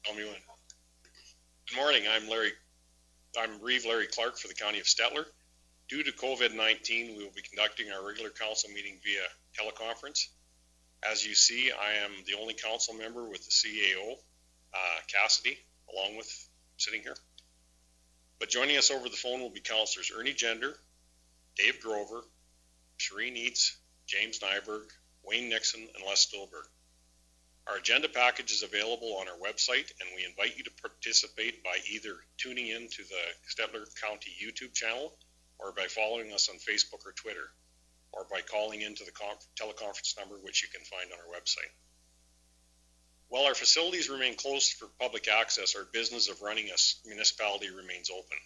Tell me when. Good morning. I'm Reeve Larry Clark for the County of Stettler. Due to COVID-19, we will be conducting our regular council meeting via teleconference. As you see, I am the only council member with the CAO, Cassidy, along with sitting here. But joining us over the phone will be Councillors Ernie Gender, Dave Grover, Shireen Eads, James Nyberg, Wayne Nixon, and Les Stolberg. Our agenda package is available on our website, and we invite you to participate by either tuning in to the Stettler County YouTube channel, or by following us on Facebook or Twitter, or by calling into the teleconference number, which you can find on our website. While our facilities remain closed for public access, our business of running a municipality remains open.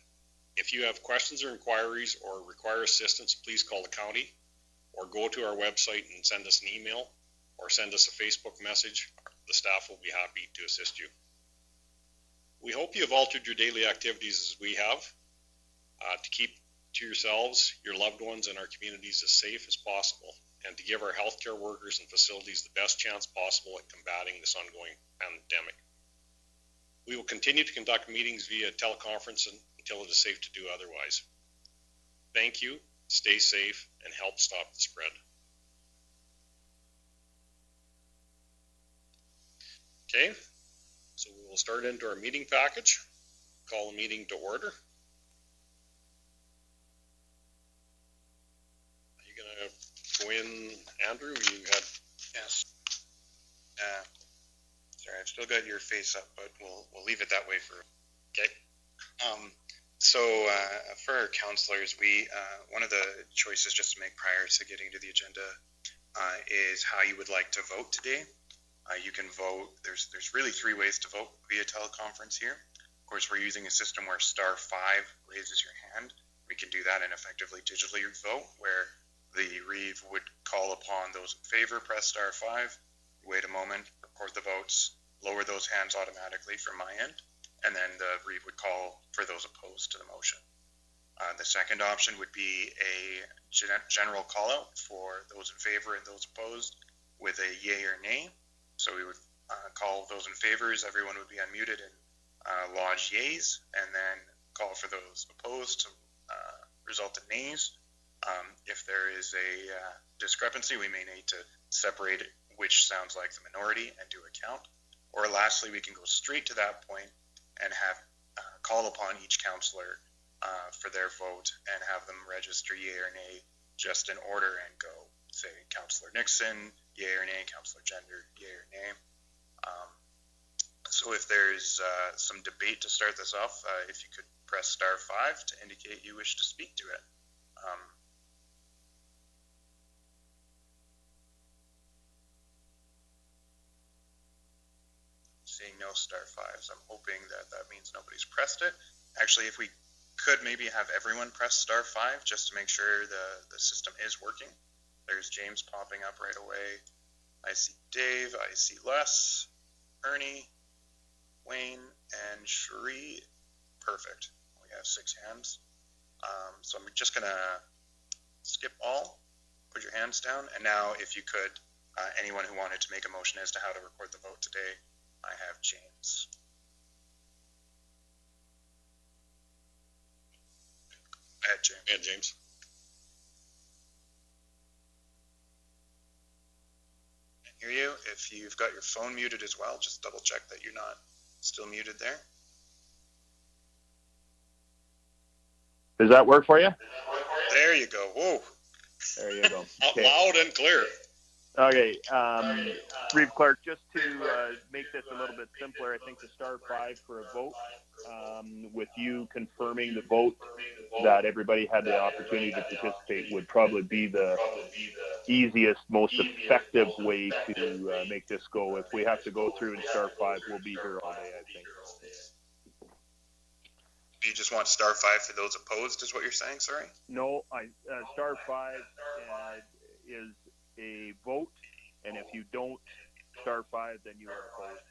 If you have questions or inquiries or require assistance, please call the county, or go to our website and send us an email, or send us a Facebook message. The staff will be happy to assist you. We hope you have altered your daily activities as we have to keep to yourselves, your loved ones, and our communities as safe as possible, and to give our healthcare workers and facilities the best chance possible at combating this ongoing pandemic. We will continue to conduct meetings via teleconference until it is safe to do otherwise. Thank you, stay safe, and help stop the spread. Okay, so we will start into our meeting package. Call the meeting to order. Are you gonna go in, Andrew? You had yes. Sorry, I've still got your face up, but we'll leave it that way for. Okay. So for our councillors, we one of the choices just to make prior to getting to the agenda is how you would like to vote today. You can vote. There's really 3 ways to vote via teleconference here. Of course, we're using a system where *5 raises your hand. We can do that and effectively digitally vote, where the Reeve would call upon those in favor, press *5, wait a moment, record the votes, lower those hands automatically from my end, and then the Reeve would call for those opposed to the motion. The second option would be a general call out for those in favor and those opposed with a yay or nay. So we would call those in favors, everyone would be unmuted and lodge yays, and then call for those opposed to result in nays. If there is a discrepancy, we may need to separate which sounds like the minority and do a count. Or lastly, we can go straight to that point and have call upon each councillor for their vote and have them register yay or nay just in order and go. Say Councillor Nixon, yay or nay, Councillor Gender, yay or nay. So if there's some debate to start this off, if you could press *5 to indicate you wish to speak to it. Seeing no *5s, I'm hoping that means nobody's pressed it. Actually, if we could maybe have everyone press *5 just to make sure the system is working. There's James popping up right away. I see Dave, I see Les, Ernie, Wayne, and Sheree. Perfect. We have 6 hands. So I'm just gonna skip all, put your hands down, and now if you could, anyone who wanted to make a motion as to how to record the vote today, I have James. James. and James. Hear you. If you've got your phone muted as well, just double check that you're not still muted there. Does that work for you? There you go. Whoa. There you go. Okay. Loud and clear. Okay. Reeve Clark, just to make this a little bit simpler, I think the *5 for a vote, with you confirming the vote that everybody had the opportunity to participate, would probably be the easiest, most effective way to make this go. If we have to go through and *5, we'll be here all day, I think. You just want *5 for those opposed, is what you're saying? Sorry. No, *5 is a vote, and if you don't *5, then you are opposed.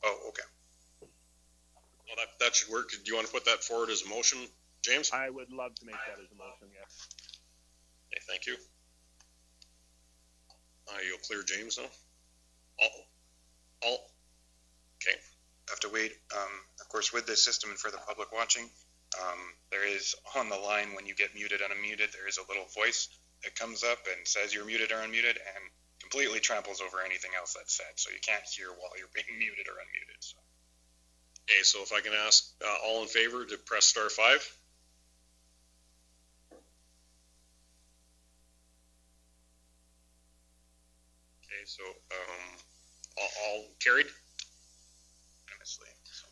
Oh, okay. Well, that should work. Do you want to put that forward as a motion, James? I would love to make that as a motion, yes. Okay, thank you. You'll clear James now? Okay. have to wait. Of course, with this system and for the public watching, there is on the line when you get muted and unmuted, there is a little voice that comes up and says you're muted or unmuted and completely tramples over anything else that's said. So you can't hear while you're being muted or unmuted. So. Okay, so if I can ask all in favor to press star 5. Okay, so all carried?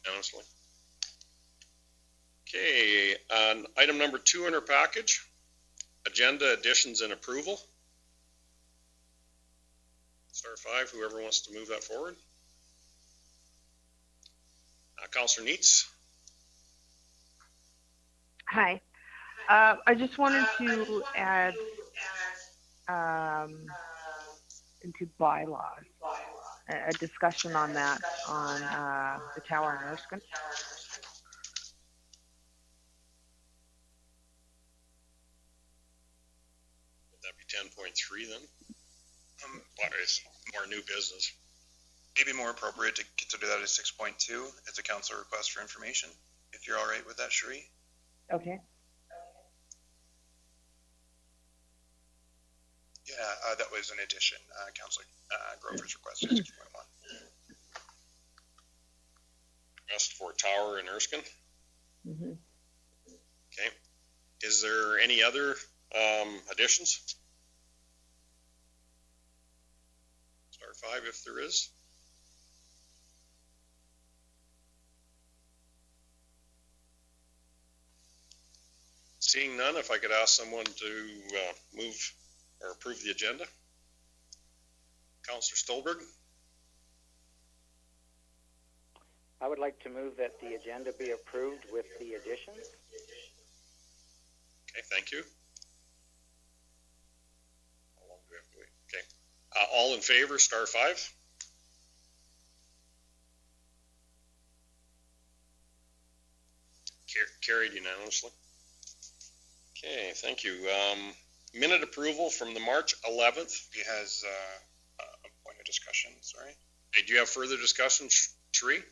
Unanimously. Okay, item number 2 in our package, agenda additions and approval. Star 5, whoever wants to move that forward. Councillor Neitz. Hi. I just wanted to add into bylaws a discussion on that on the tower in Erskine. Would that be 10.3 then? It's more new business. Maybe more appropriate to consider that as 6.2 as a council request for information, if you're all right with that, Cherie. Okay. Yeah, that was an addition. Councillor Grover's request is 6.1. Request for tower in Erskine. Mm-hmm. Okay. Is there any other additions? Star 5 if there is. Seeing none, if I could ask someone to move or approve the agenda. Councillor Stolberg. I would like to move that the agenda be approved with the additions. Okay, thank you. How long do we have to wait? Okay. All in favor, star 5. Carried unanimously. Okay, thank you. Minute approval from the March 11th. He has a point of discussion, sorry. Hey, do you have further discussion, Cherie?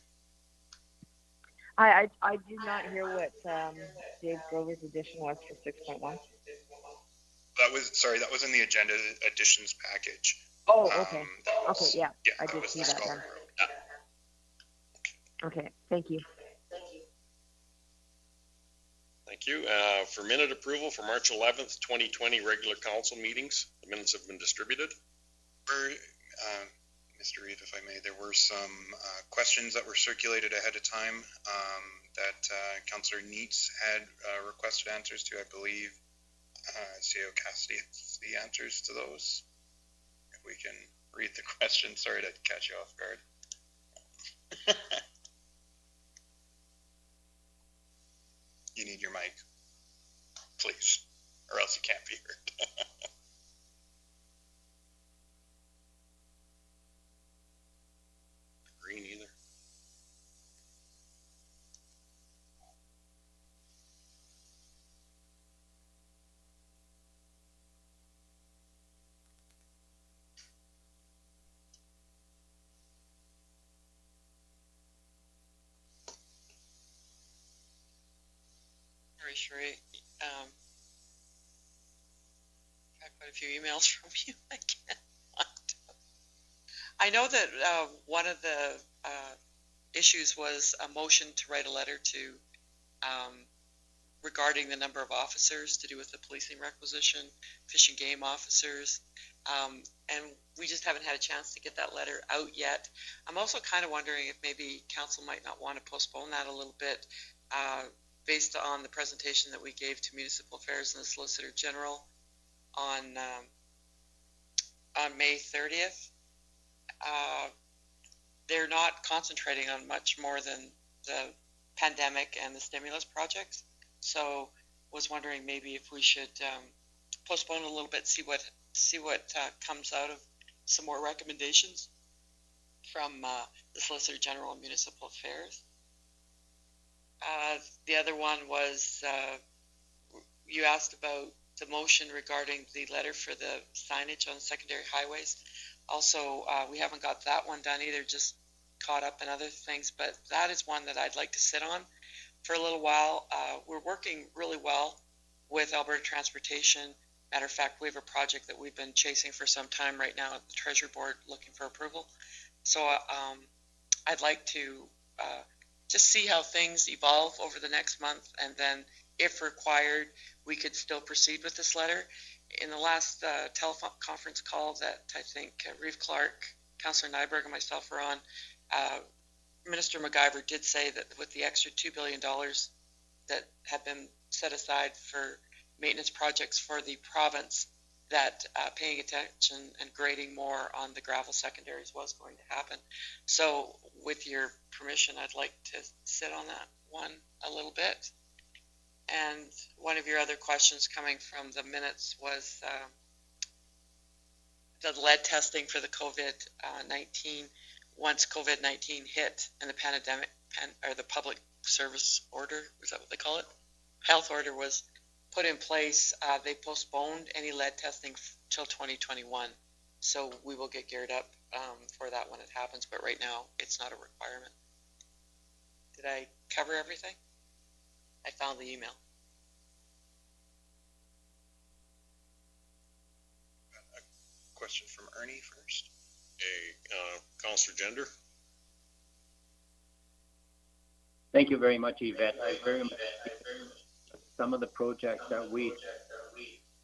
I did not hear what Dave Grover's addition was for 6.1. That was in the agenda additions package. Oh, okay. Okay, yeah, yeah, I did see that then. Okay, thank you. Thank you. For minute approval for March 11th, 2020 regular council meetings, the minutes have been distributed. Mr. Reeve, if I may, there were some questions that were circulated ahead of time that Councillor Neitz had requested answers to. I believe CEO Cassidy has the answers to those. If we can read the question. Sorry to catch you off guard. You need your mic, please, or else you can't be heard. Green either. Cherie, I've had quite a few emails from you. I can't find them. I know that one of the issues was a motion to write a letter to regarding the number of officers to do with the policing requisition, fish and game officers, and we just haven't had a chance to get that letter out yet. I'm also kind of wondering if maybe council might not want to postpone that a little bit based on the presentation that we gave to Municipal Affairs and the Solicitor General on May 30th. They're not concentrating on much more than the pandemic and the stimulus projects. So was wondering maybe if we should postpone a little bit, see what comes out of some more recommendations from the Solicitor General and Municipal Affairs. The other one was you asked about the motion regarding the letter for the signage on secondary highways. Also, we haven't got that one done either, just caught up in other things, but that is one that I'd like to sit on for a little while. We're working really well with Alberta Transportation. Matter of fact, we have a project that we've been chasing for some time right now at the Treasury Board looking for approval. So I'd like to just see how things evolve over the next month, and then if required, we could still proceed with this letter. In the last teleconference call that I think Reeve Clark, Councillor Nyberg, and myself were on, Minister MacGyver did say that with the extra $2 billion that have been set aside for maintenance projects for the province, that paying attention and grading more on the gravel secondaries was going to happen. So with your permission, I'd like to sit on that one a little bit. And one of your other questions coming from the minutes was the lead testing for the COVID-19. Once COVID-19 hit and the pandemic, or the public service order, is that what they call it? Health order was put in place. They postponed any lead testing till 2021. So we will get geared up for that when it happens. But right now, it's not a requirement. Did I cover everything? I found the email. A question from Ernie first. Councillor Gender. Thank you very much, Yvette. I very much some of the projects that we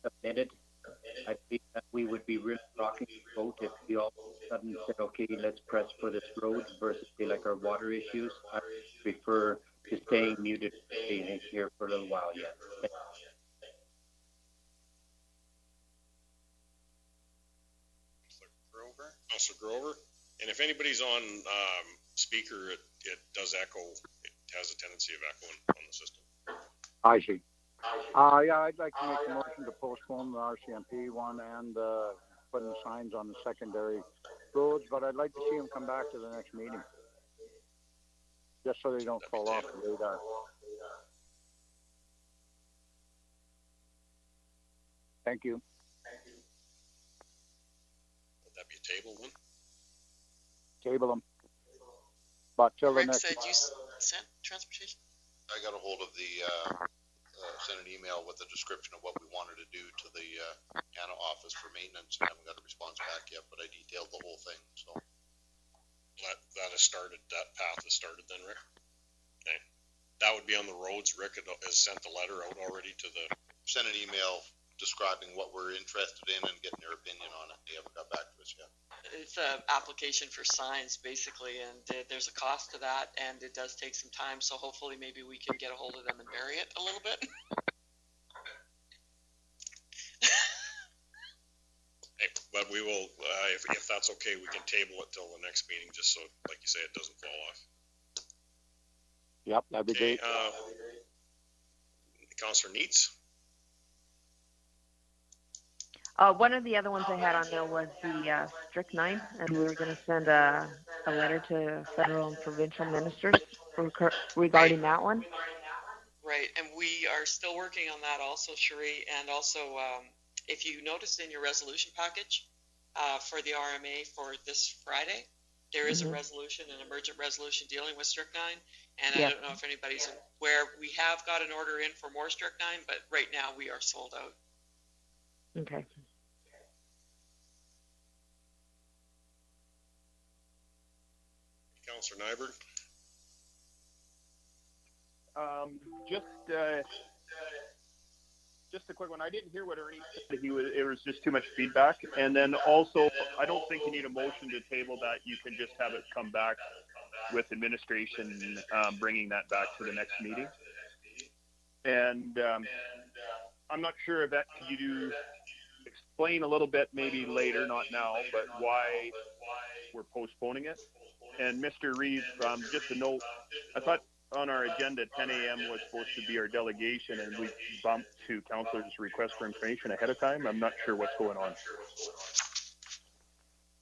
submitted. I think that we would be really rocking the boat if we all of a sudden said, okay, let's press for this road versus like our water issues. I prefer to stay muted here for a little while yet. Councillor Grover. And if anybody's on speaker, it does echo. It has a tendency of echoing on the system. I see. Yeah, I'd like to make a motion to postpone the RCMP one and putting signs on the secondary roads, but I'd like to see them come back to the next meeting, just so they don't fall off the radar. Thank you. Would that be a table one? Table them. But till the Rick next. said you sent transportation? I got a hold of the, sent an email with a description of what we wanted to do to the Canada office for maintenance. I haven't got a response back yet, but I detailed the whole thing, so. That has started, that path has started then, Rick? Okay. That would be on the roads. Rick has sent the letter out already to the. Sent an email describing what we're interested in and getting their opinion on it. They haven't got back to us yet. It's an application for signs, basically, and there's a cost to that, and it does take some time, so hopefully maybe we can get a hold of them and vary it a little bit. Hey, but we will, if that's okay, we can table it till the next meeting, just so, like you say, it doesn't fall off. Yep, that'd be Okay, great. Councillor Neitz. One of the other ones I had on there was the strychnine, and we were going to send a letter to federal and provincial ministers regarding that one. Right, and we are still working on that also, Cherie, and also if you noticed in your resolution package for the RMA for this Friday, there is a resolution, an emergent resolution dealing with strychnine, and I don't know if anybody's aware, we have got an order in for more strychnine, but right now we are sold out. Okay. Councillor Nyberg. Just a quick one. I didn't hear what Ernie said. It was just too much feedback. And then also, I don't think you need a motion to table that. You can just have it come back with administration, bringing that back to the next meeting. And I'm not sure if that could you explain a little bit, maybe later, not now, but why we're postponing it. And Mr. Reeve, just a note, I thought on our agenda 10 a.m. was supposed to be our delegation, and we bumped to councilors' request for information ahead of time. I'm not sure what's going on.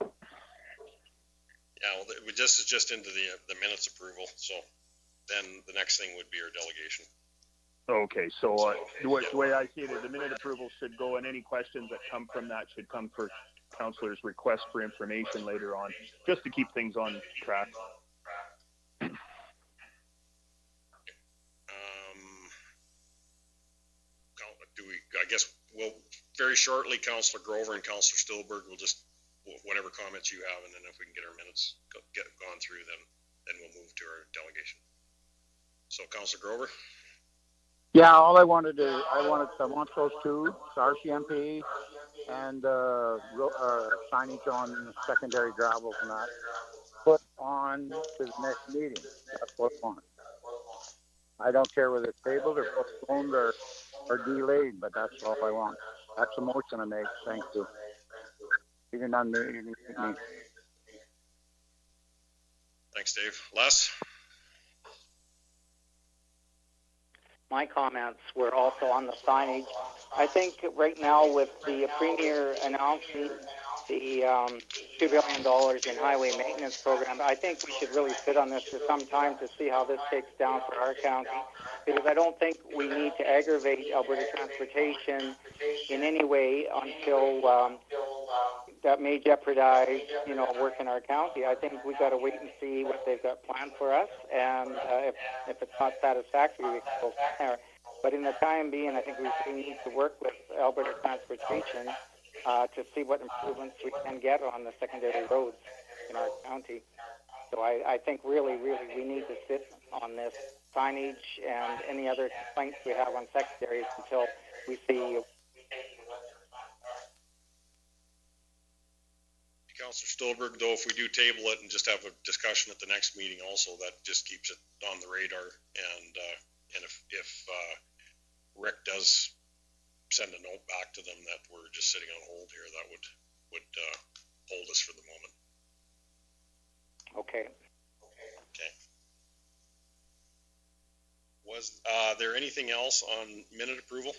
Yeah, well, this is just into the minutes approval, so then the next thing would be our delegation. Okay, so the way I see it is the minute approval should go, and any questions that come from that should come for councilors' request for information later on, just to keep things on track. We'll very shortly, Councillor Grover and Councillor Stillberg will just, whatever comments you have, and then if we can get our minutes gone through, then we'll move to our delegation. So Councillor Grover? Yeah, all I want those two, RCMP and signage on secondary gravels and that, put on to the next meeting. That's what I want. I don't care whether it's tabled or postponed or delayed, but that's all I want. That's the motion I make. Thank you. You can unmute me. Thanks, Dave. Les? My comments were also on the signage. I think right now with the Premier announcing the $2 billion in highway maintenance program, I think we should really sit on this for some time to see how this takes down for our county, because I don't think we need to aggravate Alberta Transportation in any way until that may jeopardize, work in our county. I think we got to wait and see what they've got planned for us, and if it's not satisfactory, we can go from there. But in the time being, I think we need to work with Alberta Transportation to see what improvements we can get on the secondary roads in our county. So I think really we need to sit on this signage and any other complaints we have on secondaries until we see. Councillor Stolberg, though, if we do table it and just have a discussion at the next meeting also, that just keeps it on the radar. And if Rick does send a note back to them that we're just sitting on hold here, that would hold us for the moment. Okay. Was there anything else on minute approval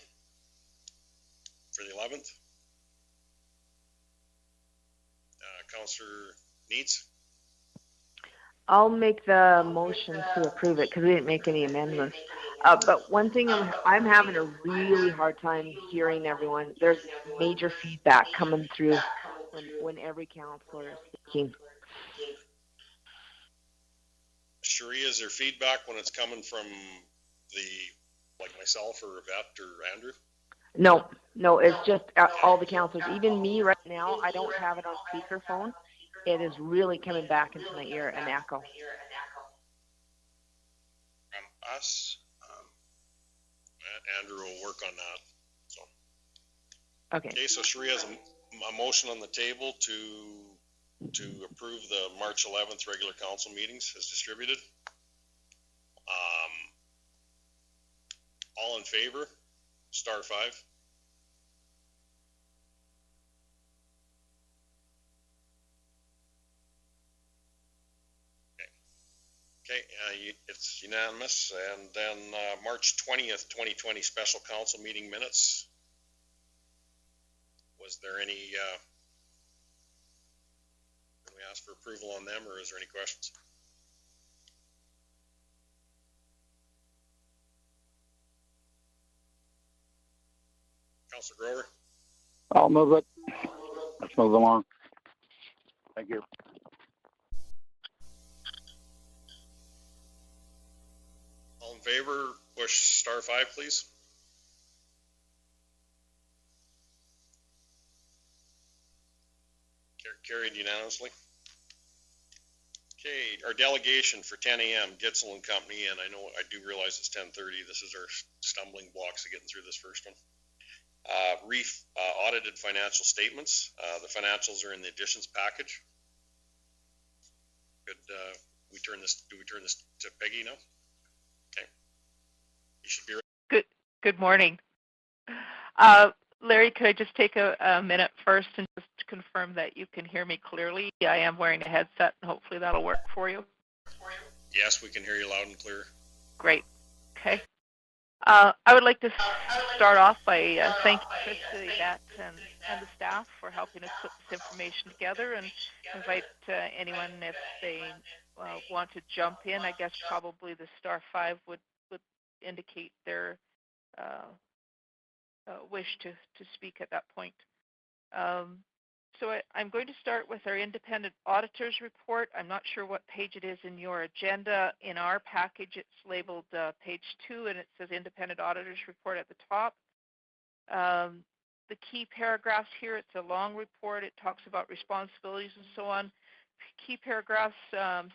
for the 11th? Councillor Neitz? I'll make the motion to approve it because we didn't make any amendments. But one thing I'm having a really hard time hearing everyone. There's major feedback coming through when every councillor is speaking. Cherie, is there feedback when it's coming from like myself or Yvette or Andrew? No, it's just all the councillors. Even me right now, I don't have it on speakerphone. It is really coming back into my ear, an echo. From us, Andrew will work on that. So. Okay, so Cherie has a motion on the table to approve the March 11th regular council meetings as distributed. All in favor? Star 5. Okay, it's unanimous. And then March 20th, 2020 special council meeting minutes. Was there any, can we ask for approval on them, or is there any questions? Councillor Grover? I'll move it. Let's move along. Thank you. All in favor, push star 5, please. Carried unanimously. Okay, our delegation for 10 a.m. Gitzel and Company, and I do realize it's 10:30. This is our stumbling blocks of getting through this first one. Reef audited financial statements. The financials are in the additions package. Could we turn this? Do we turn this to Peggy now? Okay. You should be ready. Good morning. Larry, could I just take a minute first and just confirm that you can hear me clearly? I am wearing a headset, and hopefully that'll work for you. Yes, we can hear you loud and clear. Great. Okay. I would like to start off by thanking Chris, Yvette, and the staff for helping us put this information together, and invite anyone if they want to jump in. I guess probably the star 5 would indicate their wish to speak at that point. So I'm going to start with our independent auditor's report. I'm not sure what page it is in your agenda. In our package, it's labeled page 2, and it says independent auditor's report at the top. the key paragraphs here. It's a long report. It talks about responsibilities and so on. Key paragraphs,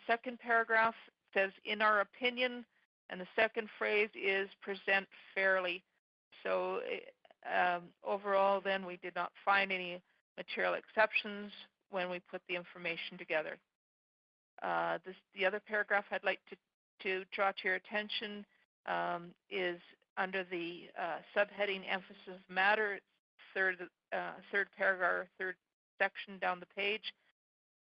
second paragraph says, in our opinion, and the second phrase is present fairly. So overall, then, we did not find any material exceptions when we put the information together. The other paragraph I'd like to draw to your attention is under the subheading emphasis of matter. It's third paragraph, third section down the page.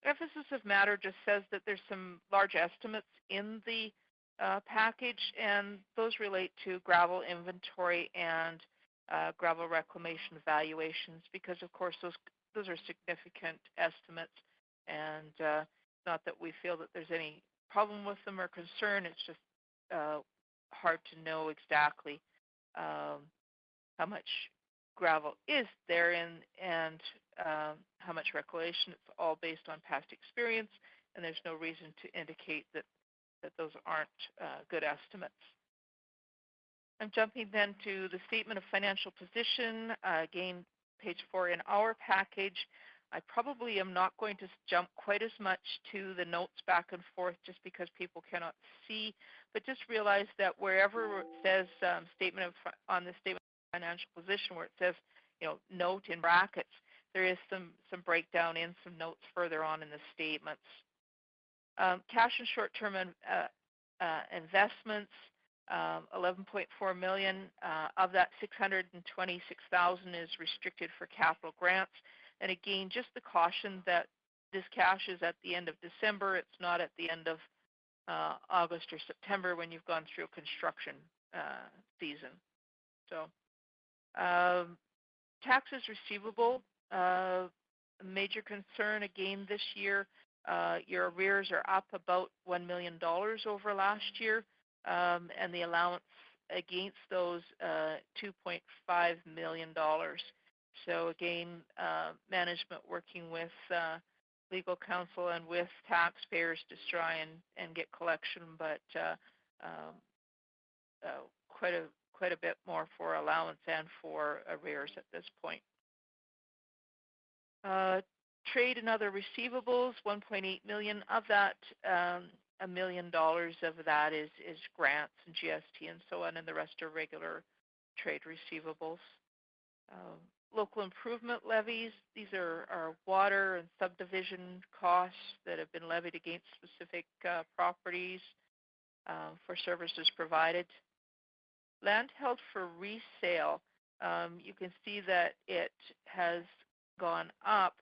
Emphasis of matter just says that there's some large estimates in the package, and those relate to gravel inventory and gravel reclamation valuations, because of course those are significant estimates, and not that we feel that there's any problem with them or concern. It's just hard to know exactly how much gravel is there and how much reclamation. It's all based on past experience, and there's no reason to indicate that those aren't good estimates. I'm jumping then to the statement of financial position, again, page 4 in our package. I probably am not going to jump quite as much to the notes back and forth just because people cannot see, but just realize that wherever it says on the statement of financial position, where it says, note in brackets, there is some breakdown in some notes further on in the statements. Cash and short-term investments, $11.4 million. Of that, $626,000 is restricted for capital grants. And again, just the caution that this cash is at the end of December. It's not at the end of August or September when you've gone through a construction season. So, taxes receivable, a major concern again this year. Your arrears are up about $1 million over last year, and the allowance against those $2.5 million. So again, management working with legal counsel and with taxpayers to try and get collection, but quite a bit more for allowance and for arrears at this point. Trade and other receivables, $1.8 million. Of that, $1 million of that is grants and GST and so on, and the rest are regular trade receivables. Local improvement levies, these are water and subdivision costs that have been levied against specific properties for services provided. Land held for resale, you can see that it has gone up.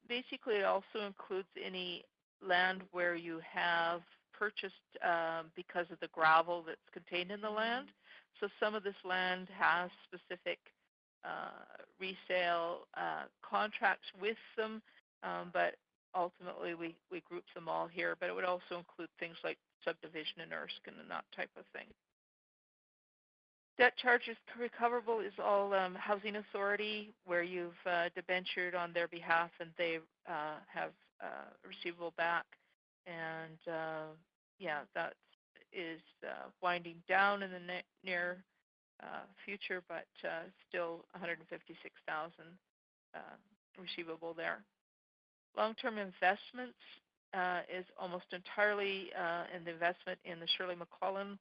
Basically, it also includes any land where you have purchased because of the gravel that's contained in the land. So some of this land has specific resale contracts with them, but ultimately we group them all here. But it would also include things like subdivision and Erskine and that type of thing. Debt charges recoverable is all housing authority, where you've debentured on their behalf and they have receivable back. And that is winding down in the near future, but still $156,000 receivable there. Long-term investments is almost entirely in the investment in the Shirley McClellan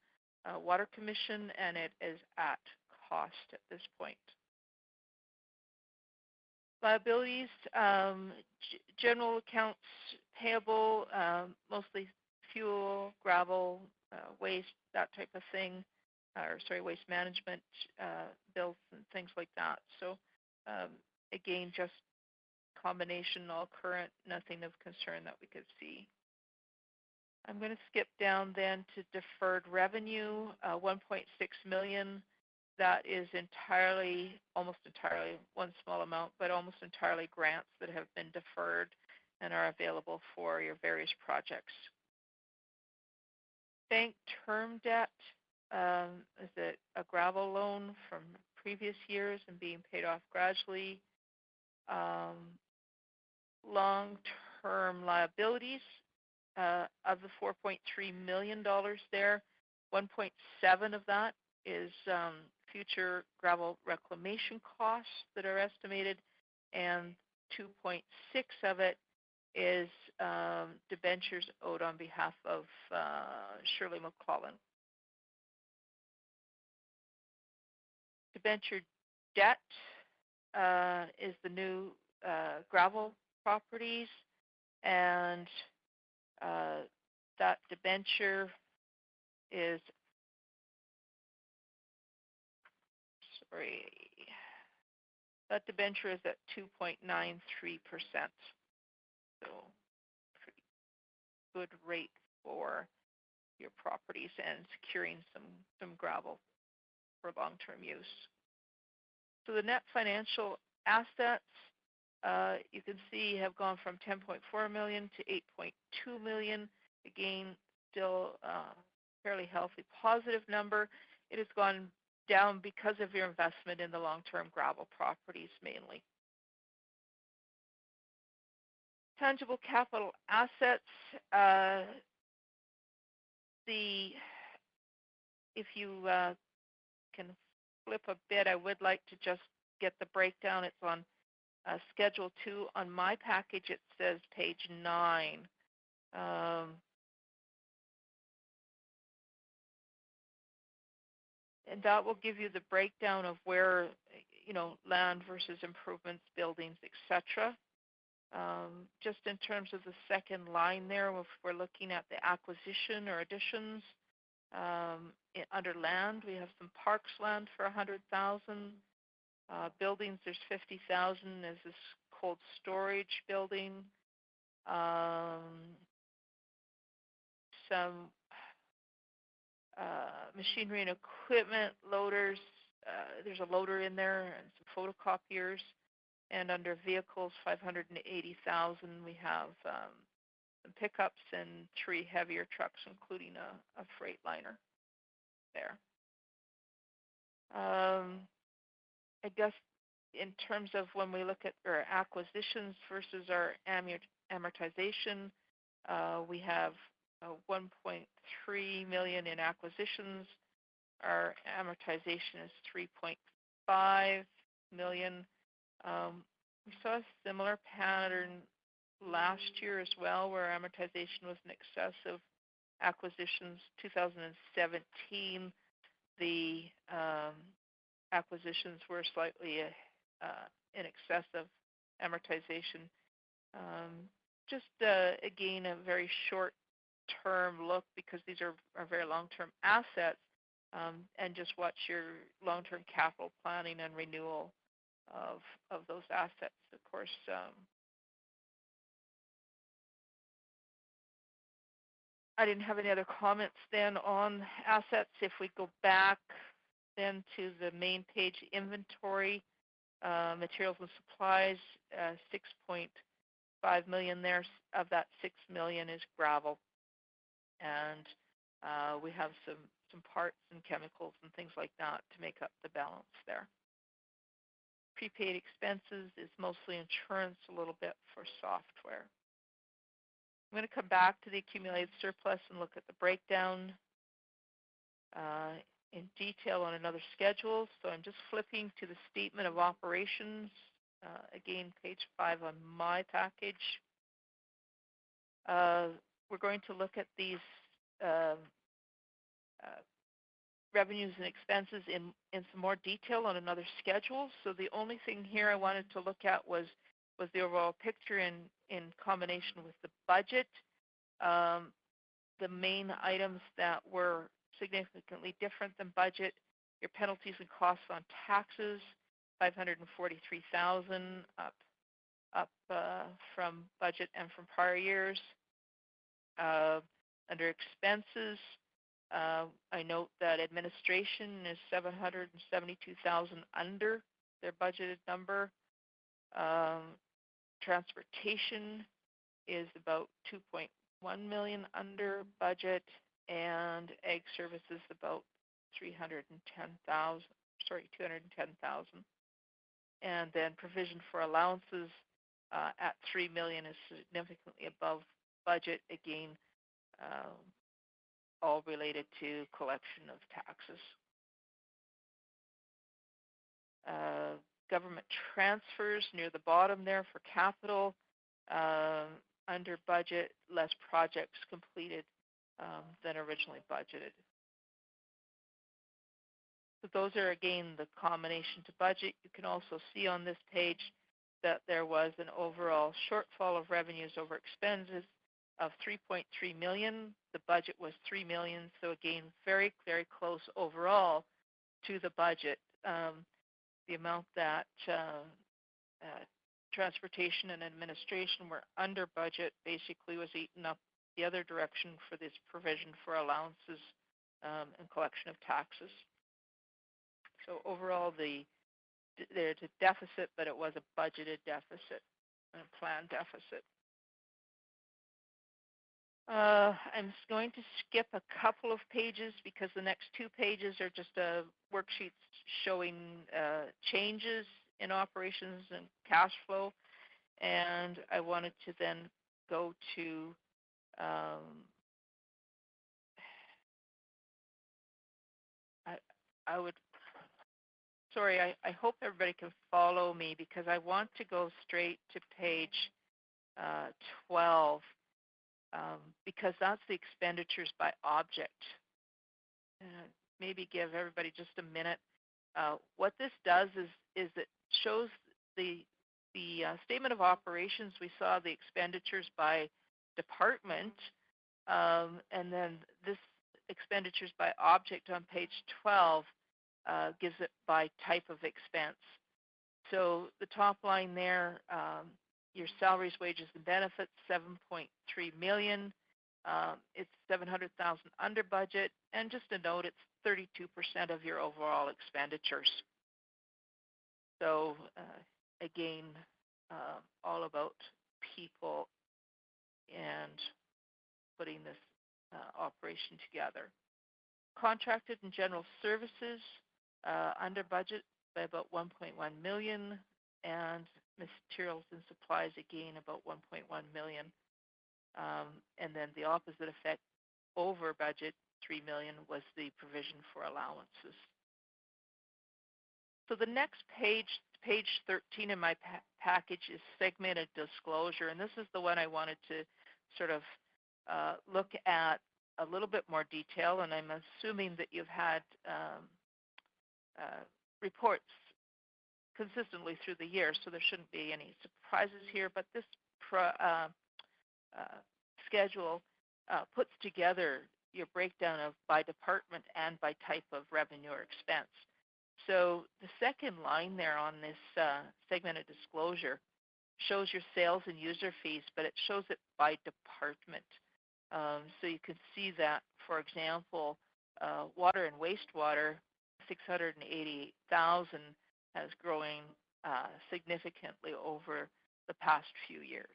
Water Commission, and it is at cost at this point. Liabilities, general accounts payable, mostly fuel, gravel, waste, that type of thing, waste management bills and things like that. So again, just combination, all current, nothing of concern that we could see. I'm going to skip down then to deferred revenue, $1.6 million. That is almost entirely, one small amount, but almost entirely grants that have been deferred and are available for your various projects. Bank term debt is a gravel loan from previous years and being paid off gradually. Long-term liabilities, of the $4.3 million there, 1.7 of that is future gravel reclamation costs that are estimated, and 2.6 of it is debentures owed on behalf of Shirley McClellan. Debenture debt is the new gravel properties, and that debenture is, that debenture is at 2.93%. So pretty good rate for your properties and securing some gravel for long-term use. So the net financial assets, you can see, have gone from 10.4 million to 8.2 million. Again, still fairly healthy, positive number. It has gone down because of your investment in the long-term gravel properties mainly. Tangible capital assets, if you can flip a bit, I would like to just get the breakdown. It's on Schedule 2. On my package, it says page 9. And that will give you the breakdown of where, land versus improvements, buildings, etc. Just in terms of the second line there, if we're looking at the acquisition or additions, under land, we have some parks land for 100,000. Buildings, there's 50,000 as this cold storage building. Some machinery and equipment, loaders. There's a loader in there and some photocopiers. And under vehicles, 580,000, we have some pickups and 3 heavier trucks, including a Freightliner there. I guess in terms of when we look at our acquisitions versus our amortization, we have 1.3 million in acquisitions. Our amortization is 3.5 million. We saw a similar pattern last year as well, where amortization was in excess of acquisitions. 2017, the acquisitions were slightly in excess of amortization. Just again, a very short-term look, because these are very long-term assets, and just watch your long-term capital planning and renewal of those assets. Of course, I didn't have any other comments then on assets. If we go back then to the main page, inventory, materials and supplies, 6.5 million there. Of that, 6 million is gravel, and we have some parts and chemicals and things like that to make up the balance there. Prepaid expenses is mostly insurance, a little bit for software. I'm going to come back to the accumulated surplus and look at the breakdown in detail on another schedule. So I'm just flipping to the statement of operations. Again, page 5 on my package. We're going to look at these revenues and expenses in some more detail on another schedule. So the only thing here I wanted to look at was the overall picture in combination with the budget. The main items that were significantly different than budget, your penalties and costs on taxes, 543,000 up from budget and from prior years. Under expenses, I note that administration is 772,000 under their budgeted number. Transportation is about 2.1 million under budget, and ag services about 210,000. And then provision for allowances at 3 million is significantly above budget, again, all related to collection of taxes. Government transfers near the bottom there for capital, under budget, less projects completed than originally budgeted. So those are, again, the combination to budget. You can also see on this page that there was an overall shortfall of revenues over expenses of 3.3 million. The budget was 3 million. So again, very, very close overall to the budget. The amount that transportation and administration were under budget basically was eaten up the other direction for this provision for allowances and collection of taxes. So overall, there's a deficit, but it was a budgeted deficit and a planned deficit. I'm going to skip a couple of pages because the next 2 pages are just worksheets showing changes in operations and cash flow. And I wanted to then go to I hope everybody can follow me because I want to go straight to page 12 because that's the expenditures by object. Maybe give everybody just a minute. What this does is it shows the statement of operations. We saw the expenditures by department, and then this expenditures by object on page 12 gives it by type of expense. So the top line there, your salaries, wages, and benefits, 7.3 million. It's 700,000 under budget, and just a note, it's 32% of your overall expenditures. So again, all about people and putting this operation together. Contracted and general services under budget by about 1.1 million, and materials and supplies again about 1.1 million. And then the opposite effect over budget, 3 million, was the provision for allowances. So the next page, page 13 in my package, is segmented disclosure, and this is the one I wanted to sort of look at a little bit more detail, and I'm assuming that you've had reports consistently through the year, so there shouldn't be any surprises here, but this schedule puts together your breakdown of by department and by type of revenue or expense. So the second line there on this segmented disclosure shows your sales and user fees, but it shows it by department. So you can see that, for example, water and wastewater, 688,000 has growing significantly over the past few years.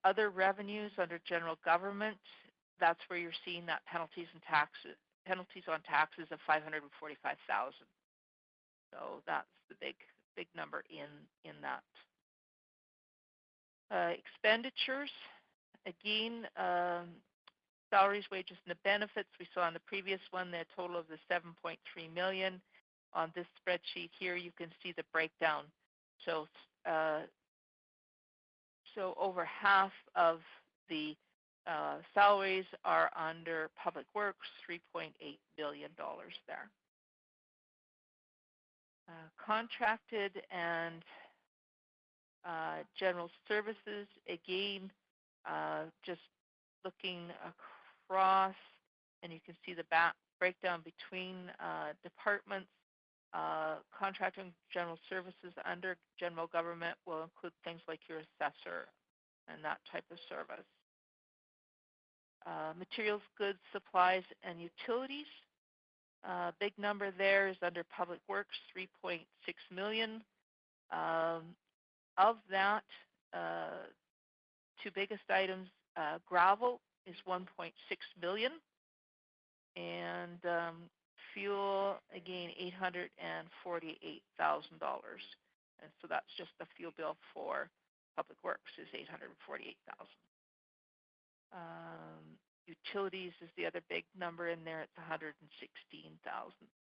Other revenues under general government, that's where you're seeing that penalties on taxes of 545,000. So that's the big number in that. Expenditures, again, salaries, wages, and the benefits we saw in the previous one, the total of the 7.3 million. On this spreadsheet here, you can see the breakdown. So, so over half of the salaries are under public works, $3.8 billion there. Contracted and general services, again, just looking across, and you can see the breakdown between departments. Contracting general services under general government will include things like your assessor and that type of service. Materials, goods, supplies, and utilities. Big number there is under public works, 3.6 million. Of that, 2 biggest items, gravel is 1.6 million, and fuel, again, $848,000. And so that's just the fuel bill for public works is $848,000. Utilities is the other big number in there. It's $116,000.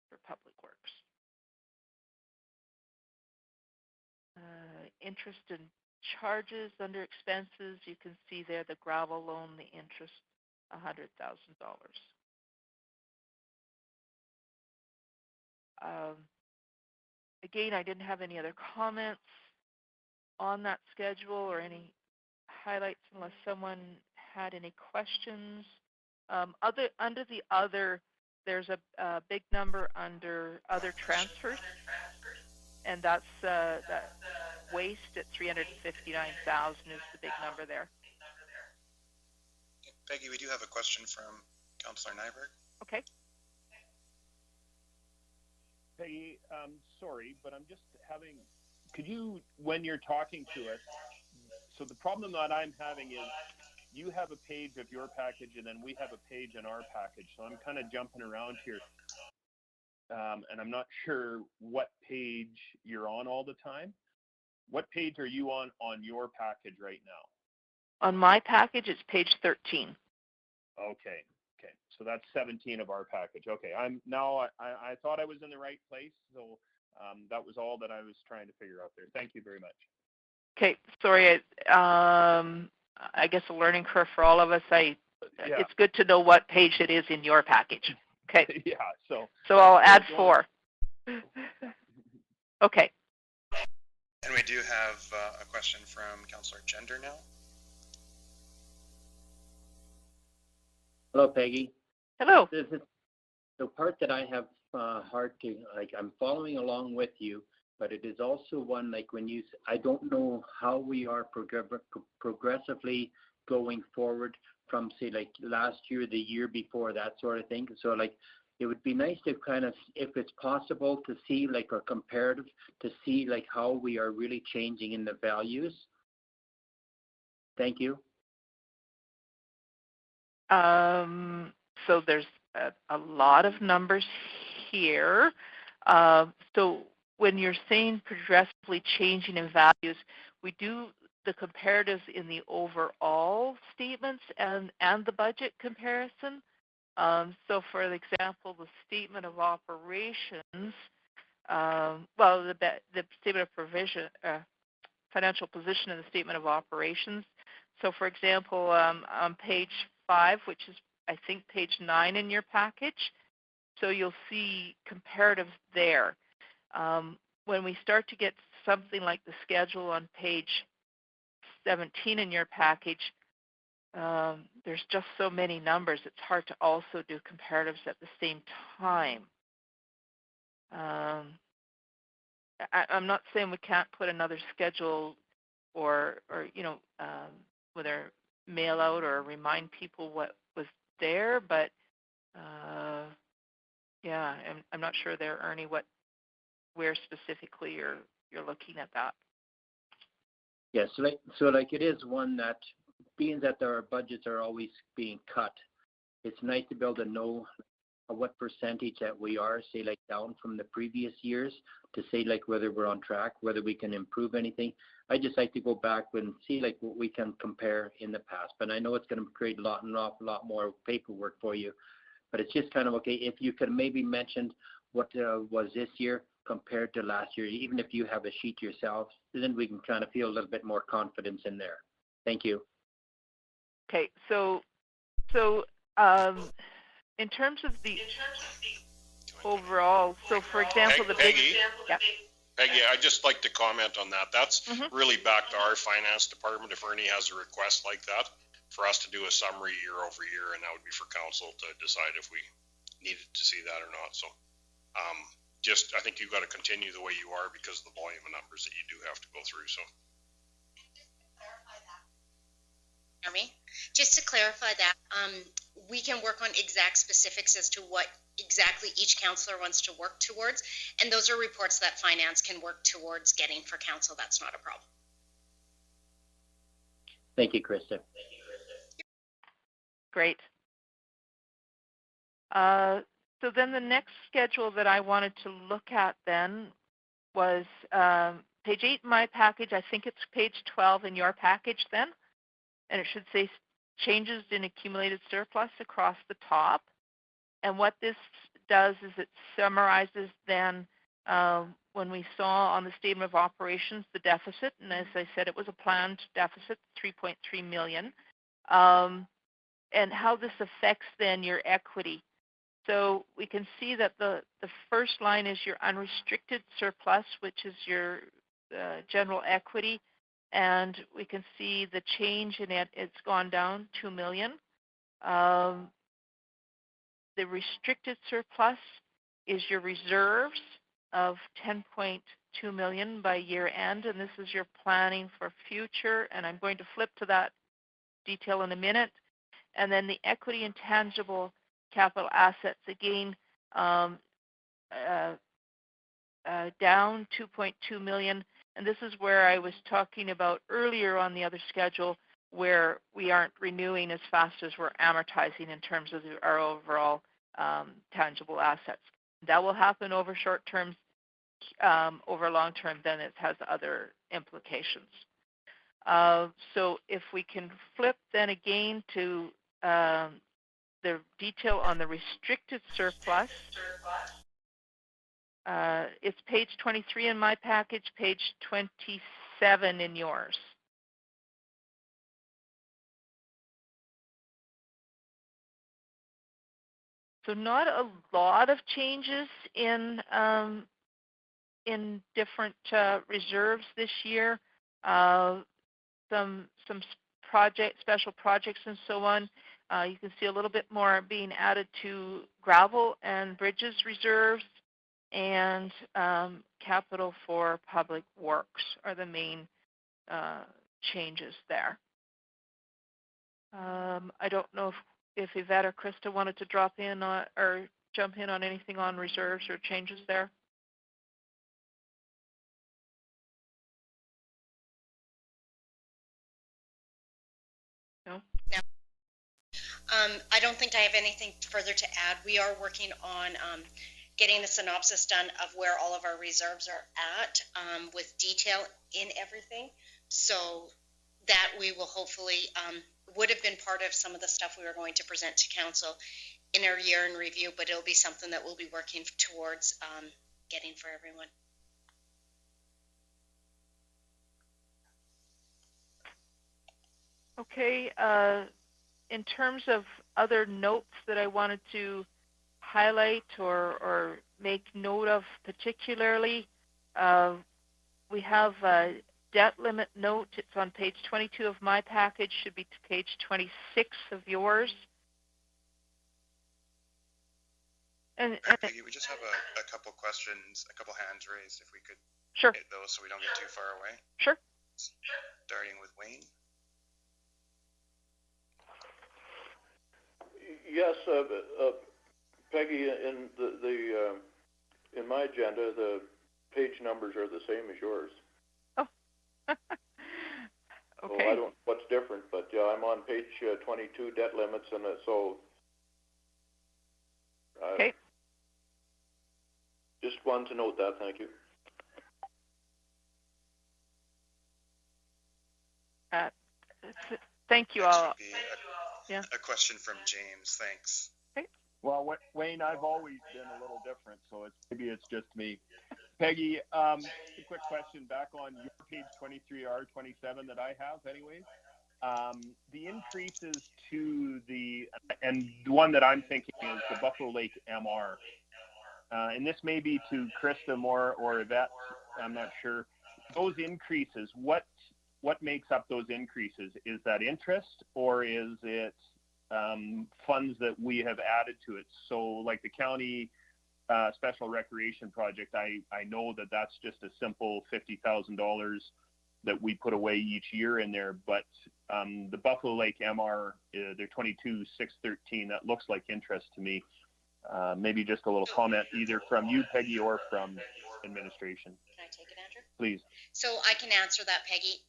for Public Works. Interest and charges under expenses, you can see there the gravel loan, the interest, $100,000. Again, I didn't have any other comments on that schedule or any highlights unless someone had any questions. Under the other, there's a big number under other transfers, and that's that waste at $359,000 is the big number there. Peggy, we do have a question from Councillor Nyberg. Okay. Peggy, sorry, but I'm just having, could you, when you're talking to us, so the problem that I'm having is you have a page of your package and then we have a page in our package. So I'm kind of jumping around here. And I'm not sure what page you're on all the time. What page are you on your package right now? On my package, it's page 13. Okay. Okay. So that's 17 of our package. Okay. I thought I was in the right place. So that was all that I was trying to figure out there. Thank you very much. Okay. Sorry. I guess a learning curve for all of us. It's good to know what page it is in your package. Okay. Yeah. So I'll add 4. Okay. And we do have a question from Councillor Gender now. Hello, Peggy. Hello. This is the part that I have hard to, like, I'm following along with you, but it is also one, like, when you, I don't know how we are progressively going forward from, say, like, last year, the year before, that sort of thing. So, like, it would be nice to kind of, if it's possible, to see, like, a comparative, to see, like, how we are really changing in the values. Thank you. So there's a lot of numbers here. So when you're saying progressively changing in values, we do the comparatives in the overall statements and the budget comparison. So for example, the statement of operations, the statement of provision, financial position in the statement of operations. So for example, on page 5, which is I think page 9 in your package, so you'll see comparatives there. When we start to get something like the schedule on page 17 in your package, there's just so many numbers, it's hard to also do comparatives at the same time. I'm not saying we can't put another schedule or whether mail out or remind people what was there, but I'm not sure there, Ernie, where specifically you're looking at that. Yes, so it is one that, being that our budgets are always being cut, it's nice to be able to know what percentage that we are, say, like, down from the previous years, to say, like, whether we're on track, whether we can improve anything. I just like to go back and see, like, what we can compare in the past. But I know it's going to create an awful lot more paperwork for you. But it's just kind of, okay, if you could maybe mention what was this year compared to last year, even if you have a sheet yourself, then we can kind of feel a little bit more confidence in there. Thank you. Okay, so in terms of the overall, so for example, Peggy, yeah. Peggy, I'd just like to comment on that. That's really back to our finance department. If Ernie has a request like that, for us to do a summary year over year, and that would be for council to decide if we needed to see that or not. So I think you've got to continue the way you are because of the volume of numbers that you do have to go through. So. Just to clarify that, we can work on exact specifics as to what exactly each councillor wants to work towards, and those are reports that finance can work towards getting for council. That's not a problem. Thank you, Krista. Great. So then the next schedule that I wanted to look at then was page 8 in my package. I think it's page 12 in your package then. And it should say changes in accumulated surplus across the top. And what this does is it summarizes then when we saw on the statement of operations the deficit, and as I said, it was a planned deficit, 3.3 million, and how this affects then your equity. So we can see that the first line is your unrestricted surplus, which is your general equity, and we can see the change in it. It's gone down 2 million. The restricted surplus is your reserves of 10.2 million by year end, and this is your planning for future, and I'm going to flip to that detail in a minute. And then the equity and tangible capital assets, again, down 2.2 million, and this is where I was talking about earlier on the other schedule, where we aren't renewing as fast as we're amortizing in terms of our overall tangible assets. That will happen over short term. Over long term, then it has other implications. So if we can flip then again to the detail on the restricted surplus, it's page 23 in my package, page 27 in yours. So not a lot of changes in different reserves this year. Some special projects and so on. You can see a little bit more being added to gravel and bridges reserves, and capital for public works are the main changes there. I don't know if Yvette or Krista wanted to drop in or jump in on anything on reserves or changes there. No? No. I don't think I have anything further to add. We are working on getting a synopsis done of where all of our reserves are at with detail in everything. So that we will hopefully, would have been part of some of the stuff we were going to present to council in our year in review, but it'll be something that we'll be working towards getting for everyone. Okay, in terms of other notes that I wanted to highlight or make note of particularly, we have a debt limit note. It's on page 22 of my package, should be to page 26 of yours. And we just have a couple questions, a couple hands raised, if we could sure hit those so we don't get too far away. Sure. Starting with Wayne. Yes, Peggy, in in my agenda, the page numbers are the same as yours. Oh. Okay. So I don't know what's different, but yeah, I'm on page 22, debt limits, and so. Okay. Just wanted to note that. Thank you. Thank you all. Yeah. A question from James. Thanks. Okay. Well, Wayne, I've always been a little different, so maybe it's just me. Peggy, a quick question back on your page 23R27 that I have, anyways. The increases to and the one that I'm thinking is the Buffalo Lake MR. And this may be to Krista more or Yvette, I'm not sure. Those increases, what makes up those increases? Is that interest, or is it funds that we have added to it? So like the county special recreation project, I know that that's just a simple $50,000 that we put away each year in there, but the Buffalo Lake MR, they're 22,613, that looks like interest to me. Maybe just a little comment either from you, Peggy, or from administration. Can I take it, Andrew? Please. So I can answer that, Peggy.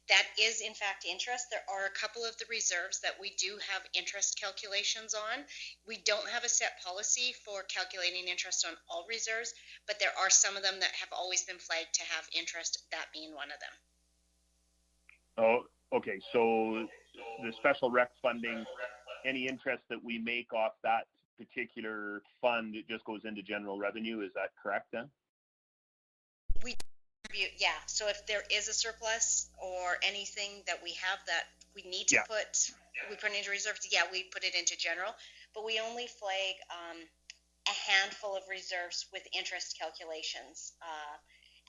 That is, in fact, interest. There are a couple of the reserves that we do have interest calculations on. We don't have a set policy for calculating interest on all reserves, but there are some of them that have always been flagged to have interest, that being one of them. Oh, okay. So the special rec funding, any interest that we make off that particular fund, it just goes into general revenue. Is that correct then? Yeah, so if there is a surplus or anything that we have that we need to we put into reserves, we put it into general, but we only flag a handful of reserves with interest calculations,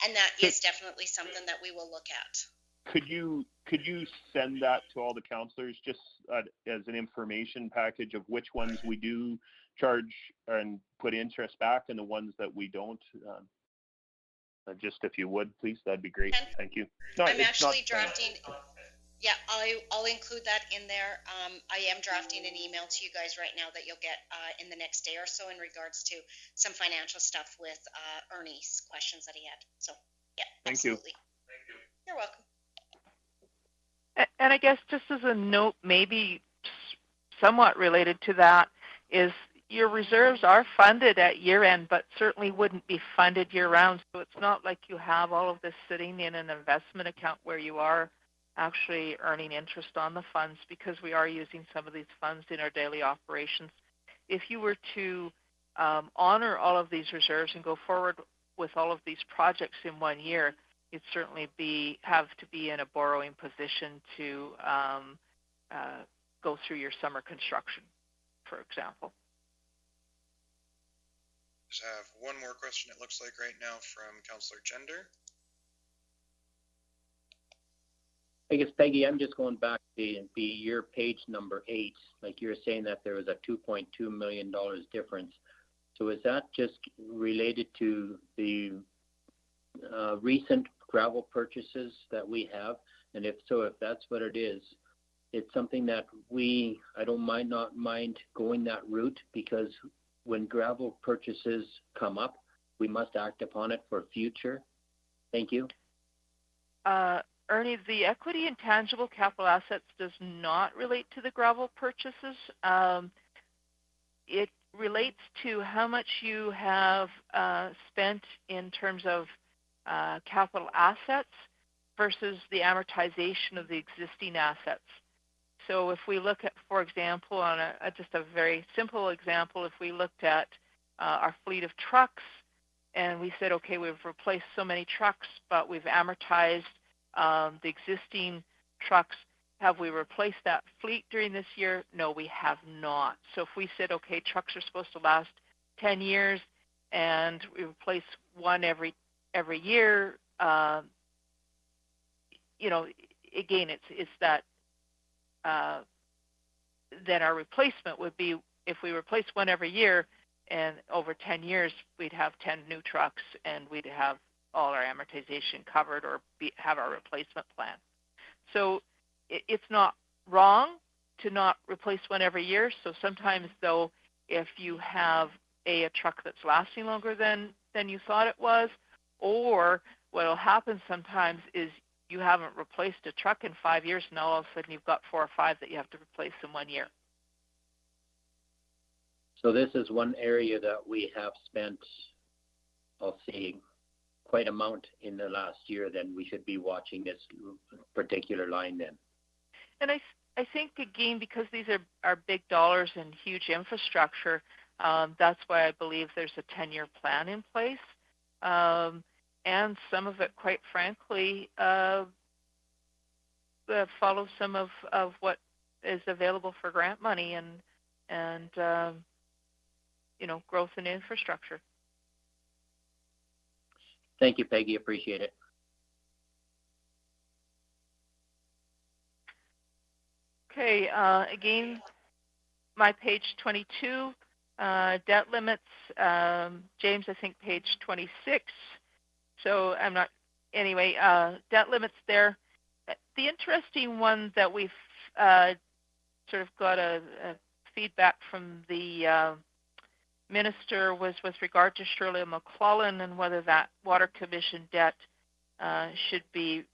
and that is definitely something that we will look at. Could you send that to all the councillors just as an information package of which ones we do charge and put interest back and the ones that we don't? Just if you would, please, that'd be great. Thank you. I'm actually drafting. Yeah, I'll include that in there. I am drafting an email to you guys right now that you'll get in the next day or so in regards to some financial stuff with Ernie's questions that he had. So, yeah, absolutely. Thank you. You're welcome. And I guess just as a note, maybe somewhat related to that, is your reserves are funded at year end, but certainly wouldn't be funded year round. So it's not like you have all of this sitting in an investment account where you are actually earning interest on the funds, because we are using some of these funds in our daily operations. If you were to honor all of these reserves and go forward with all of these projects in 1 year, you'd certainly have to be in a borrowing position to go through your summer construction, for example. Just have one more question, it looks like right now, from Councillor Gender. I guess, Peggy, I'm just going back to your page number 8. Like you're saying that there was a $2.2 million difference. So is that just related to the recent gravel purchases that we have? And if so, if that's what it is, it's something that I don't mind going that route, because when gravel purchases come up, we must act upon it for future. Thank you. Ernie, the equity and tangible capital assets does not relate to the gravel purchases. It relates to how much you have spent in terms of capital assets versus the amortization of the existing assets. So if we look at, for example, on just a very simple example, if we looked at our fleet of trucks and we said, okay, we've replaced so many trucks, but we've amortized the existing trucks, have we replaced that fleet during this year? No, we have not. So if we said, okay, trucks are supposed to last 10 years and we replace one every year, again, it's that then our replacement would be, if we replace one every year and over 10 years, we'd have 10 new trucks and we'd have all our amortization covered or have our replacement plan. So it's not wrong to not replace one every year. So sometimes, though, if you have a truck that's lasting longer than you thought it was, or what will happen sometimes is you haven't replaced a truck in 5 years, and all of a sudden you've got 4 or 5 that you have to replace in 1 year. So this is one area that we have spent, I'll say, quite amount in the last year. Then we should be watching this particular line then. And I think, again, because these are big dollars and huge infrastructure, that's why I believe there's a 10-year plan in place. And some of it, quite frankly, follows some of what is available for grant money and growth in infrastructure. Thank you, Peggy. Appreciate it. Okay. Again, my page 22, debt limits. James, I think page 26. So I'm not, anyway, debt limits there. The interesting one that we've sort of got a feedback from the minister was with regard to Shirley McClellan and whether that Water Commission debt should be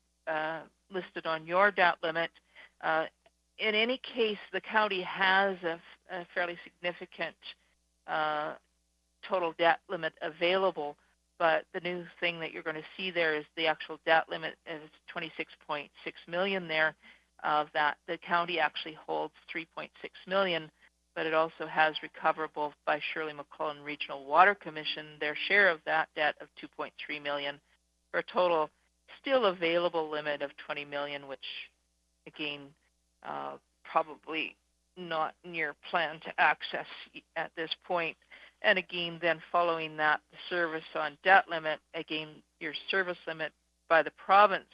listed on your debt limit. In any case, the county has a fairly significant total debt limit available. But the new thing that you're going to see there is the actual debt limit is $26.6 million there. Of that, the county actually holds $3.6 million. but it also has recoverable by Shirley McClellan Regional Water Commission their share of that debt of $2.3 million, for a total still available limit of $20 million, which again, probably not near plan to access at this point. And again, then following that, the service on debt limit, again, your service limit by the province,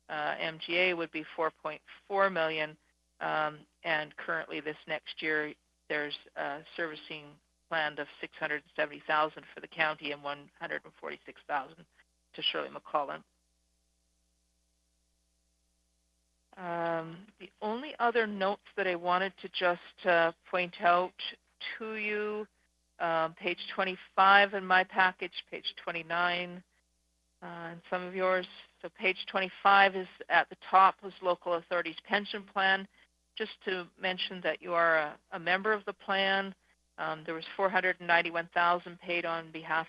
MGA, would be $4.4 million. And currently this next year, there's a servicing plan of $670,000 for the county and $146,000 to Shirley McClellan. The only other notes that I wanted to just point out to you, page 25 in my package, page 29 in some of yours. So page 25 is at the top, was local authorities pension plan. Just to mention that you are a member of the plan. There was $491,000 paid on behalf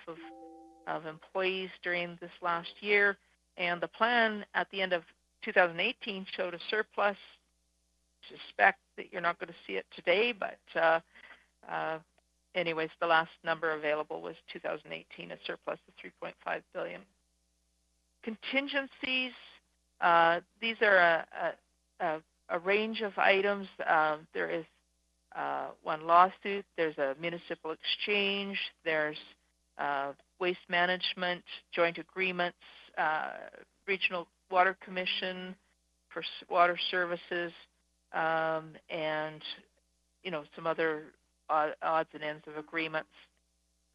of employees during this last year, and the plan at the end of 2018 showed a surplus. Suspect that you're not going to see it today, but anyways, the last number available was 2018, a surplus of $3.5 billion. Contingencies, these are a range of items. There is one lawsuit, there's a municipal exchange, there's waste management, joint agreements, regional water commission for water services, and some other odds and ends of agreements.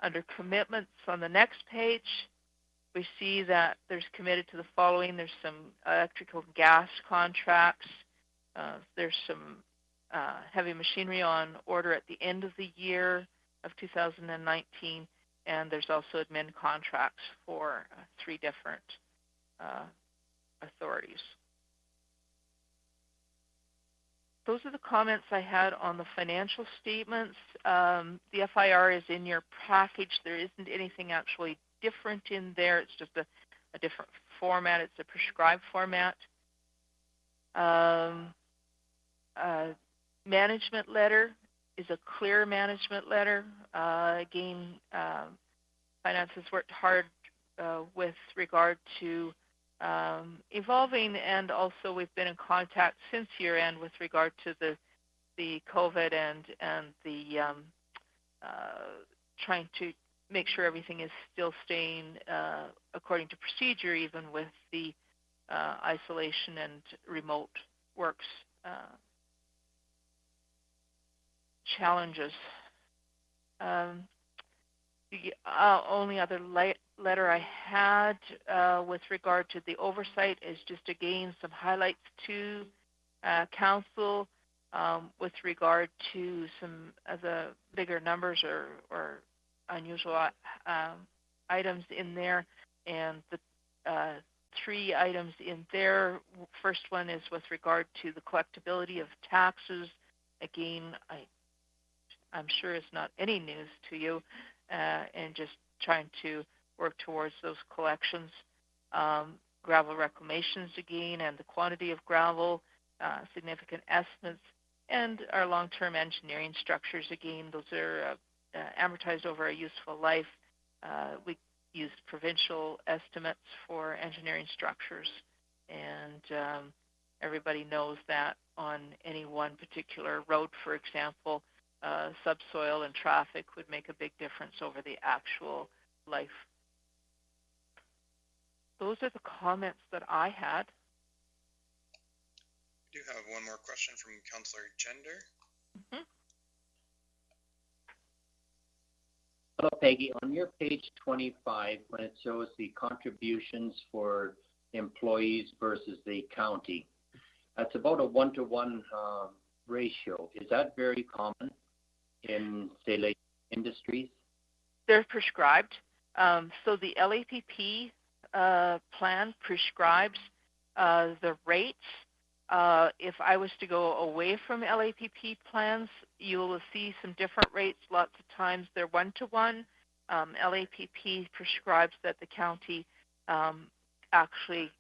Under commitments on the next page, we see that there's committed to the following. There's some electrical and gas contracts. There's some heavy machinery on order at the end of the year of 2019, and there's also admin contracts for 3 different authorities. Those are the comments I had on the financial statements. The FIR is in your package. There isn't anything actually different in there. It's just a different format. It's a prescribed format. Management letter is a clear management letter. Again, Finance has worked hard with regard to evolving, and also we've been in contact since year end with regard to the COVID and the trying to make sure everything is still staying according to procedure, even with the isolation and remote works challenges. The only other letter I had with regard to the oversight is just again some highlights to council with regard to some of the bigger numbers or unusual items in there, and the 3 items in there. First one is with regard to the collectability of taxes. Again, I'm sure it's not any news to you, and just trying to work towards those collections. Gravel reclamations again, and the quantity of gravel, significant estimates, and our long-term engineering structures again. Those are amortized over a useful life. We use provincial estimates for engineering structures, and everybody knows that on any one particular road, for example, subsoil and traffic would make a big difference over the actual life. Those are the comments that I had. We do have one more question from Councillor Gender. Mm-hmm. Hello, Peggy. On your page 25, when it shows the contributions for employees versus the county, that's about a 1-to-1 ratio. Is that very common in, say, like industries? They're prescribed. So the LAPP plan prescribes the rates. If I was to go away from LAPP plans, you will see some different rates. Lots of times they're 1-to-1. LAPP prescribes that the county actually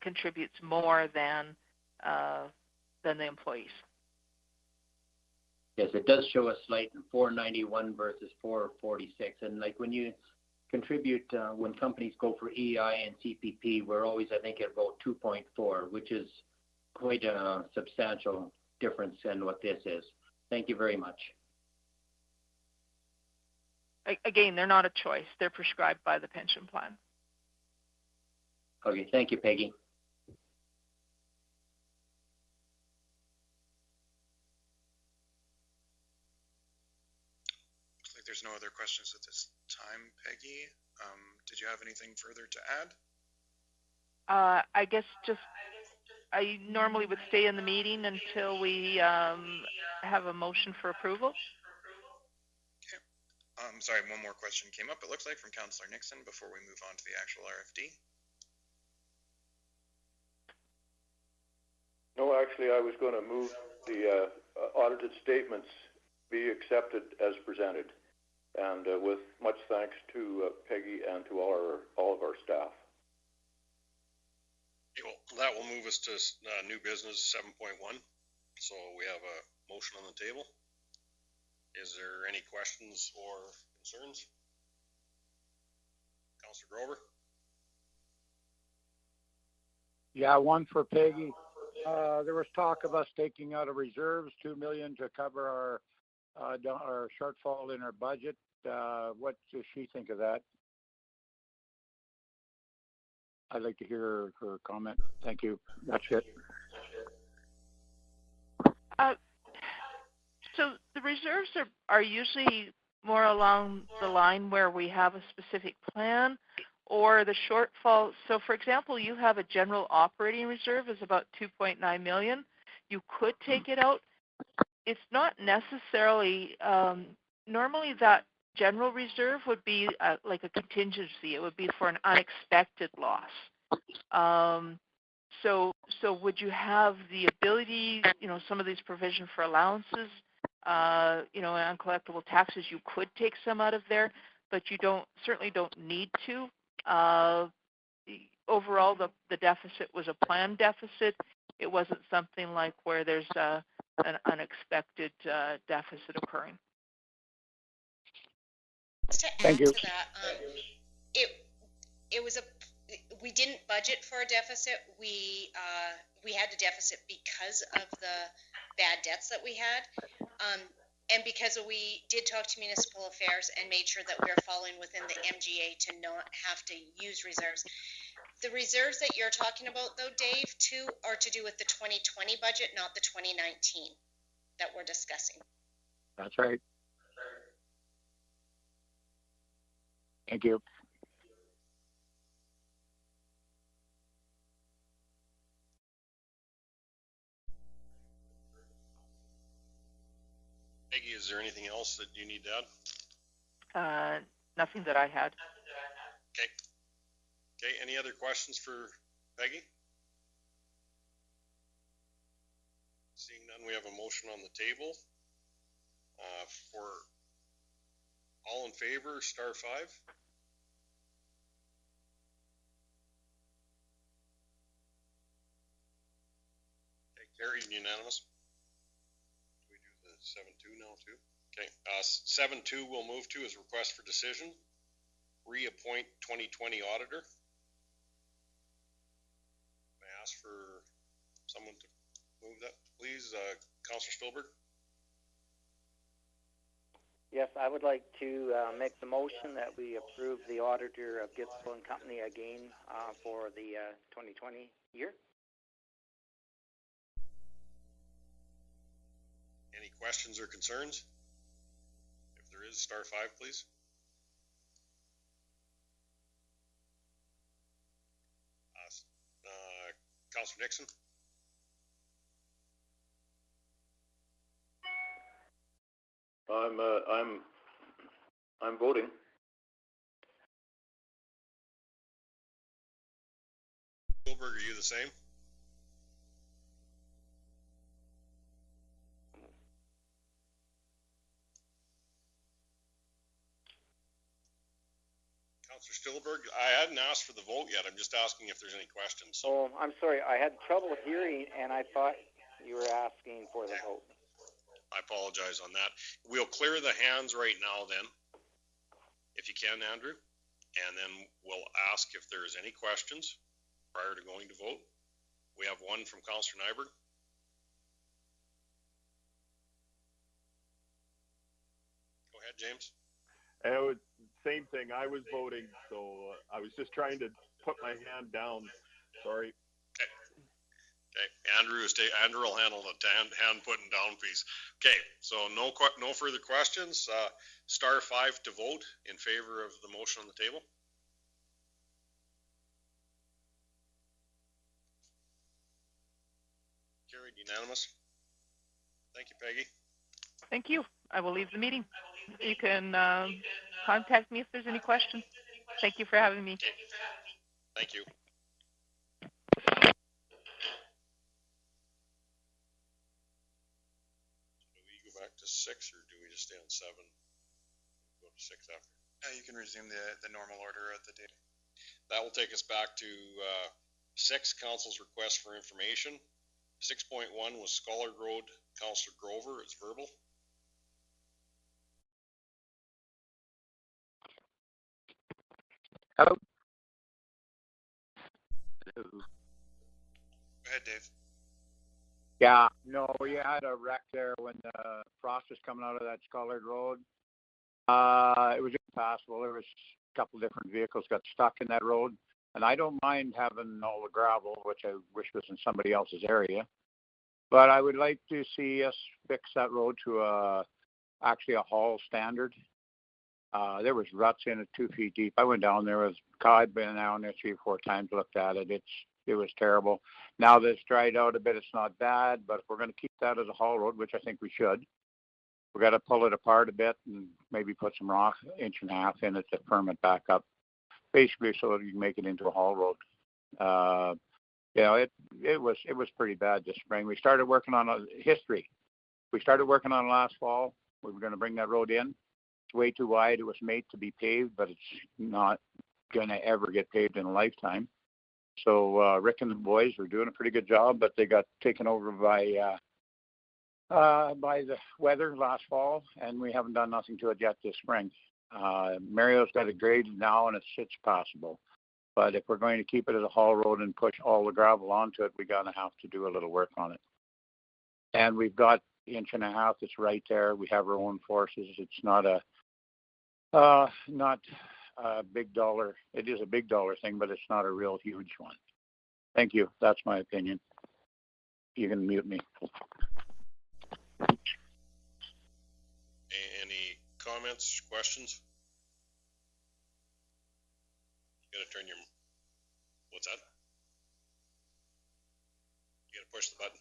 contributes more than the employees. Yes, it does show a slight 491 versus 446. And like when you contribute, when companies go for EI and CPP, we're always, I think, at about 2.4, which is quite a substantial difference in what this is. Thank you very much. Again, they're not a choice. They're prescribed by the pension plan. Okay, thank you, Peggy. Looks like there's no other questions at this time, Peggy. Did you have anything further to add? I guess just I normally would stay in the meeting until we have a motion for approval. Sorry, one more question came up, it looks like, from Councillor Nixon before we move on to the actual RFD. No, actually, I was going to move the audited statements be accepted as presented, and with much thanks to Peggy and to all of our staff. That will move us to new business 7.1. So we have a motion on the table. Is there any questions or concerns? Councillor Grover? Yeah, one for Peggy. There was talk of us taking out of reserves $2 million to cover our shortfall in our budget. What does she think of that? I'd like to hear her comment. Thank you. That's it. So the reserves are usually more along the line where we have a specific plan or the shortfall. So for example, you have a general operating reserve is about 2.9 million. You could take it out. It's not necessarily, normally that general reserve would be like a contingency. It would be for an unexpected loss. So would you have the ability, some of these provision for allowances, and uncollectible taxes, you could take some out of there, but you certainly don't need to. Overall, the deficit was a planned deficit. It wasn't something like where there's an unexpected deficit occurring. Just to add to that, it was we didn't budget for a deficit. We had a deficit because of the bad debts that we had, and because we did talk to municipal affairs and made sure that we are falling within the MGA to not have to use reserves. The reserves that you're talking about, though, Dave, too, are to do with the 2020 budget, not the 2019 that we're discussing. That's right. Thank you. Peggy, is there anything else that you need to add? Nothing that I had. Okay. Okay, any other questions for Peggy? Seeing none, we have a motion on the table. For all in favor, star 5. Okay, carried and unanimous. Do we do the 7.2 now too? Okay, 7.2 we'll move to is request for decision. Reappoint 2020 auditor. May I ask for someone to move that, please? Councillor Stolberg? Yes, I would like to make the motion that we approve the auditor of Gitzel and Company again for the 2020 year. Any questions or concerns? If there is, star 5, please. Councillor Nixon? I'm voting. Spielberg, are you the same? Councillor Stillberg, I hadn't asked for the vote yet. I'm just asking if there's any questions. Oh, I'm sorry. I had trouble hearing, and I thought you were asking for the vote. I apologize on that. We'll clear the hands right now then, if you can, Andrew, and then we'll ask if there's any questions prior to going to vote. We have one from Councillor Nyberg. Go ahead, James. Same thing. I was voting, so I was just trying to put my hand down. Sorry. Okay. Andrew will handle the hand putting down piece. Okay. So no further questions. Star 5 to vote in favor of the motion on the table. Carried unanimous. Thank you, Peggy. Thank you. I will leave the meeting. You can contact me if there's any questions. Thank you for having me. Thank you. Do we go back to 6 or do we just stay on 7? Go to 6 after. You can resume the normal order of the day. That will take us back to 6, Council's request for information. 6.1 was Scholar Road, Councillor Grover. It's verbal. Hello. Go ahead, Dave. Yeah, no, we had a wreck there when the frost was coming out of that Scholar Road. It was impassable. There was a couple different vehicles got stuck in that road, and I don't mind having all the gravel, which I wish was in somebody else's area. But I would like to see us fix that road to actually a haul standard. There was ruts in it 2 feet deep. I went down there. I've been down there 3 or 4 times, looked at it. It was terrible. Now that it's dried out a bit, it's not bad. But if we're going to keep that as a haul road, which I think we should, we got to pull it apart a bit and maybe put some rock 1.5 inches in it to firm it back up, basically so that you can make it into a haul road. It was pretty bad this spring. We started working on history. We started working on it last fall. We were going to bring that road in. It's way too wide. It was made to be paved, but it's not going to ever get paved in a lifetime. So Rick and the boys were doing a pretty good job, but they got taken over by the weather last fall, and we haven't done nothing to it yet this spring. Mario's got it graded now, and it's passable. But if we're going to keep it as a haul road and push all the gravel onto it, we're going to have to do a little work on it. And we've got 1.5 inches that's right there. We have our own forces. It's not a big dollar. It is a big dollar thing, but it's not a real huge one. Thank you. That's my opinion. You can mute me. Any comments, questions? You gotta turn your, what's that? You gotta push the button.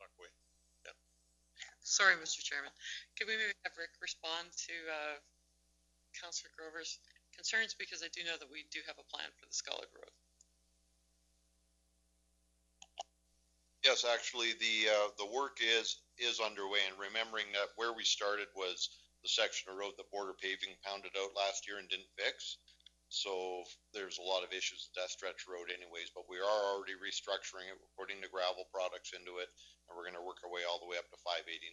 Talk away. Yeah. Sorry, Mr. Chairman. Could we maybe have Rick respond to Councillor Grover's concerns, because I do know that we do have a plan for the Scholar Road. Yes, actually, the work is underway, and remembering that where we started was the section of road that Border Paving pounded out last year and didn't fix. So there's a lot of issues with that stretch road anyways, but we are already restructuring it. We're putting the gravel products into it, and we're going to work our way all the way up to 589.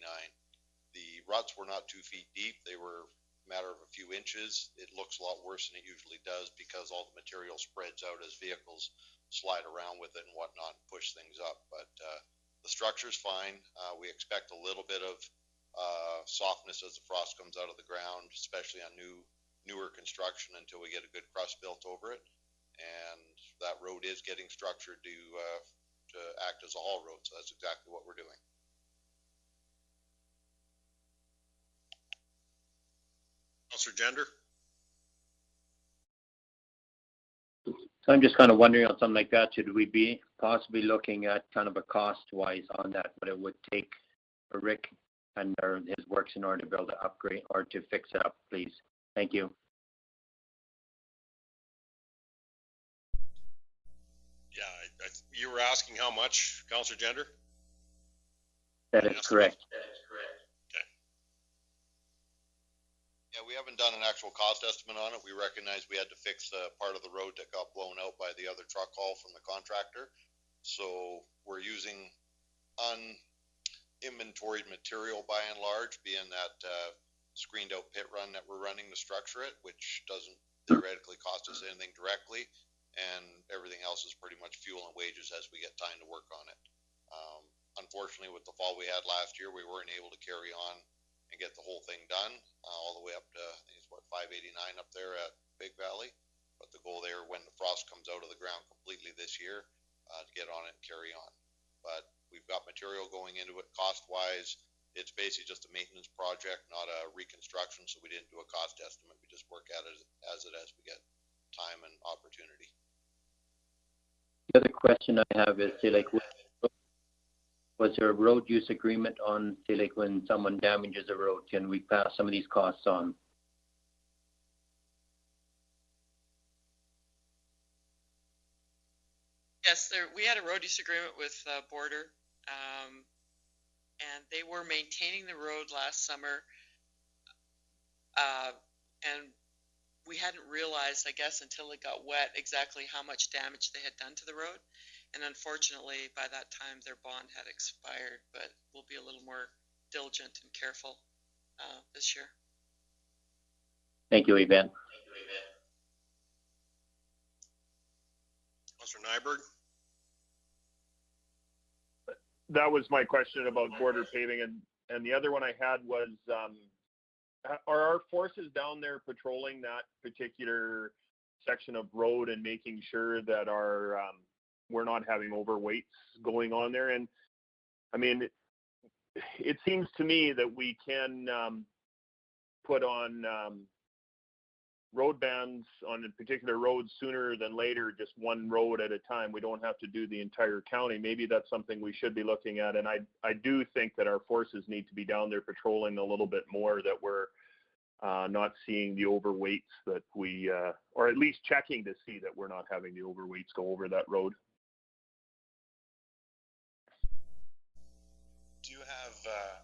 The ruts were not 2 feet deep. They were a matter of a few inches. It looks a lot worse than it usually does because all the material spreads out as vehicles slide around with it and whatnot and push things up. But the structure's fine. We expect a little bit of softness as the frost comes out of the ground, especially on newer construction, until we get a good crust built over it. And that road is getting structured to act as a haul road. So that's exactly what we're doing. Councillor Gender? So I'm just kind of wondering on something like that, should we be possibly looking at kind of a cost-wise on that, what it would take for Rick and his works in order to build an upgrade or to fix it up, please? Thank you. Yeah, you were asking how much, Councillor Gender? That is correct. Okay. Yeah, we haven't done an actual cost estimate on it. We recognize we had to fix the part of the road that got blown out by the other truck haul from the contractor. So we're using uninventoried material by and large, being that screened out pit run that we're running to structure it, which doesn't theoretically cost us anything directly, and everything else is pretty much fuel and wages as we get time to work on it. Unfortunately, with the fall we had last year, we weren't able to carry on and get the whole thing done all the way up to, I think it's what, 589 up there at Big Valley. But the goal there, when the frost comes out of the ground completely this year, to get on it and carry on. But we've got material going into it cost-wise. It's basically just a maintenance project, not a reconstruction, so we didn't do a cost estimate. We just work at it as we get time and opportunity. The other question I have is, say, like, was there a road use agreement on, say, like, when someone damages a road, can we pass some of these costs on? Yes, we had a road use agreement with Border, and they were maintaining the road last summer, and we hadn't realized, I guess, until it got wet, exactly how much damage they had done to the road. And unfortunately, by that time, their bond had expired, but we'll be a little more diligent and careful this year. Thank you, Yvette. Councilor Nyberg? That was my question about Border paving, and the other one I had was, are our forces down there patrolling that particular section of road and making sure that we're not having overweights going on there? And I mean, it seems to me that we can put on road bans on particular roads sooner than later, just one road at a time. We don't have to do the entire county. Maybe that's something we should be looking at. And I do think that our forces need to be down there patrolling a little bit more, that we're not seeing the overweights that we, or at least checking to see that we're not having the overweights go over that road.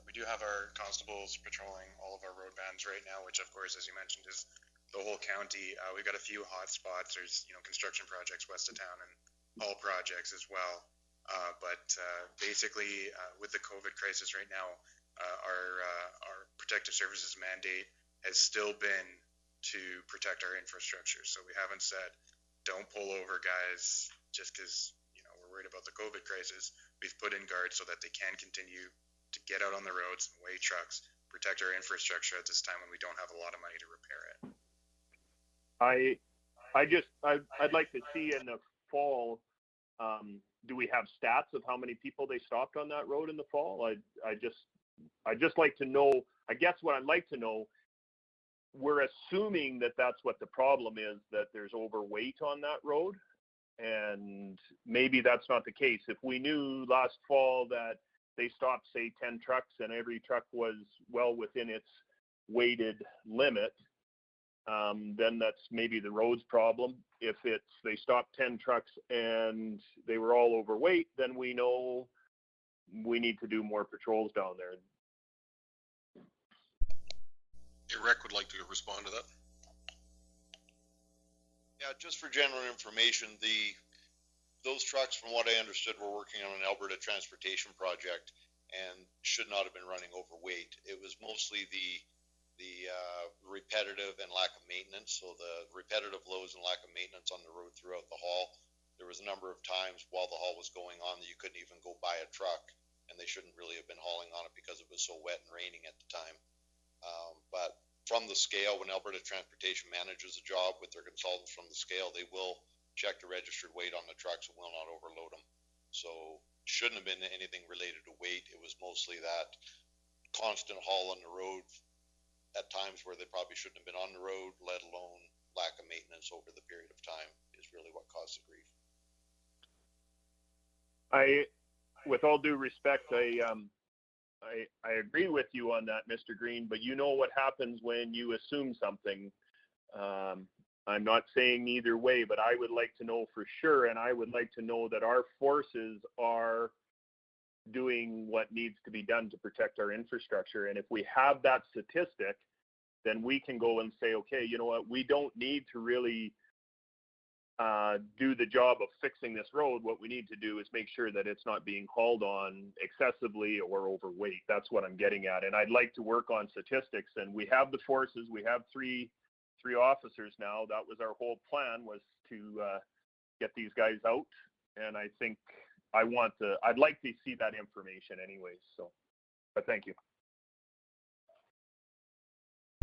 We do have our constables patrolling all of our road bans right now, which of course, as you mentioned, is the whole county. We've got a few hot spots. There's, construction projects west of town and haul projects as well. But basically, with the COVID crisis right now, our protective services mandate has still been to protect our infrastructure. So we haven't said, don't pull over, guys, just because we're worried about the COVID crisis. We've put in guards so that they can continue to get out on the roads and weigh trucks, protect our infrastructure at this time when we don't have a lot of money to repair it. I'd like to see in the fall, do we have stats of how many people they stopped on that road in the fall? I just like to know. I guess what I'd like to know, we're assuming that that's what the problem is, that there's overweight on that road, and maybe that's not the case. If we knew last fall that they stopped, say, 10 trucks and every truck was well within its weighted limit, then that's maybe the road's problem. If they stopped 10 trucks and they were all overweight, then we know we need to do more patrols down there. Rick would like to respond to that. Yeah, just for general information, those trucks, from what I understood, were working on an Alberta transportation project and should not have been running overweight. It was mostly the repetitive and lack of maintenance. So the repetitive loads and lack of maintenance on the road throughout the haul. There was a number of times while the haul was going on that you couldn't even go buy a truck, and they shouldn't really have been hauling on it because it was so wet and raining at the time. But from the scale, when Alberta Transportation manages a job with their consultants from the scale, they will check the registered weight on the trucks and will not overload them. So shouldn't have been anything related to weight. It was mostly that constant haul on the road at times where they probably shouldn't have been on the road, let alone lack of maintenance over the period of time is really what caused the grief. With all due respect, I agree with you on that, Mr. Green, but you know what happens when you assume something. I'm not saying either way, but I would like to know for sure, and I would like to know that our forces are doing what needs to be done to protect our infrastructure. And if we have that statistic, then we can go and say, okay, you know what, we don't need to really do the job of fixing this road. What we need to do is make sure that it's not being hauled on excessively or overweight. That's what I'm getting at. And I'd like to work on statistics. And we have the forces. We have three officers now. That was our whole plan, was to get these guys out. And I think I'd like to see that information anyways. So, but thank you.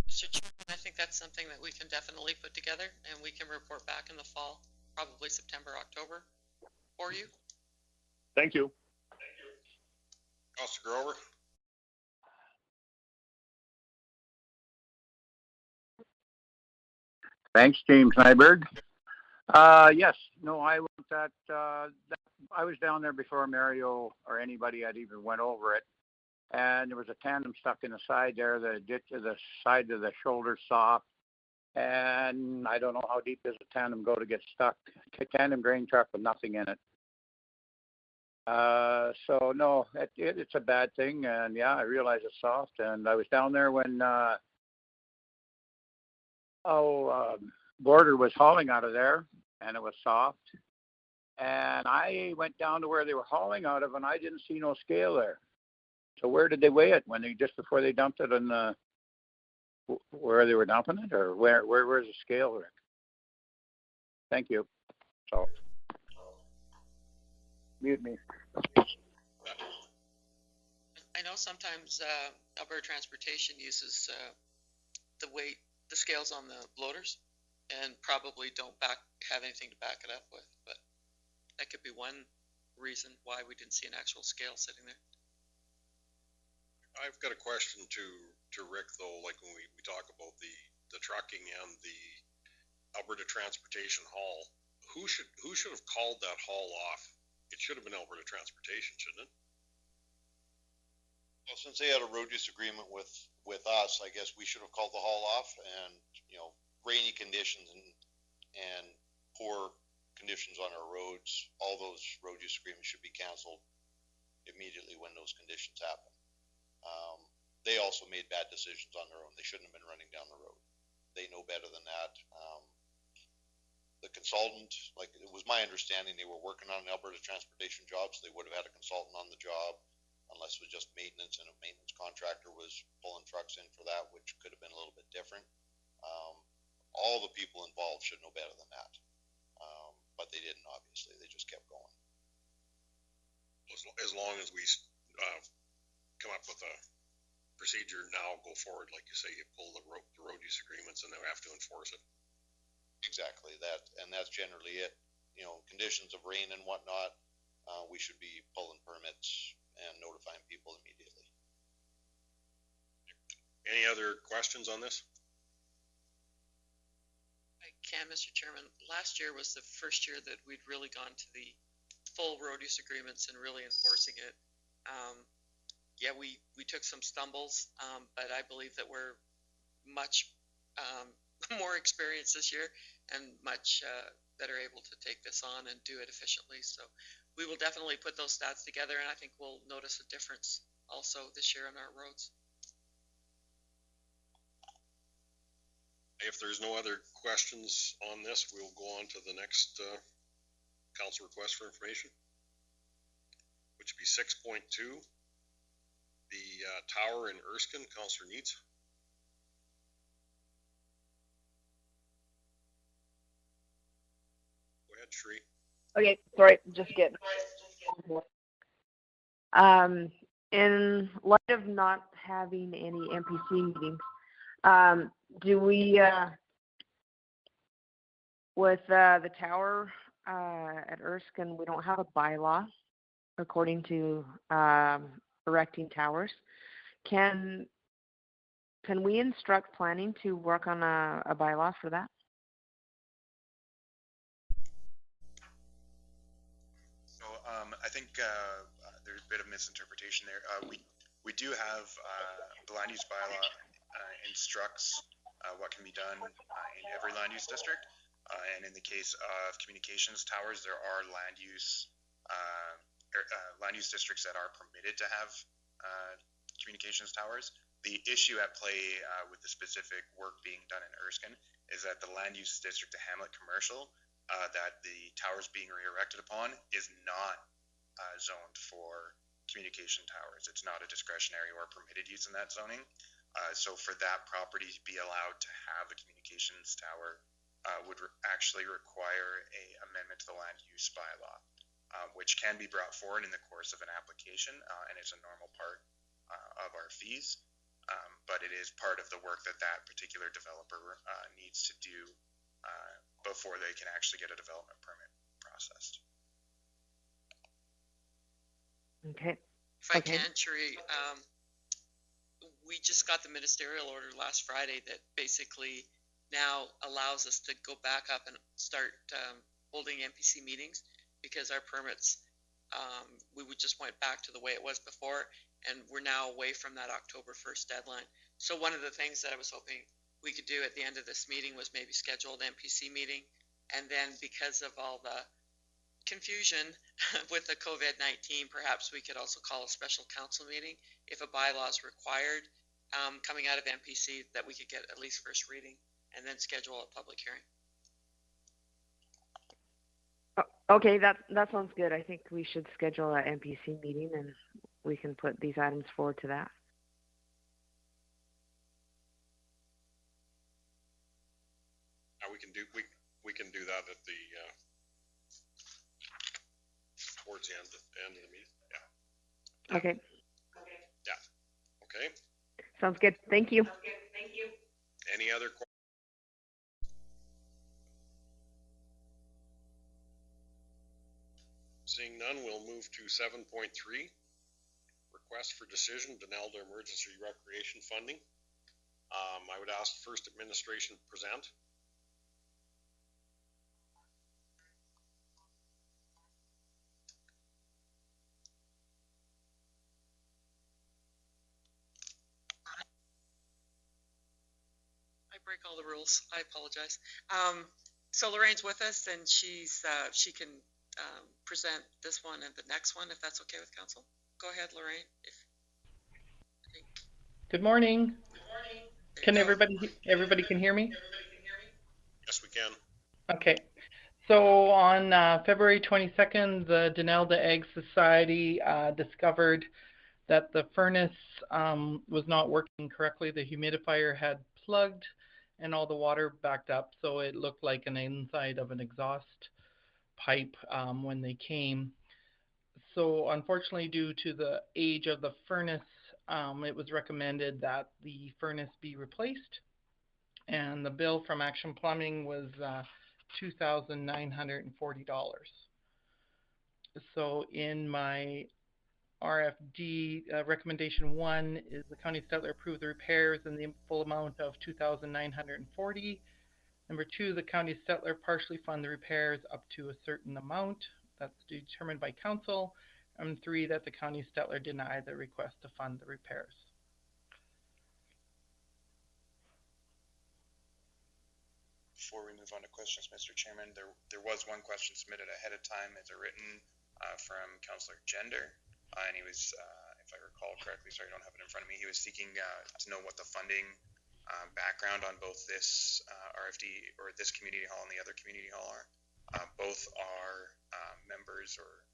Mr. Chairman, I think that's something that we can definitely put together, and we can report back in the fall, probably September, October, for you. Thank you. Councilor Grover? Thanks, James Nyberg. Yes, no, I want that. I was down there before Mario or anybody had even went over it, and there was a tandem stuck in the side there. The ditch, the side of the shoulder soft, and I don't know how deep does a tandem go to get stuck. Tandem grain truck with nothing in it. So no, it's a bad thing, and yeah, I realize it's soft. And I was down there when Border was hauling out of there, and it was soft. And I went down to where they were hauling out of, and I didn't see no scale there. So where did they weigh it? When they just before they dumped it in where they were dumping it, or where's the scale, Rick? Thank you. So mute me. I know sometimes Alberta Transportation uses the scales on the loaders, and probably don't have anything to back it up with, but that could be one reason why we didn't see an actual scale sitting there. I've got a question to Rick, though, like when we talk about the trucking and the Alberta Transportation haul, who should have called that haul off? It should have been Alberta Transportation, shouldn't it? Well, since they had a road use agreement with us, I guess we should have called the haul off. And rainy conditions and poor conditions on our roads, all those road use agreements should be canceled immediately when those conditions happen. They also made bad decisions on their own. They shouldn't have been running down the road. They know better than that. The consultant, like it was my understanding, they were working on an Alberta Transportation job, so they would have had a consultant on the job, unless it was just maintenance, and a maintenance contractor was pulling trucks in for that, which could have been a little bit different. All the people involved should know better than that, but they didn't. Obviously, they just kept going. As long as we come up with a procedure now, go forward, like you say, you pull the road use agreements, and they have to enforce it. Exactly that, and that's generally it. Conditions of rain and whatnot, we should be pulling permits and notifying people immediately. Any other questions on this? I can, Mr. Chairman. Last year was the first year that we'd really gone to the full road use agreements and really enforcing it. Yeah, we took some stumbles, but I believe that we're much more experienced this year and much better able to take this on and do it efficiently. So we will definitely put those stats together, and I think we'll notice a difference also this year on our roads. If there's no other questions on this, we'll go on to the next council request for information, which would be 6.2, the tower in Erskine. Councillor Needs. Go ahead, Sri. Okay, sorry, just getting. In light of not having any MPC meetings, do we, with the tower at Erskine, we don't have a bylaw according to erecting towers. Can we instruct planning to work on a bylaw for that? So I think there's a bit of misinterpretation there. We do have the land use bylaw instructs what can be done in every land use district. And in the case of communications towers, there are land use districts that are permitted to have communications towers. The issue at play with the specific work being done in Erskine is that the land use district to Hamlet Commercial that the towers being re-erected upon is not zoned for communication towers. It's not a discretionary or permitted use in that zoning. So for that property to be allowed to have a communications tower would actually require a amendment to the land use bylaw, which can be brought forward in the course of an application, and it's a normal part of our fees. But it is part of the work that that particular developer needs to do before they can actually get a development permit processed. Okay. If I can, Sheree, we just got the ministerial order last Friday that basically now allows us to go back up and start holding MPC meetings, because our permits, we just went back to the way it was before, and we're now away from that October 1st deadline. So one of the things that I was hoping we could do at the end of this meeting was maybe schedule an MPC meeting, and then because of all the confusion with the COVID-19, perhaps we could also call a special council meeting if a bylaw is required coming out of MPC, that we could get at least first reading and then schedule a public hearing. Okay, that sounds good. I think we should schedule an MPC meeting, and we can put these items forward to that. We can do that at the towards the end of the meeting. Yeah. Okay. Yeah. Okay. Sounds good. Thank you. Any other questions? Seeing none, we'll move to 7.3. Request for decision, denial to emergency recreation funding. I would ask first administration to present. I break all the rules. I apologize. So Lorraine's with us, and she can present this one and the next one, if that's okay with council. Go ahead, Lorraine. Good morning. Can everybody can hear me? Yes, we can. Okay. So on February 22nd, the Denelda Ag Society discovered that the furnace was not working correctly. The humidifier had plugged and all the water backed up, so it looked like an inside of an exhaust pipe when they came. So unfortunately, due to the age of the furnace, it was recommended that the furnace be replaced, and the bill from Action Plumbing was $2,940. So in my RFD, recommendation 1 is the County of Stettler approve the repairs in the full amount of $2,940. Number 2, the County of Stettler partially fund the repairs up to a certain amount that's determined by council. And 3, that the County of Stettler deny the request to fund the repairs. Before we move on to questions, Mr. Chairman, there was one question submitted ahead of time as a written from Councillor Gender, and he was, if I recall correctly, sorry, I don't have it in front of me, he was seeking to know what the funding background on both this RFD or this community hall and the other community hall are. Both are members or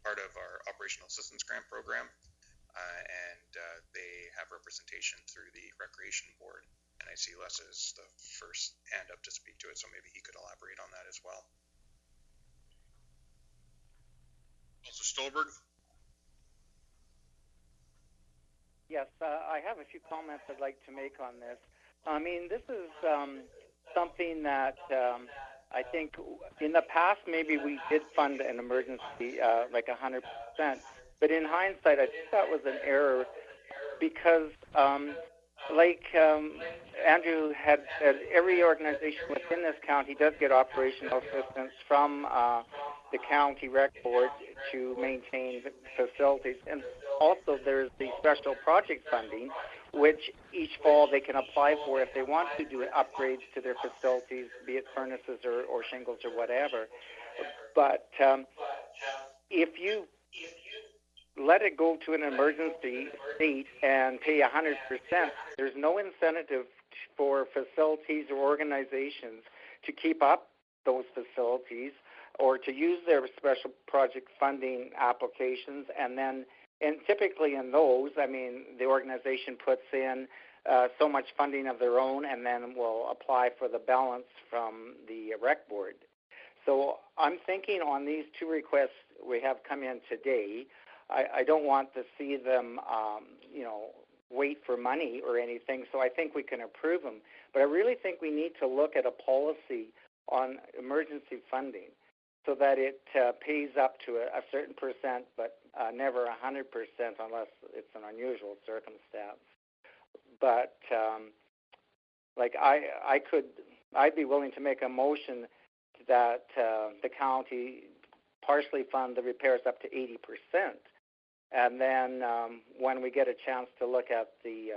part of our operational assistance grant program, and they have representation through the recreation board. And I see Les as the first hand up to speak to it, so maybe he could elaborate on that as well. Councilor Stolberg. Yes, I have a few comments I'd like to make on this. I mean, this is something that I think in the past maybe we did fund an emergency like 100%, but in hindsight, I think that was an error because like Andrew had said, every organization within this county does get operational assistance from the county rec board to maintain facilities. And also there's the special project funding, which each fall they can apply for if they want to do upgrades to their facilities, be it furnaces or shingles or whatever. But if you let it go to an emergency state and pay 100%, there's no incentive for facilities or organizations to keep up those facilities or to use their special project funding applications. And typically in those, I mean, the organization puts in so much funding of their own and then will apply for the balance from the rec board. So I'm thinking on these two requests we have come in today, I don't want to see them, wait for money or anything, so I think we can approve them. But I really think we need to look at a policy on emergency funding so that it pays up to a certain percent, but never 100% unless it's an unusual circumstance. But I'd be willing to make a motion that the county partially fund the repairs up to 80%. And then when we get a chance to look at the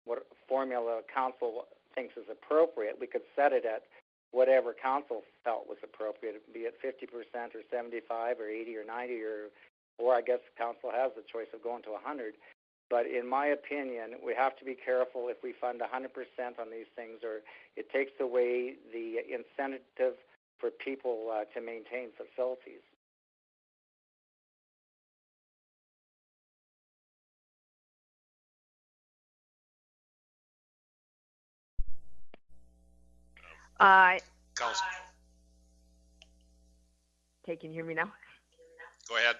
what formula council thinks is appropriate, we could set it at whatever council felt was appropriate, be it 50% or 75 or 80 or 90 or I guess council has the choice of going to 100. But in my opinion, we have to be careful if we fund 100% on these things, or it takes away the incentive for people to maintain facilities. Council, Okay, can you hear me now? go ahead.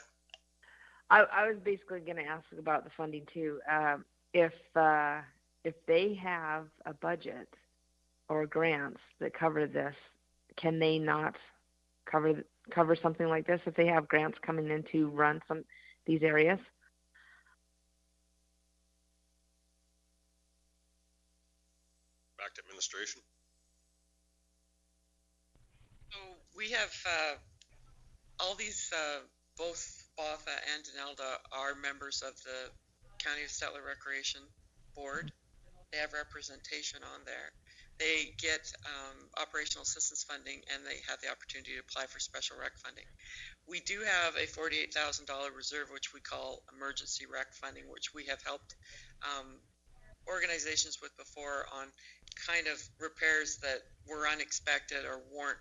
I was basically going to ask about the funding too. If they have a budget or grants that cover this, can they not cover something like this if they have grants coming in to run these areas? Back to administration. So we have all these, both BOFA and Denelda are members of the County of Stettler Recreation Board. They have representation on there. They get operational assistance funding, and they have the opportunity to apply for special rec funding. We do have a $48,000 reserve, which we call emergency rec funding, which we have helped organizations with before on kind of repairs that were unexpected or weren't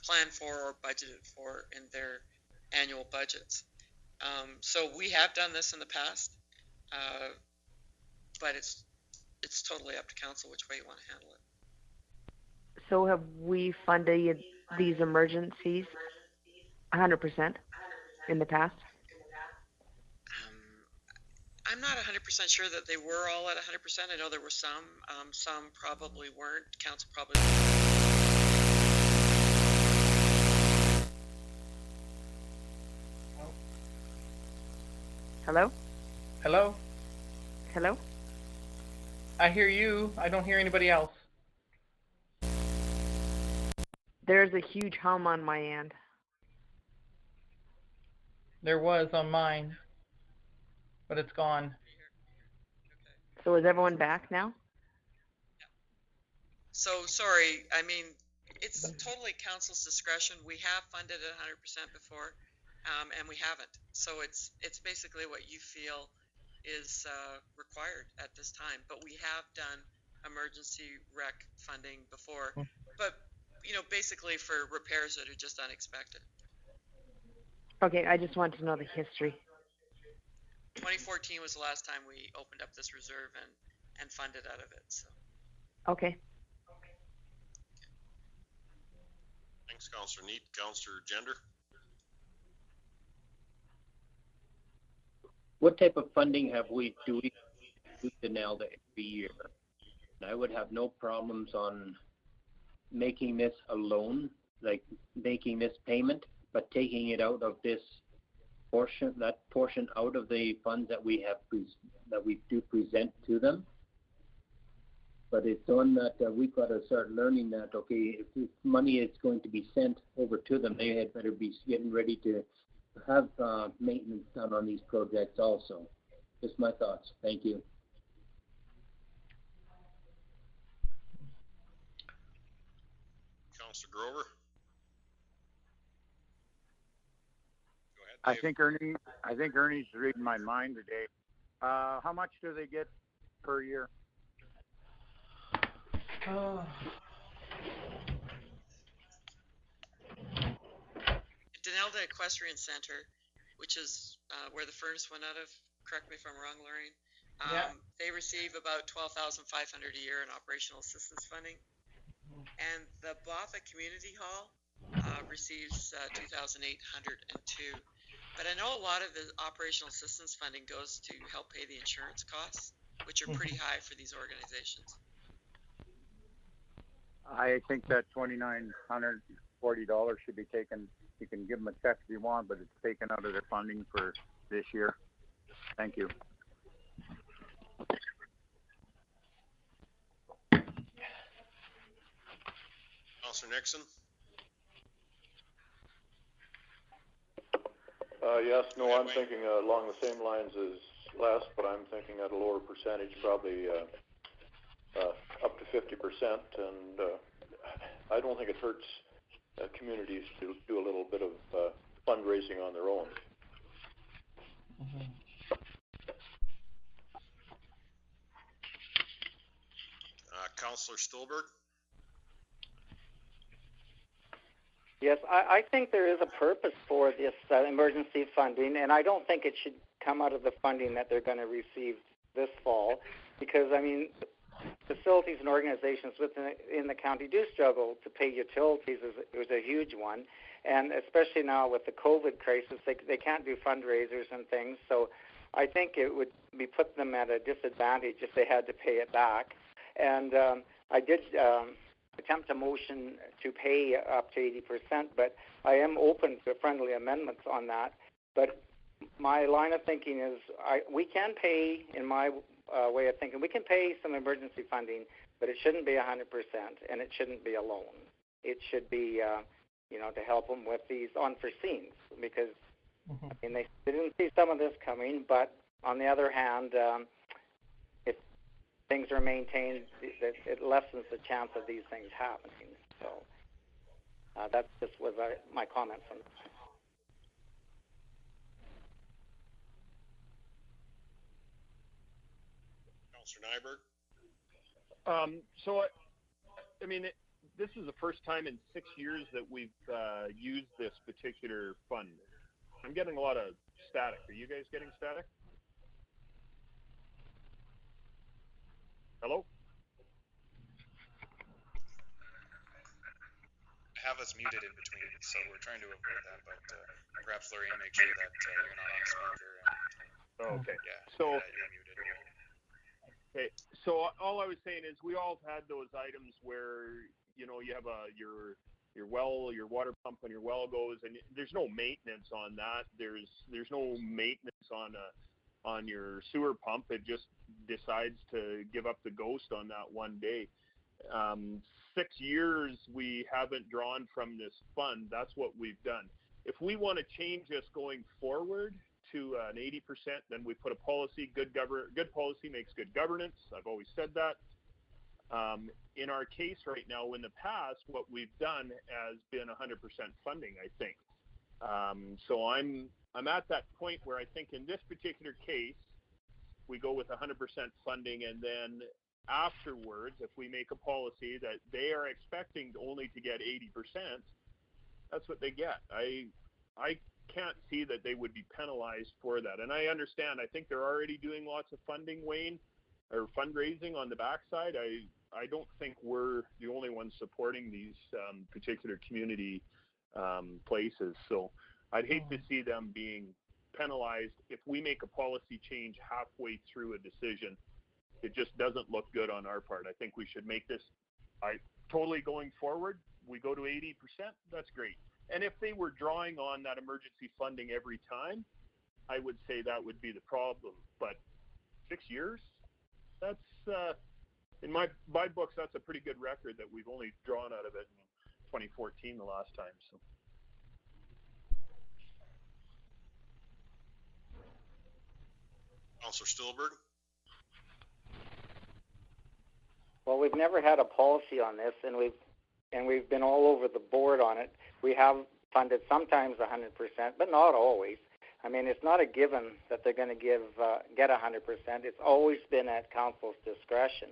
planned for or budgeted for in their annual budgets. So we have done this in the past, but it's totally up to council which way you want to handle it. So have we funded these emergencies 100% in the past? I'm not 100% sure that they were all at 100%. I know there were some. Some probably weren't. Council probably. Hello? Hello? Hello? I hear you. I don't hear anybody else. There's a huge hum on my end. There was on mine, but it's gone. So is everyone back now? So sorry. I mean, it's totally council's discretion. We have funded it 100% before, and we haven't. So it's basically what you feel is required at this time. But we have done emergency rec funding before, but basically for repairs that are just unexpected. Okay, I just want to know the history. 2014 was the last time we opened up this reserve and funded out of it. So. Okay. Thanks, Councillor Neat. Councillor Gender. What type of funding do we do Denelda every year? And I would have no problems on making this a loan, like making this payment, but taking it out of this portion, that portion out of the funds that we have that we do present to them. But it's on that we've got to start learning that, okay, if this money is going to be sent over to them, they had better be getting ready to have maintenance done on these projects also. Just my thoughts. Thank you. Councillor Grover. Go ahead. I think Ernie's reading my mind today. How much do they get per year? Denelda Equestrian Center, which is where the furnace went out of, correct me if I'm wrong, Lorraine, they receive about $12,500 a year in operational assistance funding. And the Botha Community Hall receives $2,802. But I know a lot of the operational assistance funding goes to help pay the insurance costs, which are pretty high for these organizations. I think that $2,940 should be taken. You can give them a check if you want, but it's taken out of their funding for this year. Thank you. Councillor Nixon? Yes, no, I'm thinking along the same lines as Les, but I'm thinking at a lower percentage, probably up to 50%. And I don't think it hurts communities to do a little bit of fundraising on their own. Councillor Stolberg? Yes, I think there is a purpose for this emergency funding, and I don't think it should come out of the funding that they're going to receive this fall, because, I mean, facilities and organizations in the county do struggle to pay utilities. It was a huge one, and especially now with the COVID crisis, they can't do fundraisers and things, so I think it would be putting them at a disadvantage if they had to pay it back. And I did attempt a motion to pay up to 80%, but I am open to friendly amendments on that. But my line of thinking is we can pay, in my way of thinking, we can pay some emergency funding, but it shouldn't be 100%, and it shouldn't be a loan. It should be, to help them with these unforeseens, because I mean, they didn't see some of this coming, but on the other hand, if things are maintained, it lessens the chance of these things happening. So that just was my comments on that. Councillor Nyberg? So, I mean, this is the first time in 6 years that we've used this particular fund. I'm getting a lot of static. Are you guys getting static? Hello? Have us muted in between, so we're trying to avoid that, but perhaps Lorraine, make sure that you're not on speaker. And, okay. Yeah, so you're muted. Okay, so all I was saying is we all had those items where, you have your well, your water pump when your well goes, and there's no maintenance on that. There's no maintenance on your sewer pump. It just decides to give up the ghost on that one day. 6 years we haven't drawn from this fund. That's what we've done. If we want to change this going forward to an 80%, then we put a policy. Good policy makes good governance. I've always said that. In our case right now, in the past, what we've done has been 100% funding, I think. So I'm at that point where I think in this particular case, we go with 100% funding, and then afterwards, if we make a policy that they are expecting only to get 80%, that's what they get. I can't see that they would be penalized for that. And I understand, I think they're already doing lots of funding, Wayne, or fundraising on the backside. I don't think we're the only ones supporting these particular community places. So I'd hate to see them being penalized if we make a policy change halfway through a decision. It just doesn't look good on our part. I think we should make this totally going forward. We go to 80%, that's great. And if they were drawing on that emergency funding every time, I would say that would be the problem. But 6 years, that's, in my books, that's a pretty good record that we've only drawn out of it in 2014 the last time. So. Councillor Stolberg? Well, we've never had a policy on this, and we've been all over the board on it. We have funded sometimes 100%, but not always. I mean, it's not a given that they're going to get 100%. It's always been at council's discretion.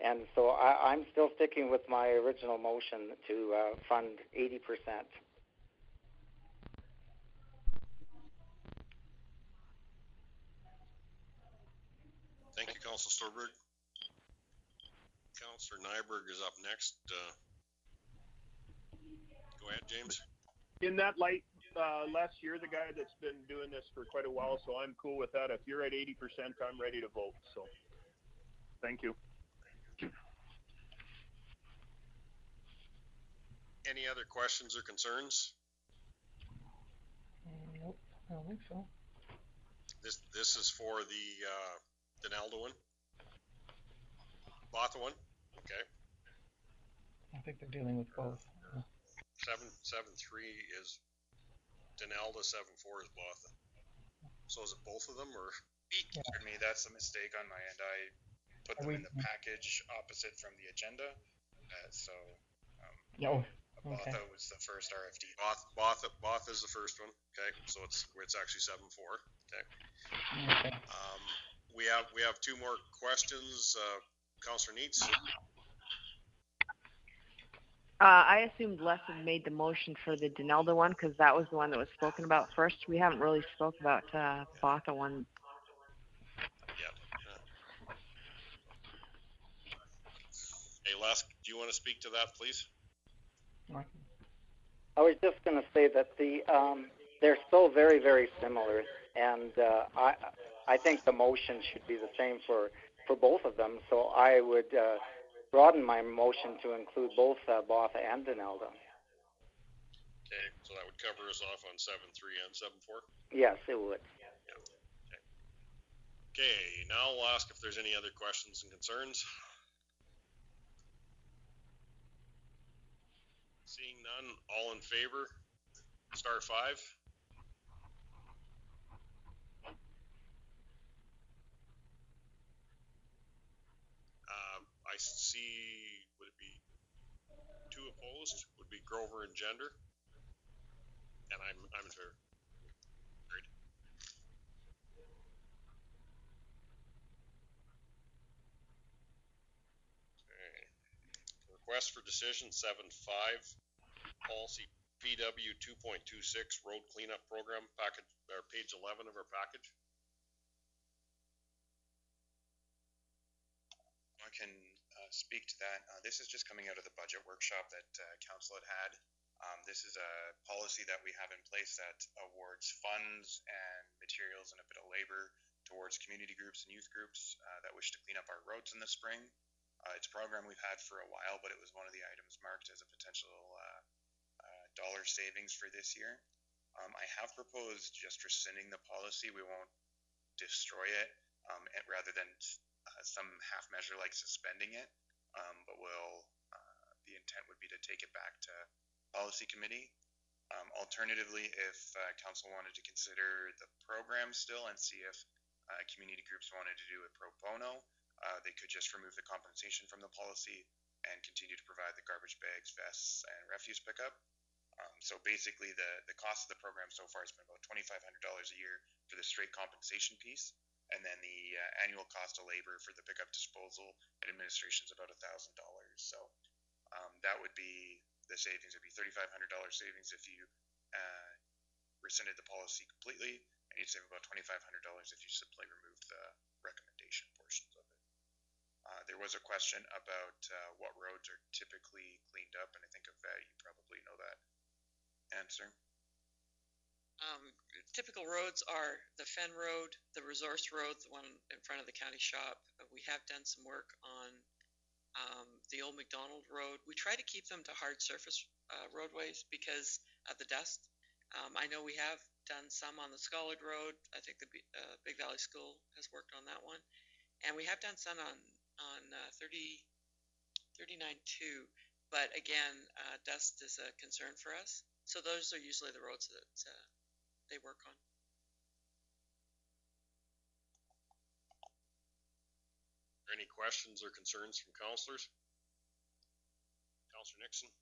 And so I'm still sticking with my original motion to fund 80%. Thank you, Councilor Storberg. Councilor Nyberg is up next. Go ahead, James. In that light, Les, you're the guy that's been doing this for quite a while, so I'm cool with that. If you're at 80%, I'm ready to vote. So, thank you. Any other questions or concerns? Nope, I don't think so. This is for the Donaldo one? Botha one? Okay. I think they're dealing with both. 773 is Donaldo, 74 is Botha. So is it both of them, or? Yeah. For me, that's a mistake on my end. I put them in the package opposite from the agenda. Botha was the first RFD. Botha is the first one. Okay, so it's actually 7-4. Okay. We have two more questions. Councilor Neitz. I assumed Les had made the motion for the Donaldo one because that was the one that was spoken about first. We haven't really spoke about Botha one. Yeah. Hey, Les, do you want to speak to that, please? I was just going to say that they're so very, very similar, and I think the motion should be the same for both of them. So I would broaden my motion to include both Botha and Donaldo. Okay, so that would cover us off on 7-3 and 7-4? Yes, it would. Yeah. Okay, now I'll ask if there's any other questions and concerns. Seeing none, all in favor, star 5. I see, would it be 2 opposed? Would be Grover and Gender. And I'm in favor. Great. Okay. Request for decision 7-5. Policy PW 2.26 road cleanup program, package or page 11 of our package. I can speak to that. This is just coming out of the budget workshop that council had. This is a policy that we have in place that awards funds and materials and a bit of labor towards community groups and youth groups that wish to clean up our roads in the spring. It's a program we've had for a while, but it was one of the items marked as a potential dollar savings for this year. I have proposed just rescinding the policy. We won't destroy it, rather than some half measure like suspending it, but the intent would be to take it back to policy committee. Alternatively, if council wanted to consider the program still and see if community groups wanted to do it pro bono, they could just remove the compensation from the policy and continue to provide the garbage bags, vests, and refuse pickup. So basically, the cost of the program so far has been about $2,500 a year for the straight compensation piece. And then the annual cost of labor for the pickup, disposal, and administration is about $1,000. So that would be the savings. It would be $3,500 savings if you rescinded the policy completely, and you'd save about $2,500 if you simply removed the recommendation portions of it. There was a question about what roads are typically cleaned up, and I think Yvette, you probably know that answer. Typical roads are the Fen Road, the Resource Road, the one in front of the county shop. We have done some work on the old McDonald Road. We try to keep them to hard surface roadways because of the dust. I know we have done some on the Scholard Road. I think the Big Valley School has worked on that one. And we have done some on 39 too. But again, dust is a concern for us. So those are usually the roads that they work on. Are there any questions or concerns from councillors? Councillor Nixon.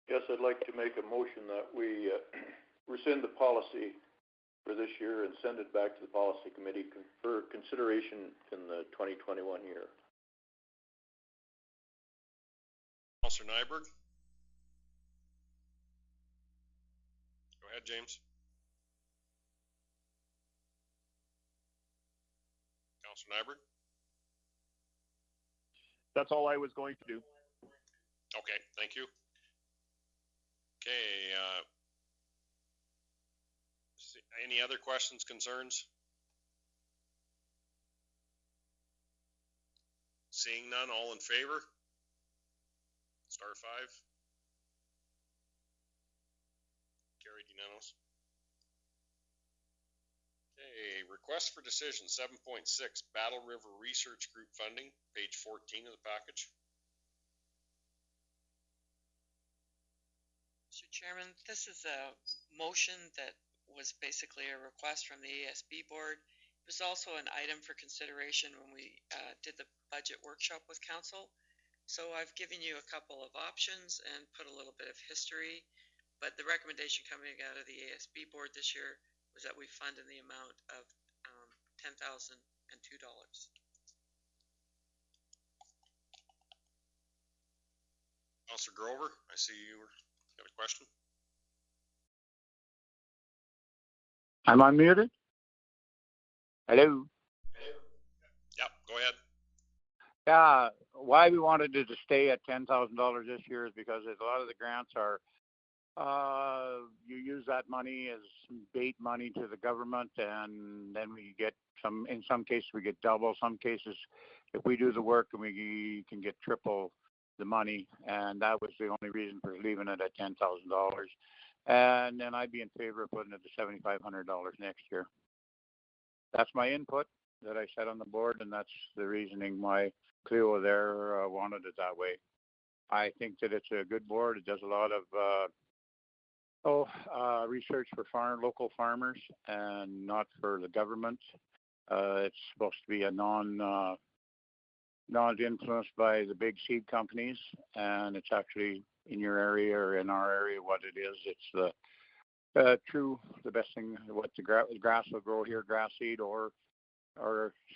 Yes, I'd like to make a motion that we rescind the policy for this year and send it back to the policy committee for consideration in the 2021 year. Councillor Nyberg. Go ahead, James. Councillor Nyberg. That's all I was going to do. Okay, thank you. Okay, any other questions, concerns? Seeing none, all in favor? Star 5. Carried unanimous. Okay, request for decision 7.6, Battle River Research Group funding, page 14 of the package. Mr. Chairman, this is a motion that was basically a request from the ASB board. It was also an item for consideration when we did the budget workshop with council. So I've given you a couple of options and put a little bit of history, but the recommendation coming out of the ASB board this year was that we fund in the amount of $10,002. Councillor Grover, I see you got a question. I'm unmuted. Hello. Yep, go ahead. Yeah, why we wanted it to stay at $10,000 this year is because a lot of the grants are, you use that money as bait money to the government, and then we get some, in some cases we get double, some cases if we do the work and we can get triple the money, and that was the only reason for leaving it at $10,000. And then I'd be in favor of putting it to $7,500 next year. That's my input that I said on the board, and that's the reasoning why Cleo there wanted it that way. I think that it's a good board. It does a lot of research for local farmers and not for the government. It's supposed to be a not influenced by the big seed companies, and it's actually in your area or in our area what it is. It's the best thing, what the grass will grow here, grass seed or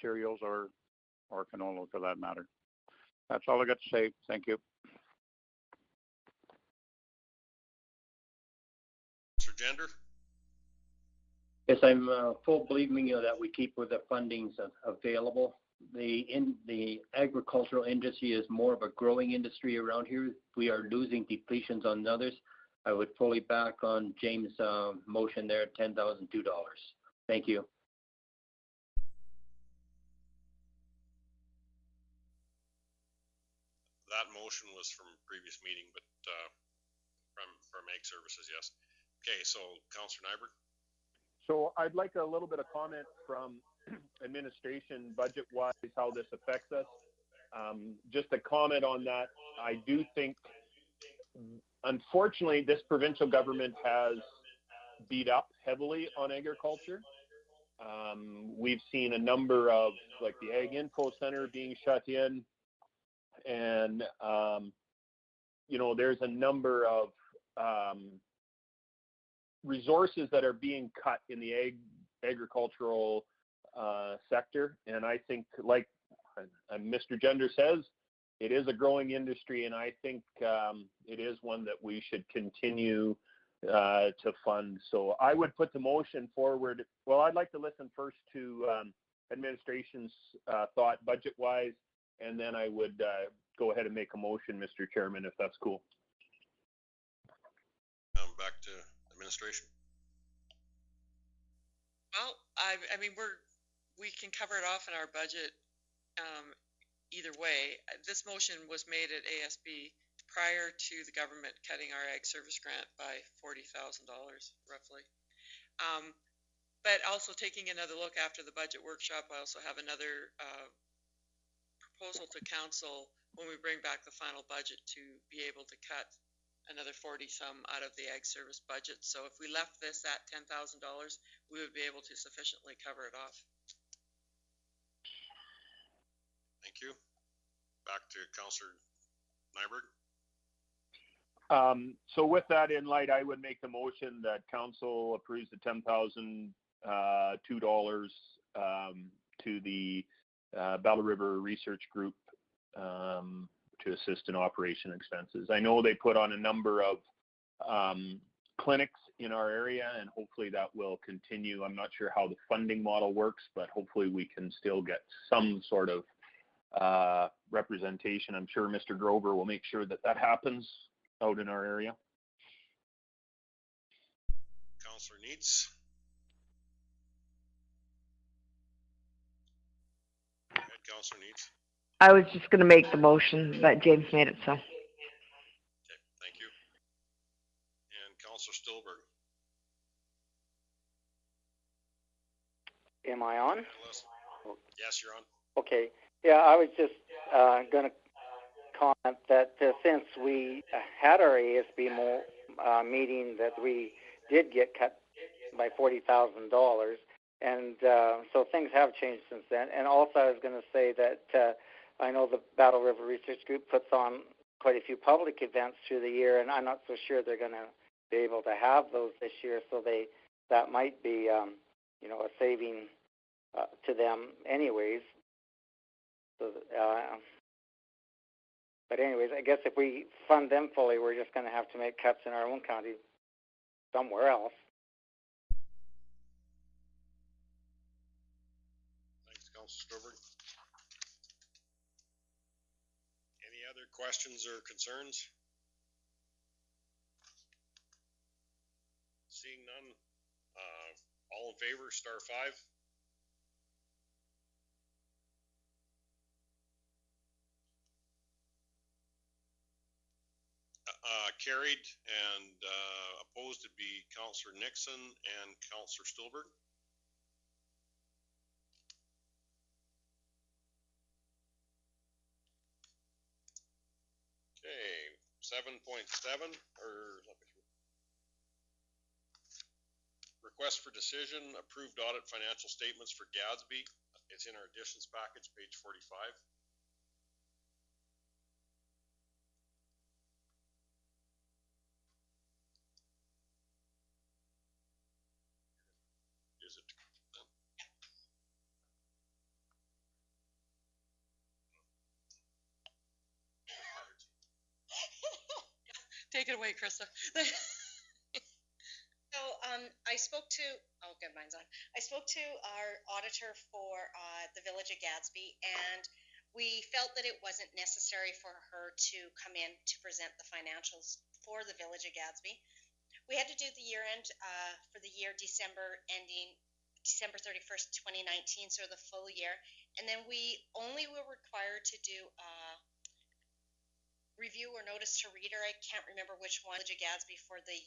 cereals or canola for that matter. That's all I got to say. Thank you. Mr. Gender? Yes, I'm full believing that we keep with the fundings available. The agricultural industry is more of a growing industry around here. We are losing depletions on others. I would fully back on James' motion there at $10,002. Thank you. That motion was from a previous meeting, but from Ag Services, yes. Okay, so Councillor Nyberg. So I'd like a little bit of comment from administration budget-wise, how this affects us. Just a comment on that. I do think, unfortunately, this provincial government has beat up heavily on agriculture. We've seen a number of, like the Ag Info Center being shut in, and there's a number of resources that are being cut in the agricultural sector, and I think, like Mr. Gender says, it is a growing industry, and I think it is one that we should continue to fund. So I would put the motion forward. Well, I'd like to listen first to administration's thought budget-wise, and then I would go ahead and make a motion, Mr. Chairman, if that's cool. Back to administration. Well, I mean, we can cover it off in our budget either way. This motion was made at ASB prior to the government cutting our Ag Service grant by $40,000 roughly. But also taking another look after the budget workshop, I also have another proposal to council when we bring back the final budget to be able to cut another 40 some out of the Ag Service budget. So if we left this at $10,000, we would be able to sufficiently cover it off. Thank you. Back to Councillor Nyberg. So with that in light, I would make the motion that council approves the $10,002 to the Battle River Research Group to assist in operation expenses. I know they put on a number of clinics in our area, and hopefully that will continue. I'm not sure how the funding model works, but hopefully we can still get some sort of representation. I'm sure Mr. Grover will make sure that that happens out in our area. Councillor Neitz. Go ahead, Councillor Neitz. I was just going to make the motion, but James made it, so. Okay, thank you. And Councillor Stillberg. Am I on? Yes, you're on. Okay. Yeah, I was just going to comment that since we had our ASB meeting, that we did get cut by $40,000, and so things have changed since then. And also, I was going to say that I know the Battle River Research Group puts on quite a few public events through the year, and I'm not so sure they're going to be able to have those this year. So that might be a saving to them, anyways. So, but anyways, I guess if we fund them fully, we're just going to have to make cuts in our own county somewhere else. Thanks, Councillor Stillberg. Any other questions or concerns? Seeing none, all in favor, star 5. Carried, and opposed would be Councillor Nixon and Councillor Stillberg. Okay, 7.7, request for decision, approved audit financial statements for Gadsby. It's in our additions package, page 45. Is it? Take it away, Krista. So I spoke to, oh good, mine's on. I spoke to our auditor for the Village of Gadsby, and we felt that it wasn't necessary for her to come in to present the financials for the Village of Gadsby. We had to do the year end for the year December ending December 31st, 2019, so the full year. And then we only were required to do review or notice to reader, I can't remember which one, Village of Gadsby, for the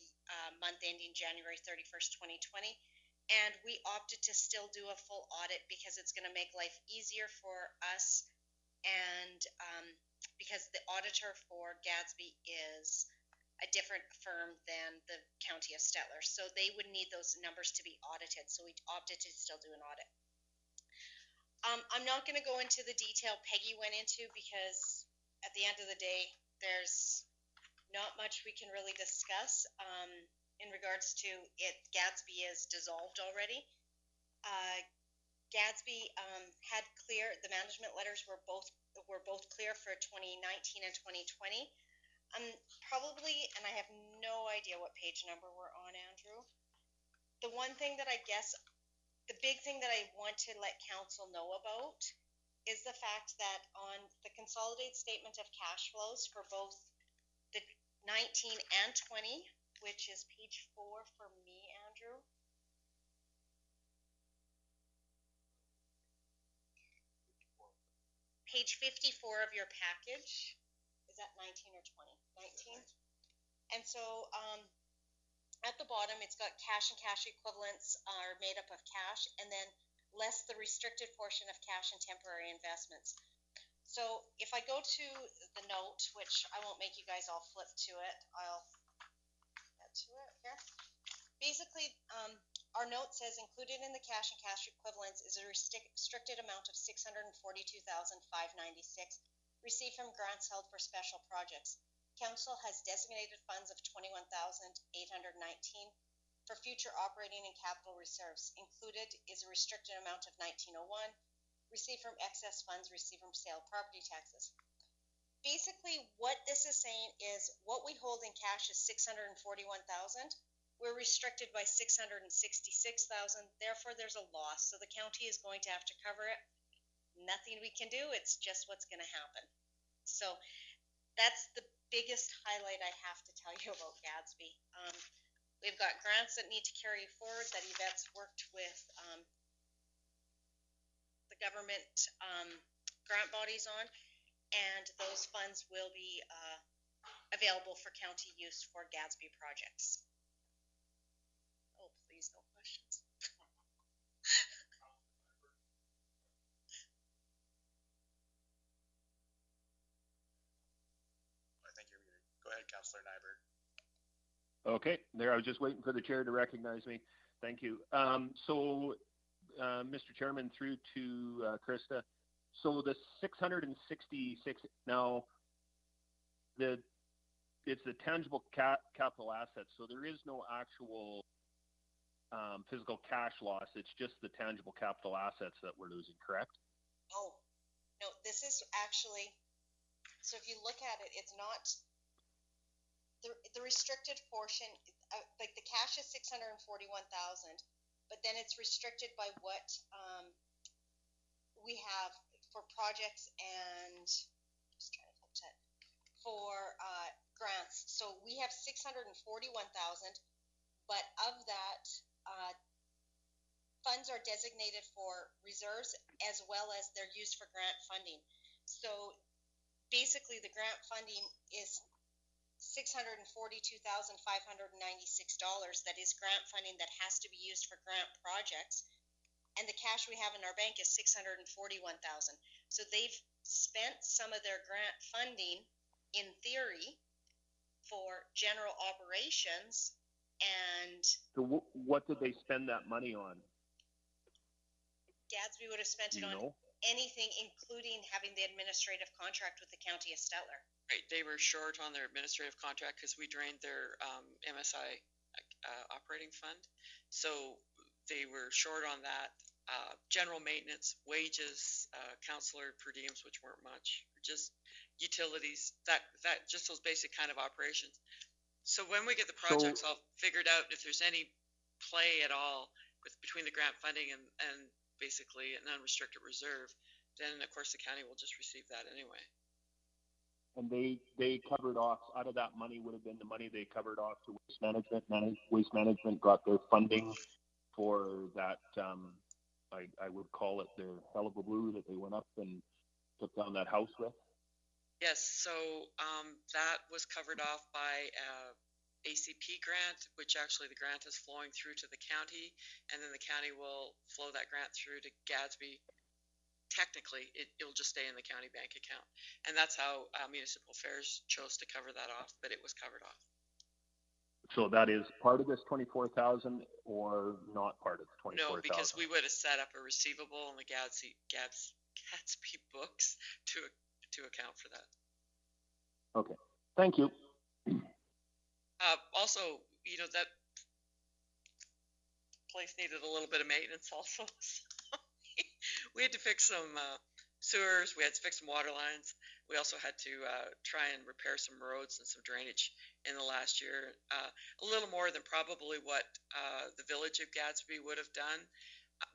month ending January 31st, 2020. And we opted to still do a full audit because it's going to make life easier for us, and because the auditor for Gadsby is a different firm than the County of Stettler. So they would need those numbers to be audited. So we opted to still do an audit. I'm not going to go into the detail Peggy went into, because at the end of the day, there's not much we can really discuss in regards to it. Gadsby is dissolved already. Gadsby had clear, the management letters were both clear for 2019 and 2020. Probably, and I have no idea what page number we're on, Andrew. The one thing that I guess, the big thing that I want to let council know about is the fact that on the consolidated statement of cash flows for both the 19 and 20, which is page 4 for me, Andrew. Page 54 of your package. Is that 19 or 20? 19. And so at the bottom, it's got cash and cash equivalents are made up of cash, and then less the restricted portion of cash and temporary investments. So if I go to the note, which I won't make you guys all flip to it, I'll get to it here. Basically, our note says included in the cash and cash equivalents is a restricted amount of $642,596 received from grants held for special projects. Council has designated funds of $21,819 for future operating and capital reserves. Included is a restricted amount of $1901 received from excess funds received from sale of property taxes. Basically, what this is saying is what we hold in cash is $641,000. We're restricted by $666,000. Therefore, there's a loss. So the county is going to have to cover it. Nothing we can do. It's just what's going to happen. So that's the biggest highlight I have to tell you about Gadsby. We've got grants that need to carry forward that Yvette's worked with the government grant bodies on, and those funds will be available for county use for Gadsby projects. Oh, please, no questions. I think you're muted. Go ahead, Councillor Nyberg. Okay, there. I was just waiting for the chair to recognize me. Thank you. Mr. Chairman, through to Krista. So the 666 now, it's the tangible capital assets. So there is no actual physical cash loss. It's just the tangible capital assets that we're losing, correct? Oh, no, this is actually, so if you look at it, it's not, the restricted portion, like the cash is 641,000, but then it's restricted by what we have for projects and just trying to flip that for grants. So we have 641,000, but of that, funds are designated for reserves as well as they're used for grant funding. So basically, the grant funding is $642,596. That is grant funding that has to be used for grant projects. And the cash we have in our bank is $641,000. So they've spent some of their grant funding, in theory, for general operations. And so what did they spend that money on? Gadsby would have spent it on anything, including having the administrative contract with the county of Stettler. Right, they were short on their administrative contract because we drained their MSI operating fund. So they were short on that. General maintenance, wages, councillor per diems, which weren't much, just utilities, that just those basic kind of operations. So when we get the projects all figured out, if there's any play at all between the grant funding and basically an unrestricted reserve, then of course the county will just receive that anyway. And they covered off, out of that money would have been the money they covered off to Waste Management. Waste Management got their funding for that, I would call it their hell of a blue that they went up and took down that house with. Yes, so that was covered off by ACP grant, which actually the grant is flowing through to the county, and then the county will flow that grant through to Gadsby. Technically, it'll just stay in the county bank account, and that's how municipal affairs chose to cover that off, but it was covered off. So that is part of this 24,000 or not part of the 24,000? No, because we would have set up a receivable in the Gadsby books to account for that. Okay, thank you. Also, that place needed a little bit of maintenance also. So we had to fix some sewers, we had to fix some water lines. We also had to try and repair some roads and some drainage in the last year. A little more than probably what the village of Gadsby would have done.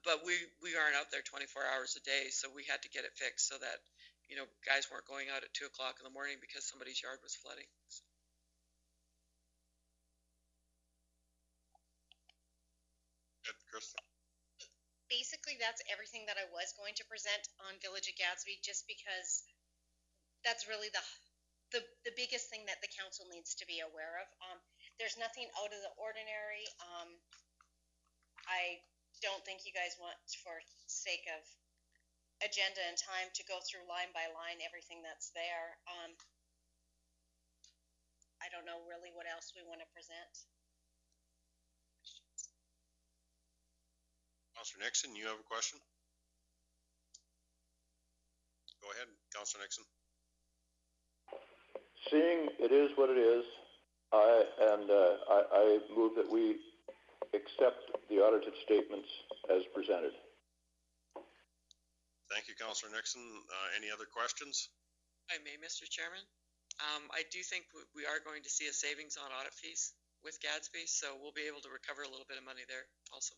But we aren't out there 24 hours a day, so we had to get it fixed so that, guys weren't going out at 2 o'clock in the morning because somebody's yard was flooding. So. Good, Krista. Basically, that's everything that I was going to present on Village of Gadsby, just because that's really the biggest thing that the council needs to be aware of. There's nothing out of the ordinary. I don't think you guys want, for sake of agenda and time, to go through line by line everything that's there. I don't know really what else we want to present. Councillor Nixon, you have a question? Go ahead, Councillor Nixon. Seeing it is what it is, I move that we accept the audited statements as presented. Thank you, Councillor Nixon. Any other questions? If I may, Mr. Chairman. I do think we are going to see a savings on audit fees with Gadsby, so we'll be able to recover a little bit of money there also.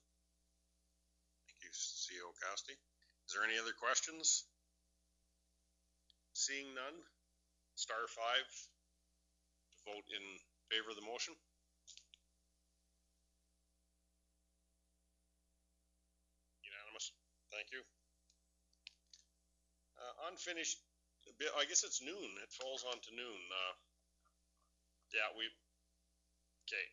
Thank you, CEO Costi. Is there any other questions? Seeing none, star 5 to vote in favor of the motion. Unanimous. Thank you. Unfinished, I guess it's noon. It falls on to noon. Okay.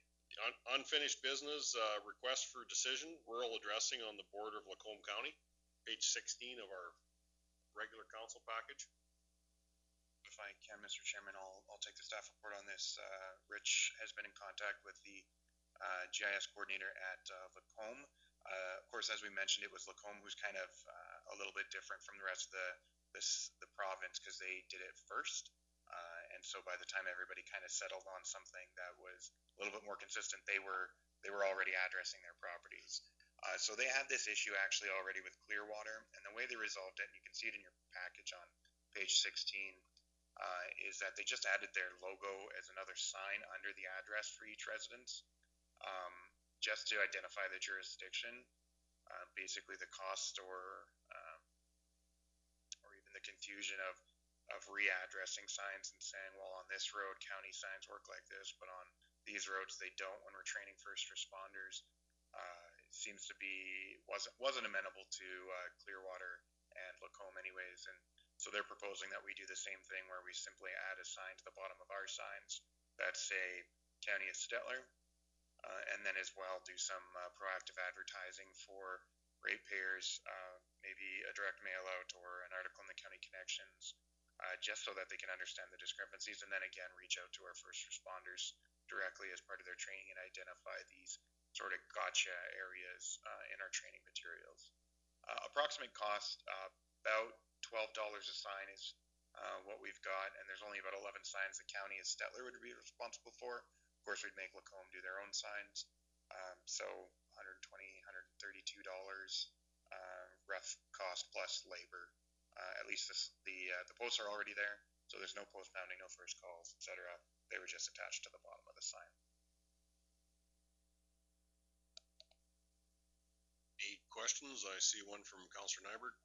Unfinished business, request for decision, rural addressing on the border of Lacombe County, page 16 of our regular council package. If I can, Mr. Chairman, I'll take the staff report on this. Rich has been in contact with the GIS coordinator at Lacombe. Of course, as we mentioned, it was Lacombe who's kind of a little bit different from the rest of the province because they did it first. And so by the time everybody kind of settled on something that was a little bit more consistent, they were already addressing their properties. So they had this issue actually already with Clearwater, and the way they resolved it, and you can see it in your package on page 16, is that they just added their logo as another sign under the address for each residence, just to identify the jurisdiction. Basically the cost or even the confusion of readdressing signs and saying, well, on this road, county signs work like this, but on these roads, they don't when we're training first responders. Seems to be, wasn't amenable to Clearwater and Lacombe anyways. And so they're proposing that we do the same thing where we simply add a sign to the bottom of our signs that say County of Stettler, and then as well do some proactive advertising for ratepayers, maybe a direct mail out or an article in the County Connections, just so that they can understand the discrepancies, and then again reach out to our first responders directly as part of their training and identify these sort of gotcha areas in our training materials. Approximate cost, about $12 a sign is what we've got, and there's only about 11 signs the County of Stettler would be responsible for. Of course, we'd make Lacombe do their own signs, so $120, $132 rough cost plus labor. At least the posts are already there, so there's no post mounting, no first calls, etc. They were just attached to the bottom of the sign. Any questions? I see one from Councillor Nyberg.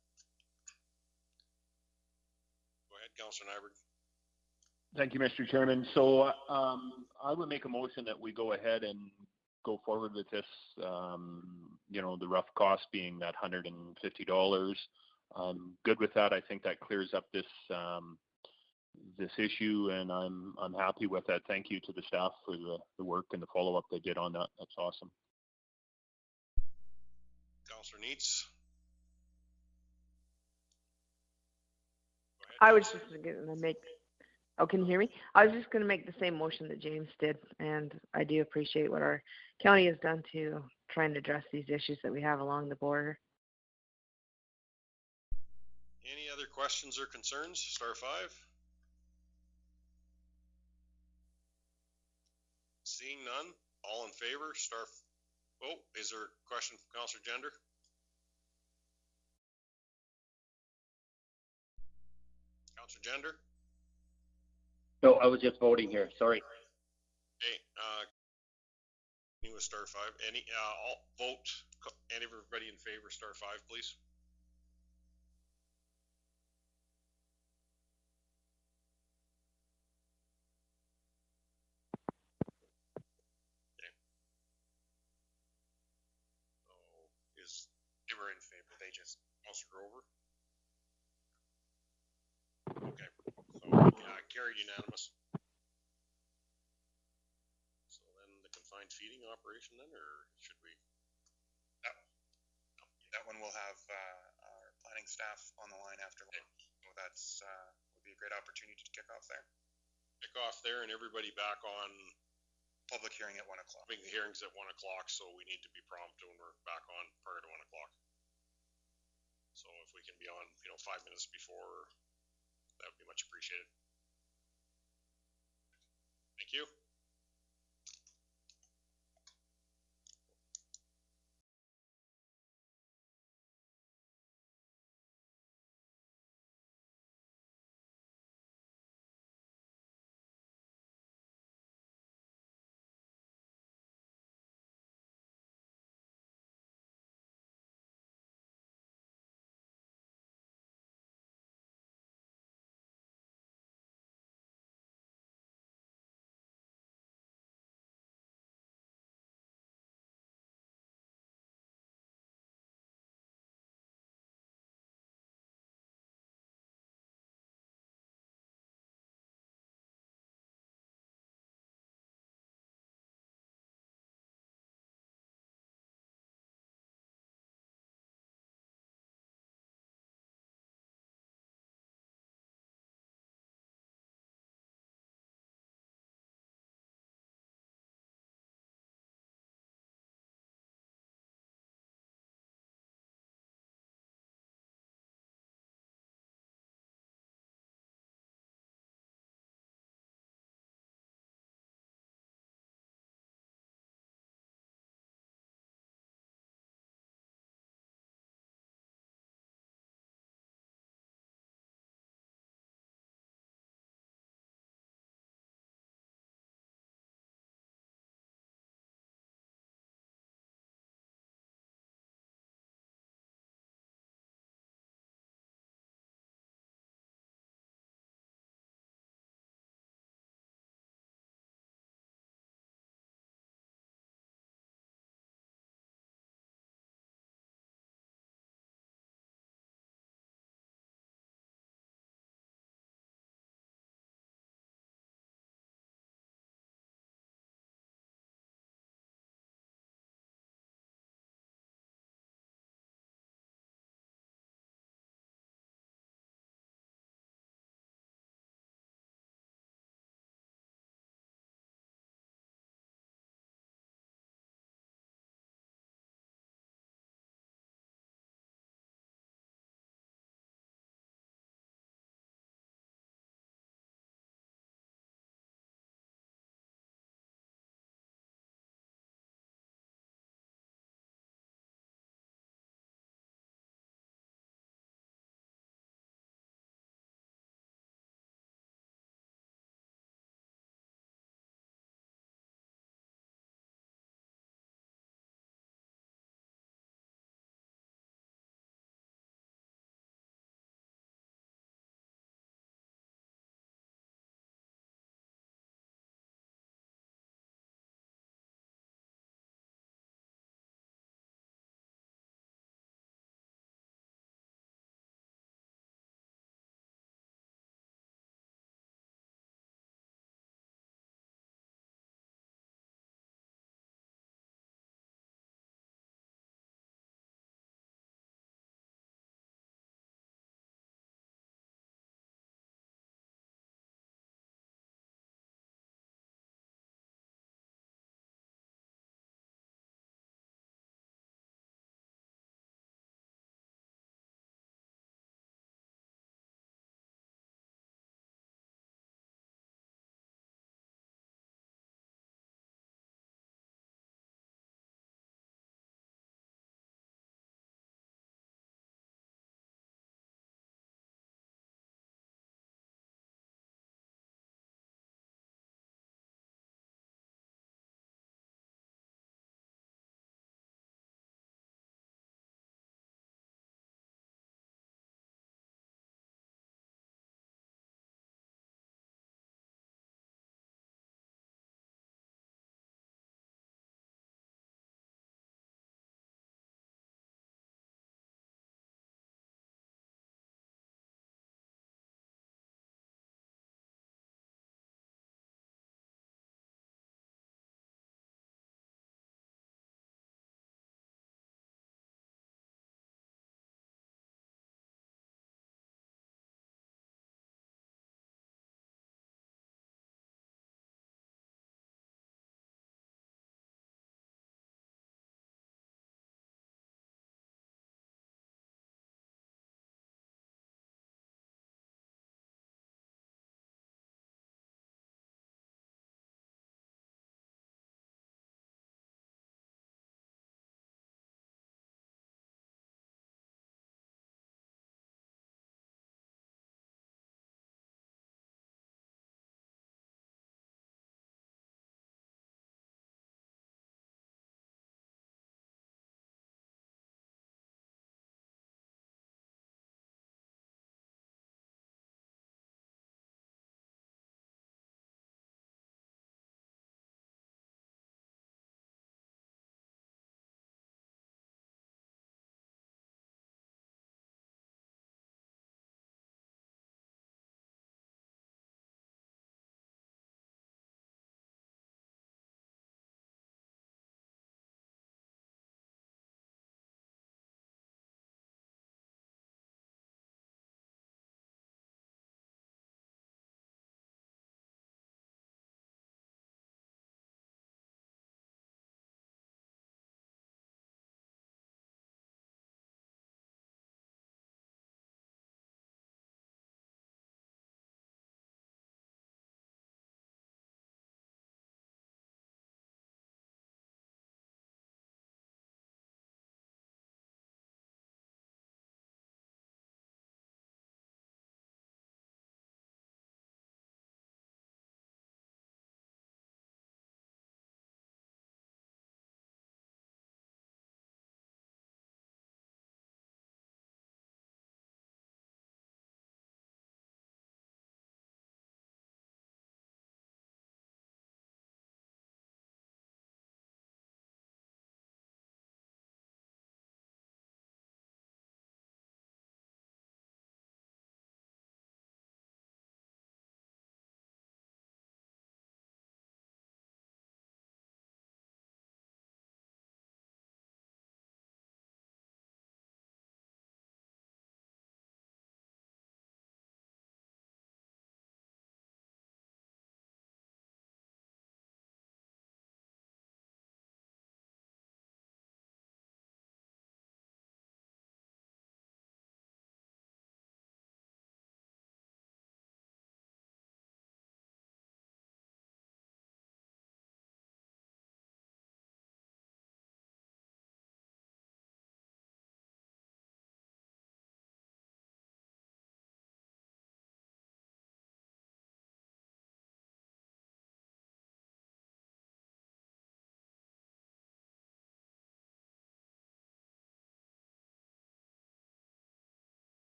Go ahead, Councillor Nyberg. Thank you, Mr. Chairman. So I would make a motion that we go ahead and go forward with this, the rough cost being that $150. I'm good with that. I think that clears up this issue, and I'm happy with that. Thank you to the staff for the work and the follow-up they did on that. That's awesome. Councillor Neitz. I was just going to make. Oh, can you hear me? I was just going to make the same motion that James did, and I do appreciate what our county has done to try and address these issues that we have along the border. Any other questions or concerns? Star 5. Seeing none, all in favor, star. Oh, is there a question from Councillor Gender? Councillor Gender? No, I was just voting here. Sorry. Hey, continue with star 5. I'll vote. Everybody in favor, star 5, please. They were in favor. They just. Councillor Grover? Okay. So, carried unanimous. So then the confined feeding operation then, or should we? That one will have our planning staff on the line after lunch. So that's would be a great opportunity to kick off there. Kick off there, and everybody back on. Public hearing at 1 o'clock. The hearing's at 1 o'clock, so we need to be prompt when we're back on prior to 1 o'clock. So if we can be on, 5 minutes before, that would be much appreciated. Thank you.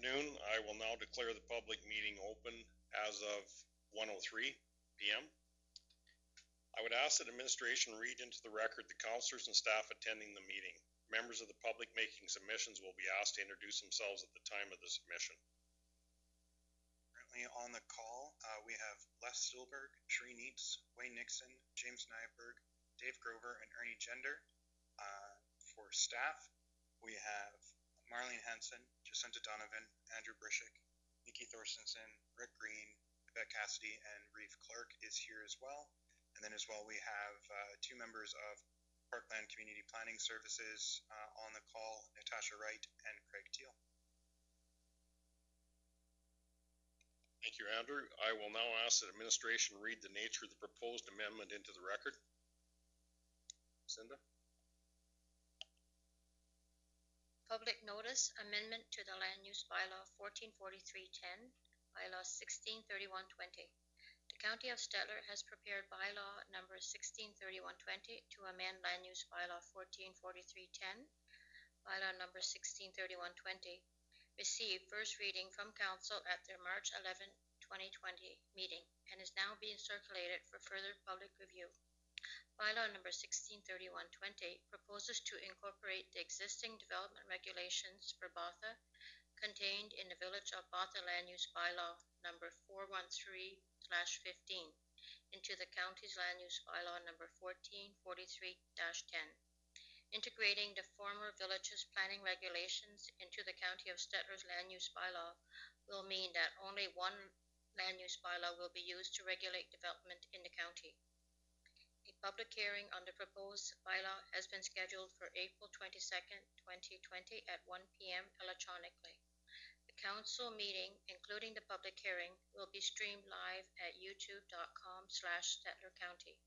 afternoon. I will now declare the public meeting open as of 1:03 p.m. I would ask that administration read into the record the councilors and staff attending the meeting. Members of the public making submissions will be asked to introduce themselves at the time of the submission. Currently on the call, we have Les Stillberg, Sheree Neitz, Wayne Nixon, James Nyberg, Dave Grover, and Ernie Gender. For staff, we have Marlene Hansen, Jacinta Donovan, Andrew Brishik, Nikki Thorstensen, Rick Green, Yvette Cassidy, and Reeve Clark is here as well. And then as well, we have two members of Parkland Community Planning Services on the call, Natasha Wright and Craig Teal. Thank you, Andrew. I will now ask that administration read the nature of the proposed amendment into the record. Cinda? Public notice amendment to the land use bylaw 144310, bylaw 163120. The County of Stettler has prepared bylaw number 163120 to amend land use bylaw 144310, bylaw number 163120. Received first reading from council at their March 11, 2020 meeting and is now being circulated for further public review. Bylaw number 163120 proposes to incorporate the existing development regulations for Botha contained in the Village of Botha Land Use Bylaw number 413/15 into the county's land use bylaw number 1443-10. Integrating the former village's planning regulations into the County of Stettler's land use bylaw will mean that only one land use bylaw will be used to regulate development in the county. A public hearing on the proposed bylaw has been scheduled for April 22nd, 2020 at 1 p.m. electronically. The council meeting, including the public hearing, will be streamed live at youtube.com/Stettler County.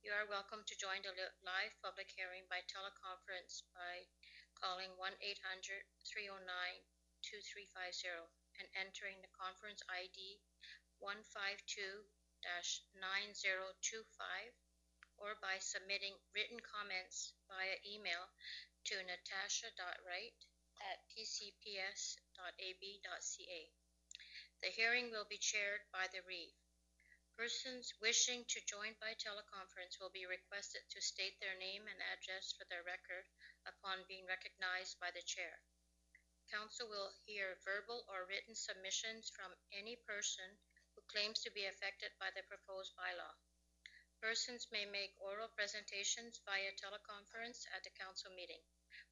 You are welcome to join the live public hearing by teleconference by calling 1-800-309-2350 and entering the conference ID 152-9025, or by submitting written comments via email to natasha.wright@pcps.ab.ca. The hearing will be chaired by the Reeve. Persons wishing to join by teleconference will be requested to state their name and address for their record upon being recognized by the chair. Council will hear verbal or written submissions from any person who claims to be affected by the proposed bylaw. Persons may make oral presentations via teleconference at the council meeting,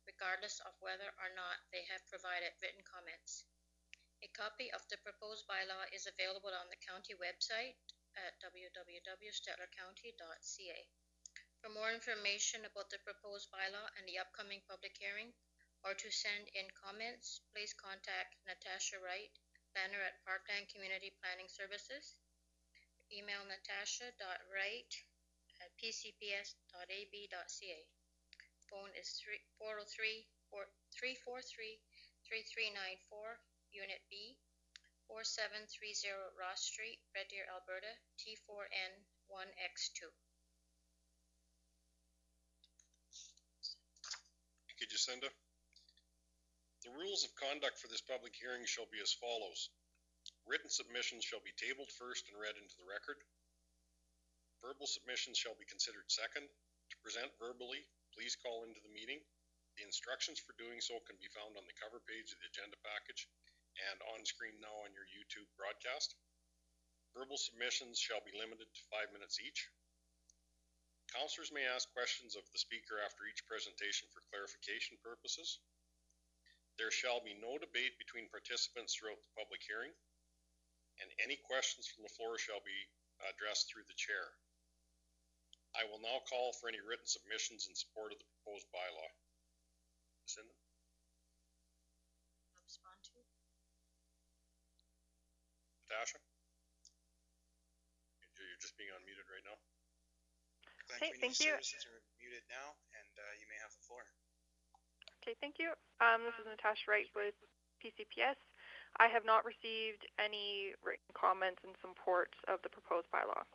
regardless of whether or not they have provided written comments. A copy of the proposed bylaw is available on the county website at www.stettlercounty.ca. For more information about the proposed bylaw and the upcoming public hearing, or to send in comments, please contact Natasha Wright, planner at Parkland Community Planning Services. Email natasha.wright@pcps.ab.ca. Phone is 403-343-3394, Unit B, 4730 Ross Street, Red Deer, Alberta, T4N1X2. Thank you, Jacinda. The rules of conduct for this public hearing shall be as follows. Written submissions shall be tabled first and read into the record. Verbal submissions shall be considered second. To present verbally, please call into the meeting. The instructions for doing so can be found on the cover page of the agenda package and on screen now on your YouTube broadcast. Verbal submissions shall be limited to 5 minutes each. Councilors may ask questions of the speaker after each presentation for clarification purposes. There shall be no debate between participants throughout the public hearing, and any questions from the floor shall be addressed through the chair. I will now call for any written submissions in support of the proposed bylaw. Jacinda? Respond to. Natasha? You're just being unmuted right now. Okay, thank you. Services are muted now, and you may have the floor. Okay, thank you. This is Natasha Wright with PCPS. I have not received any written comments in support of the proposed bylaw.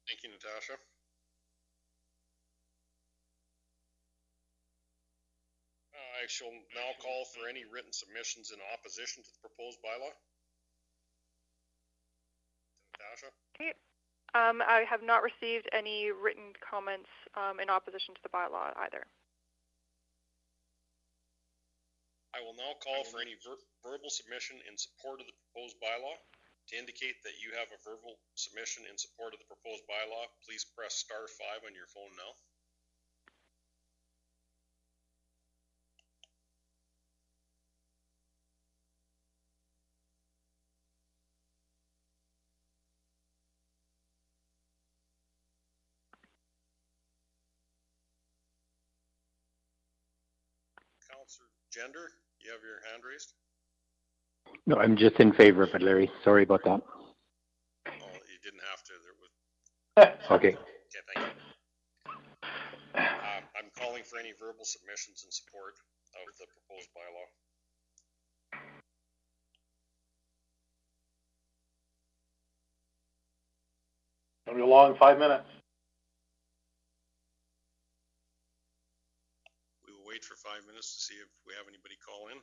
Thank you, Natasha. I I shall now call for any written submissions in opposition to the proposed bylaw. Natasha? Okay. I have not received any written comments in opposition to the bylaw either. I will now call for any verbal submission in support of the proposed bylaw. To indicate that you have a verbal submission in support of the proposed bylaw, please press *5 on your phone now. Councillor Gender, you have your hand raised? No, I'm just in favor of it, Larry. Sorry about that. Oh, you didn't have to. There was... Okay. Okay, thank you. I'm calling for any verbal submissions in support of the proposed bylaw. It'll be a long 5 minutes. We will wait for 5 minutes to see if we have anybody call in.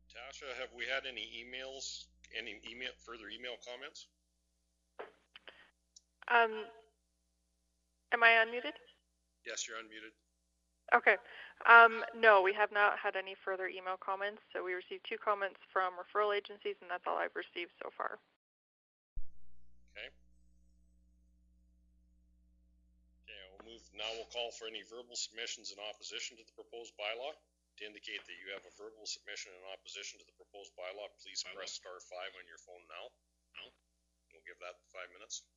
Tasha, have we had any emails, further email comments? Am I unmuted? Yes, you're unmuted. Okay. No, we have not had any further email comments. So we received 2 comments from referral agencies, and that's all I've received so far. Okay. Okay, we'll call for any verbal submissions in opposition to the proposed bylaw. To indicate that you have a verbal submission in opposition to the proposed bylaw, please press *5 on your phone now. We'll give that 5 minutes.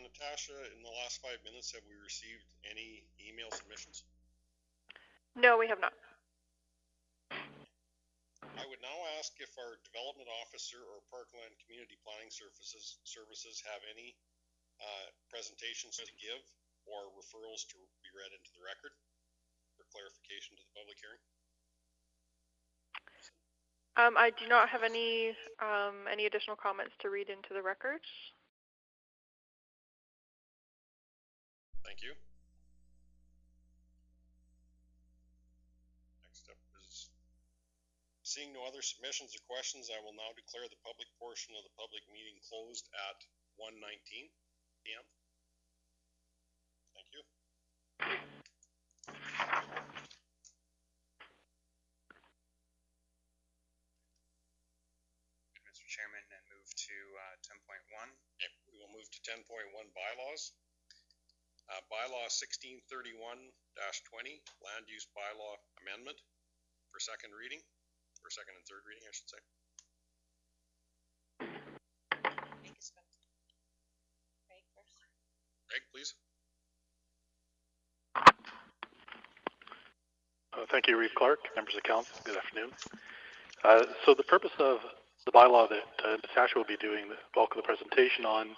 Natasha, in the last 5 minutes, have we received any email submissions? No, we have not. I would now ask if our development officer or Parkland Community Planning Services have any presentations to give or referrals to be read into the record for clarification to the public hearing. I do not have any additional comments to read into the record. Thank you. Next up is seeing no other submissions or questions, I will now declare the public portion of the public meeting closed at 1:19 p.m. Thank you. Mr. Chairman, and move to 10.1. Okay, we will move to 10.1 bylaws. Bylaw 1631-20, land use bylaw amendment for second reading, or second and third reading, I should say. Craig first. Craig, please. Thank you, Reeve Clark, members of council. Good afternoon. So the purpose of the bylaw that Natasha will be doing the bulk of the presentation on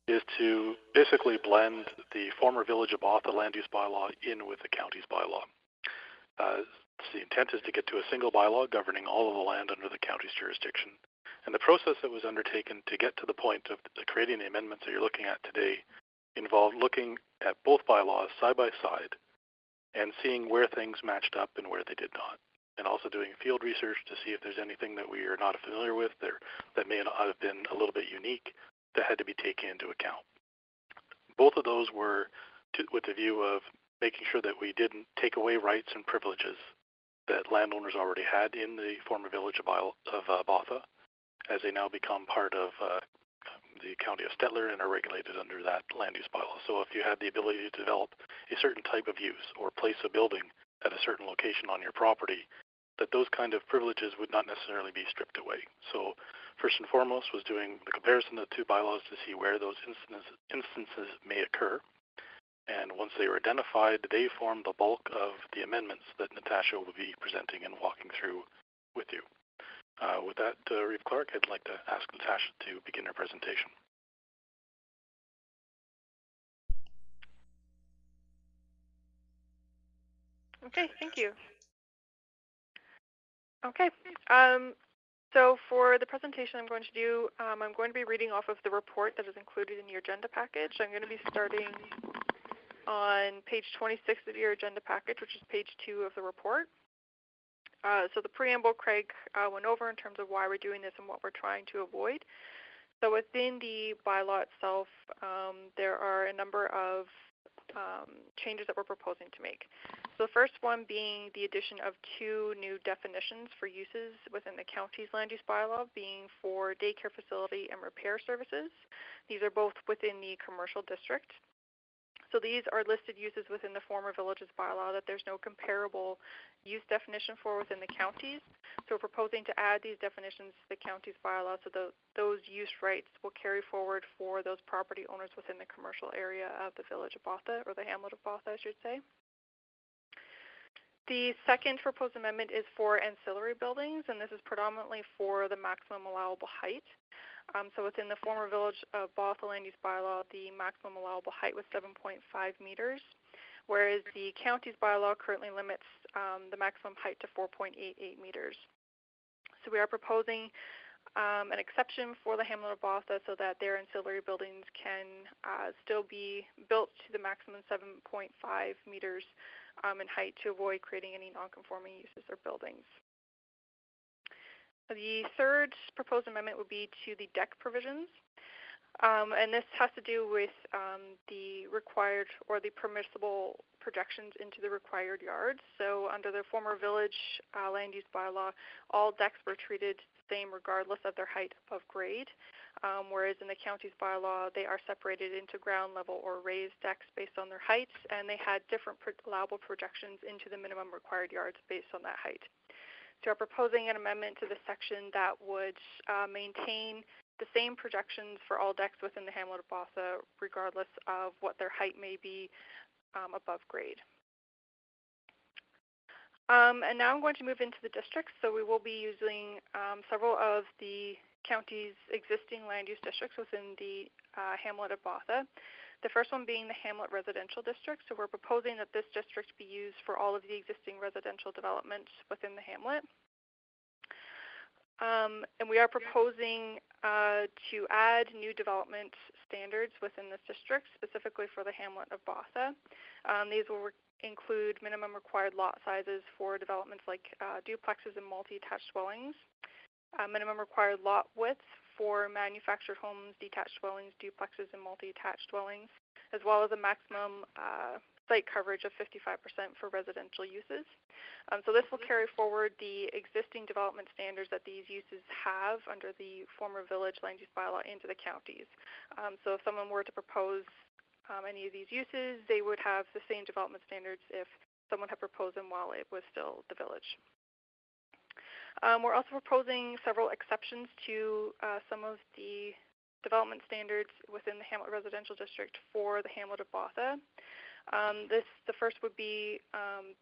is to basically blend the former Village of Botha land use bylaw in with the county's bylaw. The intent is to get to a single bylaw governing all of the land under the county's jurisdiction. And the process that was undertaken to get to the point of creating the amendments that you're looking at today involved looking at both bylaws side by side and seeing where things matched up and where they did not. And also doing field research to see if there's anything that we are not familiar with that may not have been a little bit unique that had to be taken into account. Both of those were with the view of making sure that we didn't take away rights and privileges that landowners already had in the former Village of Botha, as they now become part of the county of Stettler and are regulated under that land use bylaw. So if you had the ability to develop a certain type of use or place a building at a certain location on your property, that those kind of privileges would not necessarily be stripped away. So first and foremost was doing the comparison of the two bylaws to see where those instances may occur. And once they were identified, they formed the bulk of the amendments that Natasha will be presenting and walking through with you. With that, Reeve Clark, I'd like to ask Natasha to begin her presentation. Okay, thank you. Okay, so for the presentation I'm going to do, I'm going to be reading off of the report that is included in your agenda package. I'm going to be starting on page 26 of your agenda package, which is page 2 of the report. So the preamble Craig went over in terms of why we're doing this and what we're trying to avoid. So within the bylaw itself, there are a number of changes that we're proposing to make. So the first one being the addition of 2 new definitions for uses within the county's land use bylaw, being for daycare facility and repair services. These are both within the commercial district. So these are listed uses within the former village's bylaw that there's no comparable use definition for within the counties. So we're proposing to add these definitions to the county's bylaw so those use rights will carry forward for those property owners within the commercial area of the village of Botha, or the hamlet of Botha, I should say. The second proposed amendment is for ancillary buildings, and this is predominantly for the maximum allowable height. So within the former village of Botha land use bylaw, the maximum allowable height was 7.5 meters, whereas the county's bylaw currently limits the maximum height to 4.88 meters. So we are proposing an exception for the hamlet of Botha so that their ancillary buildings can still be built to the maximum 7.5 meters in height to avoid creating any non-conforming uses or buildings. The third proposed amendment would be to the deck provisions, and this has to do with the required or the permissible projections into the required yards. So under the former village land use bylaw, all decks were treated the same regardless of their height above grade, whereas in the county's bylaw, they are separated into ground level or raised decks based on their heights, and they had different allowable projections into the minimum required yards based on that height. So we're proposing an amendment to the section that would maintain the same projections for all decks within the hamlet of Botha, regardless of what their height may be above grade. And now I'm going to move into the districts. So we will be using several of the county's existing land use districts within the hamlet of Botha. The first one being the Hamlet Residential District. So we're proposing that this district be used for all of the existing residential developments within the hamlet. And we are proposing to add new development standards within this district, specifically for the hamlet of Botha. These will include minimum required lot sizes for developments like duplexes and multi-attached dwellings, minimum required lot width for manufactured homes, detached dwellings, duplexes, and multi-attached dwellings, as well as a maximum site coverage of 55% for residential uses. So this will carry forward the existing development standards that these uses have under the former village land use bylaw into the counties. So if someone were to propose any of these uses, they would have the same development standards if someone had proposed them while it was still the village. We're also proposing several exceptions to some of the development standards within the Hamlet Residential District for the hamlet of Botha. The first would be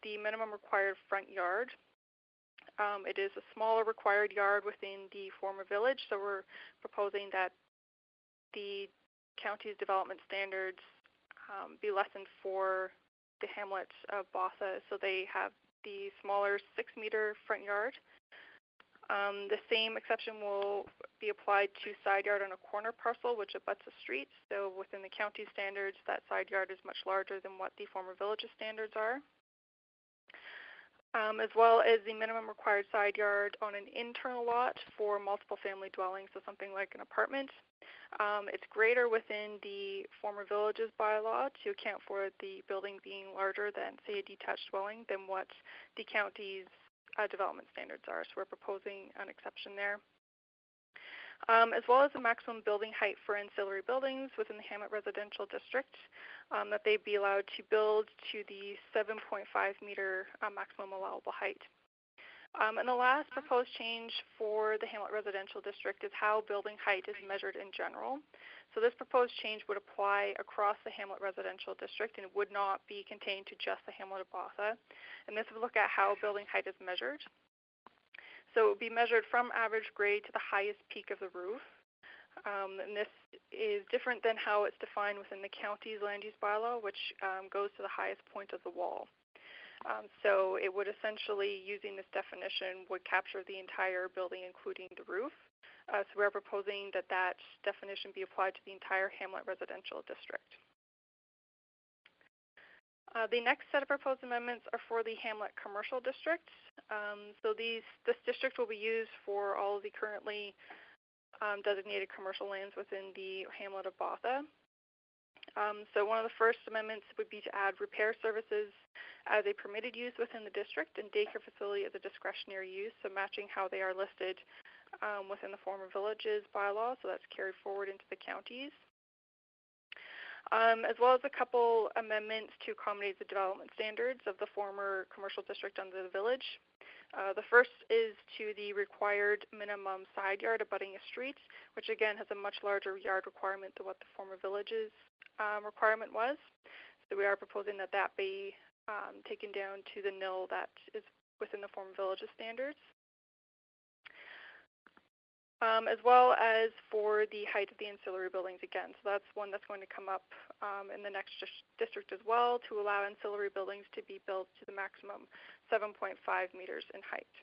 the minimum required front yard. It is a smaller required yard within the former village, so we're proposing that the county's development standards be lessened for the hamlet of Botha, so they have the smaller 6-meter front yard. The same exception will be applied to side yard on a corner parcel which abuts a street. So within the county standards, that side yard is much larger than what the former village's standards are. As well as the minimum required side yard on an internal lot for multiple family dwellings, so something like an apartment. It's greater within the former village's bylaw to account for the building being larger than, say, a detached dwelling than what the county's development standards are. So we're proposing an exception there. As well as the maximum building height for ancillary buildings within the Hamlet Residential District, that they be allowed to build to the 7.5-meter maximum allowable height. And the last proposed change for the Hamlet Residential District is how building height is measured in general. So this proposed change would apply across the Hamlet Residential District and would not be contained to just the hamlet of Botha. And this would look at how building height is measured. So it would be measured from average grade to the highest peak of the roof. And this is different than how it's defined within the county's land use bylaw, which goes to the highest point of the wall. So it would essentially, using this definition, would capture the entire building, including the roof. So we're proposing that that definition be applied to the entire Hamlet Residential District. The next set of proposed amendments are for the Hamlet Commercial District. So this district will be used for all of the currently designated commercial lands within the Hamlet of Botha. So one of the first amendments would be to add repair services as a permitted use within the district and daycare facility as a discretionary use, so matching how they are listed within the former village's bylaw, so that's carried forward into the counties. As well as a couple amendments to accommodate the development standards of the former commercial district under the village. The first is to the required minimum side yard abutting a street, which again has a much larger yard requirement than what the former village's requirement was. So we are proposing that that be taken down to the nil that is within the former village's standards. As well as for the height of the ancillary buildings again. So that's one that's going to come up in the next district as well, to allow ancillary buildings to be built to the maximum 7.5 meters in height.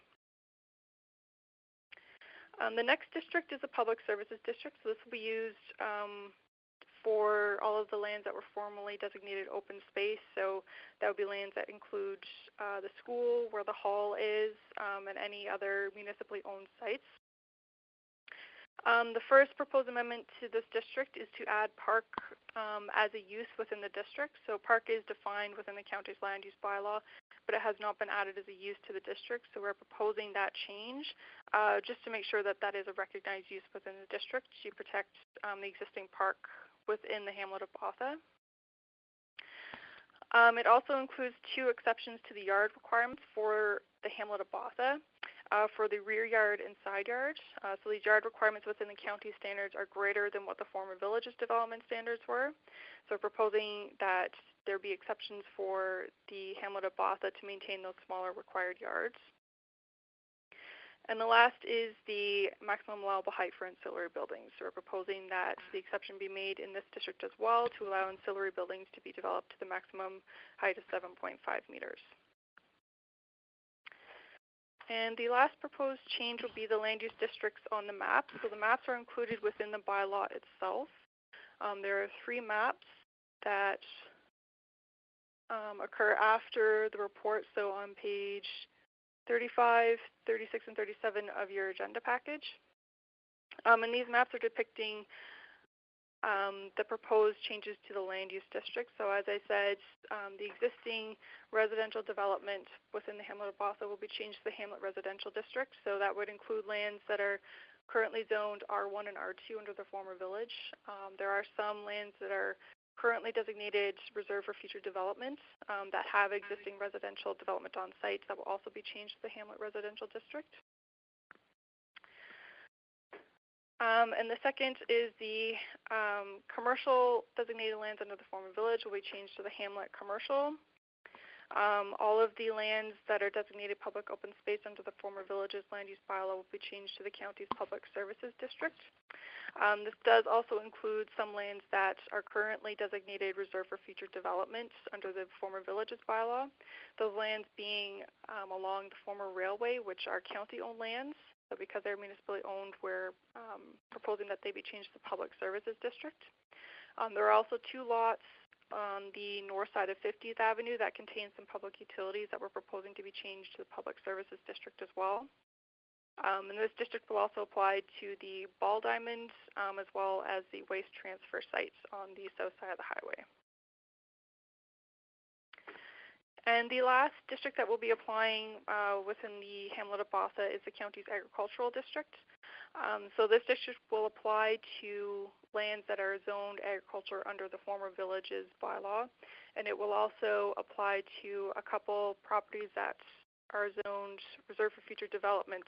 The next district is a public services district. So this will be used for all of the lands that were formerly designated open space. So that would be lands that include the school, where the hall is, and any other municipally owned sites. The first proposed amendment to this district is to add park as a use within the district. So park is defined within the county's land use bylaw, but it has not been added as a use to the district. So we're proposing that change just to make sure that that is a recognized use within the district to protect the existing park within the hamlet of Botha. It also includes two exceptions to the yard requirements for the hamlet of Botha. for the rear yard and side yard. So these yard requirements within the county standards are greater than what the former village's development standards were. So we're proposing that there be exceptions for the hamlet of Botha to maintain those smaller required yards. And the last is the maximum allowable height for ancillary buildings. So we're proposing that the exception be made in this district as well to allow ancillary buildings to be developed to the maximum height of 7.5 meters. And the last proposed change will be the land use districts on the map. So the maps are included within the bylaw itself. There are 3 maps that occur after the report, so on page 35, 36, and 37 of your agenda package. And these maps are depicting the proposed changes to the land use district. So as I said, the existing residential development within the hamlet of Botha will be changed to the hamlet residential district. So that would include lands that are currently zoned R1 and R2 under the former village. There are some lands that are currently designated reserved for future development that have existing residential development on site that will also be changed to the hamlet residential district. And the second is the commercial designated lands under the former village will be changed to the hamlet commercial. All of the lands that are designated public open space under the former village's land use bylaw will be changed to the county's public services district. This does also include some lands that are currently designated reserved for future development under the former village's bylaw. Those lands being along the former railway, which are county-owned lands. So because they're municipally owned, we're proposing that they be changed to the public services district. There are also 2 lots on the north side of 50th Avenue that contain some public utilities that we're proposing to be changed to the public services district as well. And this district will also apply to the ball diamonds as well as the waste transfer sites on the south side of the highway. And the last district that we'll be applying within the hamlet of Botha is the county's agricultural district. So this district will apply to lands that are zoned agriculture under the former village's bylaw, and it will also apply to a couple properties that are zoned reserved for future development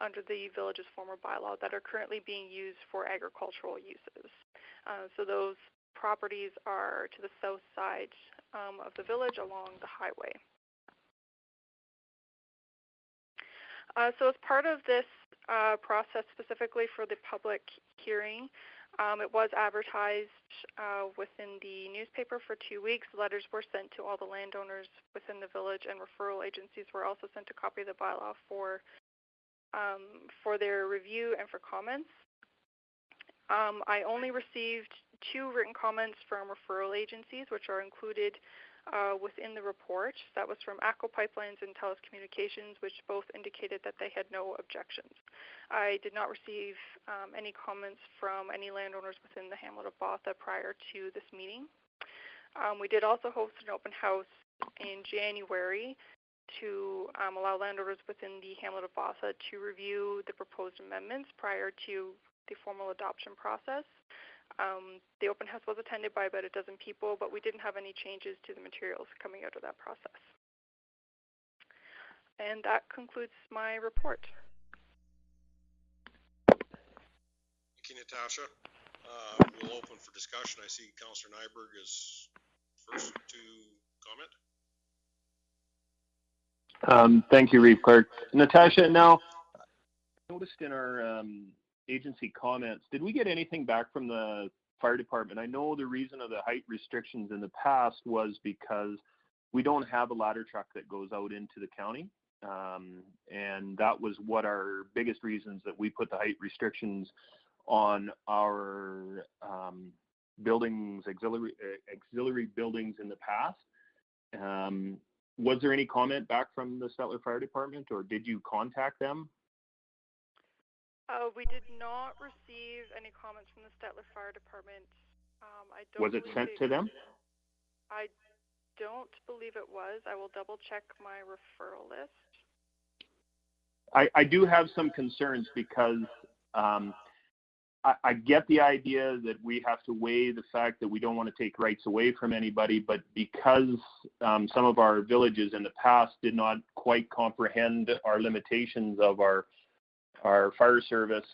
under the village's former bylaw that are currently being used for agricultural uses. So those properties are to the south side of the village along the highway. So as part of this process, specifically for the public hearing, it was advertised within the newspaper for 2 weeks. Letters were sent to all the landowners within the village, and referral agencies were also sent a copy of the bylaw for their review and for comments. I only received 2 written comments from referral agencies, which are included within the report. That was from ACO Pipelines and TELUS Communications, which both indicated that they had no objections. I did not receive any comments from any landowners within the hamlet of Botha prior to this meeting. We did also host an open house in January to allow landowners within the hamlet of Botha to review the proposed amendments prior to the formal adoption process. The open house was attended by about 12 people, but we didn't have any changes to the materials coming out of that process. And that concludes my report. Thank you, Natasha. We'll open for discussion. I see Councillor Nyberg is first to comment. Thank you, Reeve Clerk. Natasha, now, I noticed in our agency comments, did we get anything back from the fire department? I know the reason of the height restrictions in the past was because we don't have a ladder truck that goes out into the county. And that was what our biggest reasons that we put the height restrictions on our buildings, auxiliary buildings in the past. Was there any comment back from the Stettler Fire Department, or did you contact them? We did not receive any comments from the Stettler Fire Department. Was it sent to them? I don't believe it was. I will double check my referral list. I do have some concerns because I get the idea that we have to weigh the fact that we don't want to take rights away from anybody, but because some of our villages in the past did not quite comprehend our limitations of our fire service,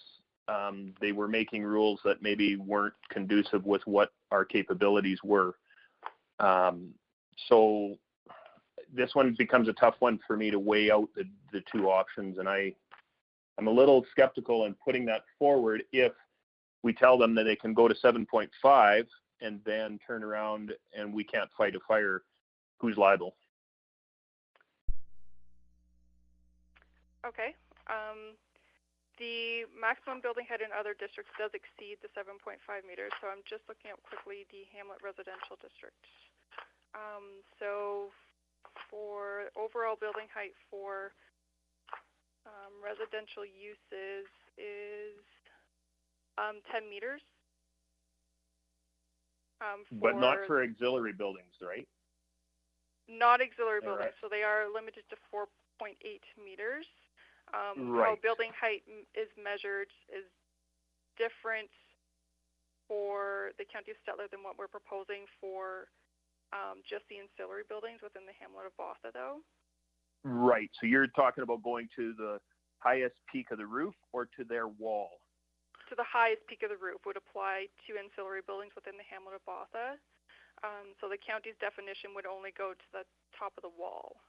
they were making rules that maybe weren't conducive with what our capabilities were. So this one becomes a tough one for me to weigh out the two options, and I'm a little skeptical in putting that forward if we tell them that they can go to 7.5 and then turn around and we can't fight a fire. Who's liable? Okay. The maximum building height in other districts does exceed the 7.5 meters, so I'm just looking up quickly the Hamlet Residential District. So for overall building height for residential uses is 10 meters. But not for auxiliary buildings, right? Not auxiliary buildings, right. so they are limited to 4.8 meters. Right. How building height is measured is different for the County of Stettler than what we're proposing for just the ancillary buildings within the hamlet of Botha, though. Right. So you're talking about going to the highest peak of the roof or to their wall? To the highest peak of the roof would apply to ancillary buildings within the hamlet of Botha. So the county's definition would only go to the top of the wall.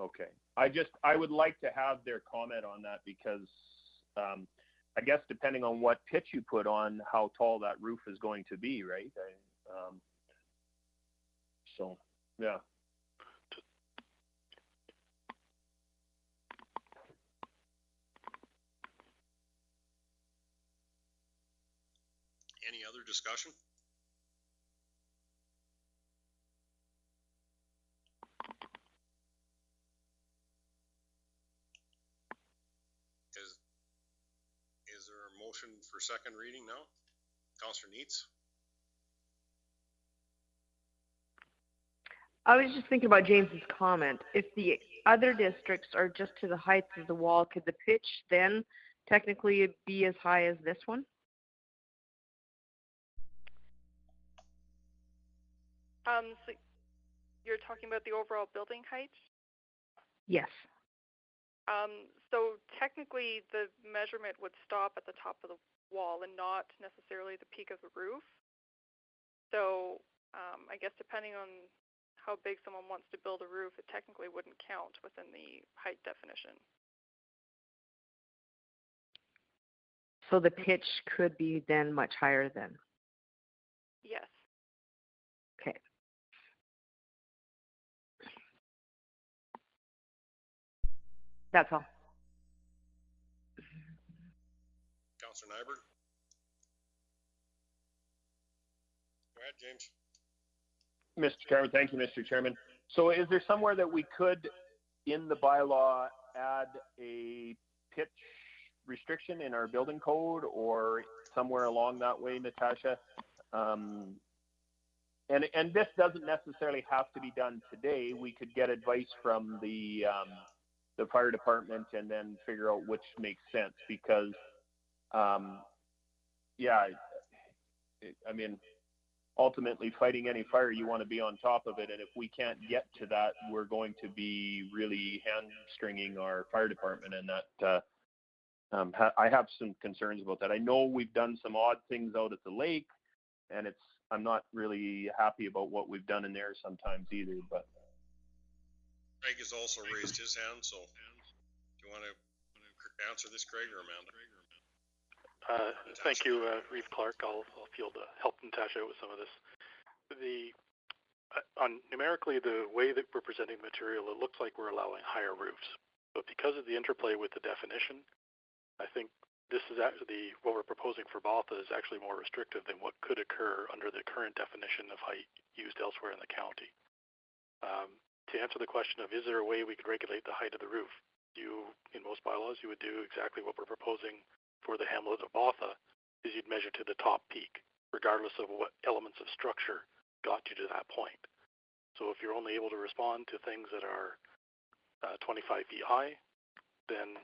Okay. I would like to have their comment on that because I guess depending on what pitch you put on, how tall that roof is going to be, right? So, yeah. Any other discussion? Is there a motion for second reading now? Councillor Neitz? I was just thinking about James's comment. If the other districts are just to the height of the wall, could the pitch then technically be as high as this one? So you're talking about the overall building height? Yes. So technically the measurement would stop at the top of the wall and not necessarily the peak of the roof. So I guess depending on how big someone wants to build a roof, it technically wouldn't count within the height definition. So the pitch could be then much higher then? Yes. Okay. That's all. Councillor Nyberg? Go ahead, James. Mr. Chairman, thank you, Mr. Chairman. So is there somewhere that we could, in the bylaw, add a pitch restriction in our building code or somewhere along that way, Natasha? And this doesn't necessarily have to be done today. We could get advice from the fire department and then figure out which makes sense because, yeah, I mean, ultimately fighting any fire, you want to be on top of it. And if we can't get to that, we're going to be really hamstringing our fire department. And that I have some concerns about that. I know we've done some odd things out at the lake, and I'm not really happy about what we've done in there sometimes either. But Craig has also raised his hand, so do you want to answer this, Craig or Amanda? Thank you, Reeve Clark. I'll field help Natasha out with some of this. Numerically, the way that we're presenting the material, it looks like we're allowing higher roofs. But because of the interplay with the definition, I think this is actually what we're proposing for Botha is actually more restrictive than what could occur under the current definition of height used elsewhere in the county. To answer the question of is there a way we could regulate the height of the roof, in most bylaws, you would do exactly what we're proposing for the hamlet of Botha, is you'd measure to the top peak, regardless of what elements of structure got you to that point. So if you're only able to respond to things that are 25 feet high, then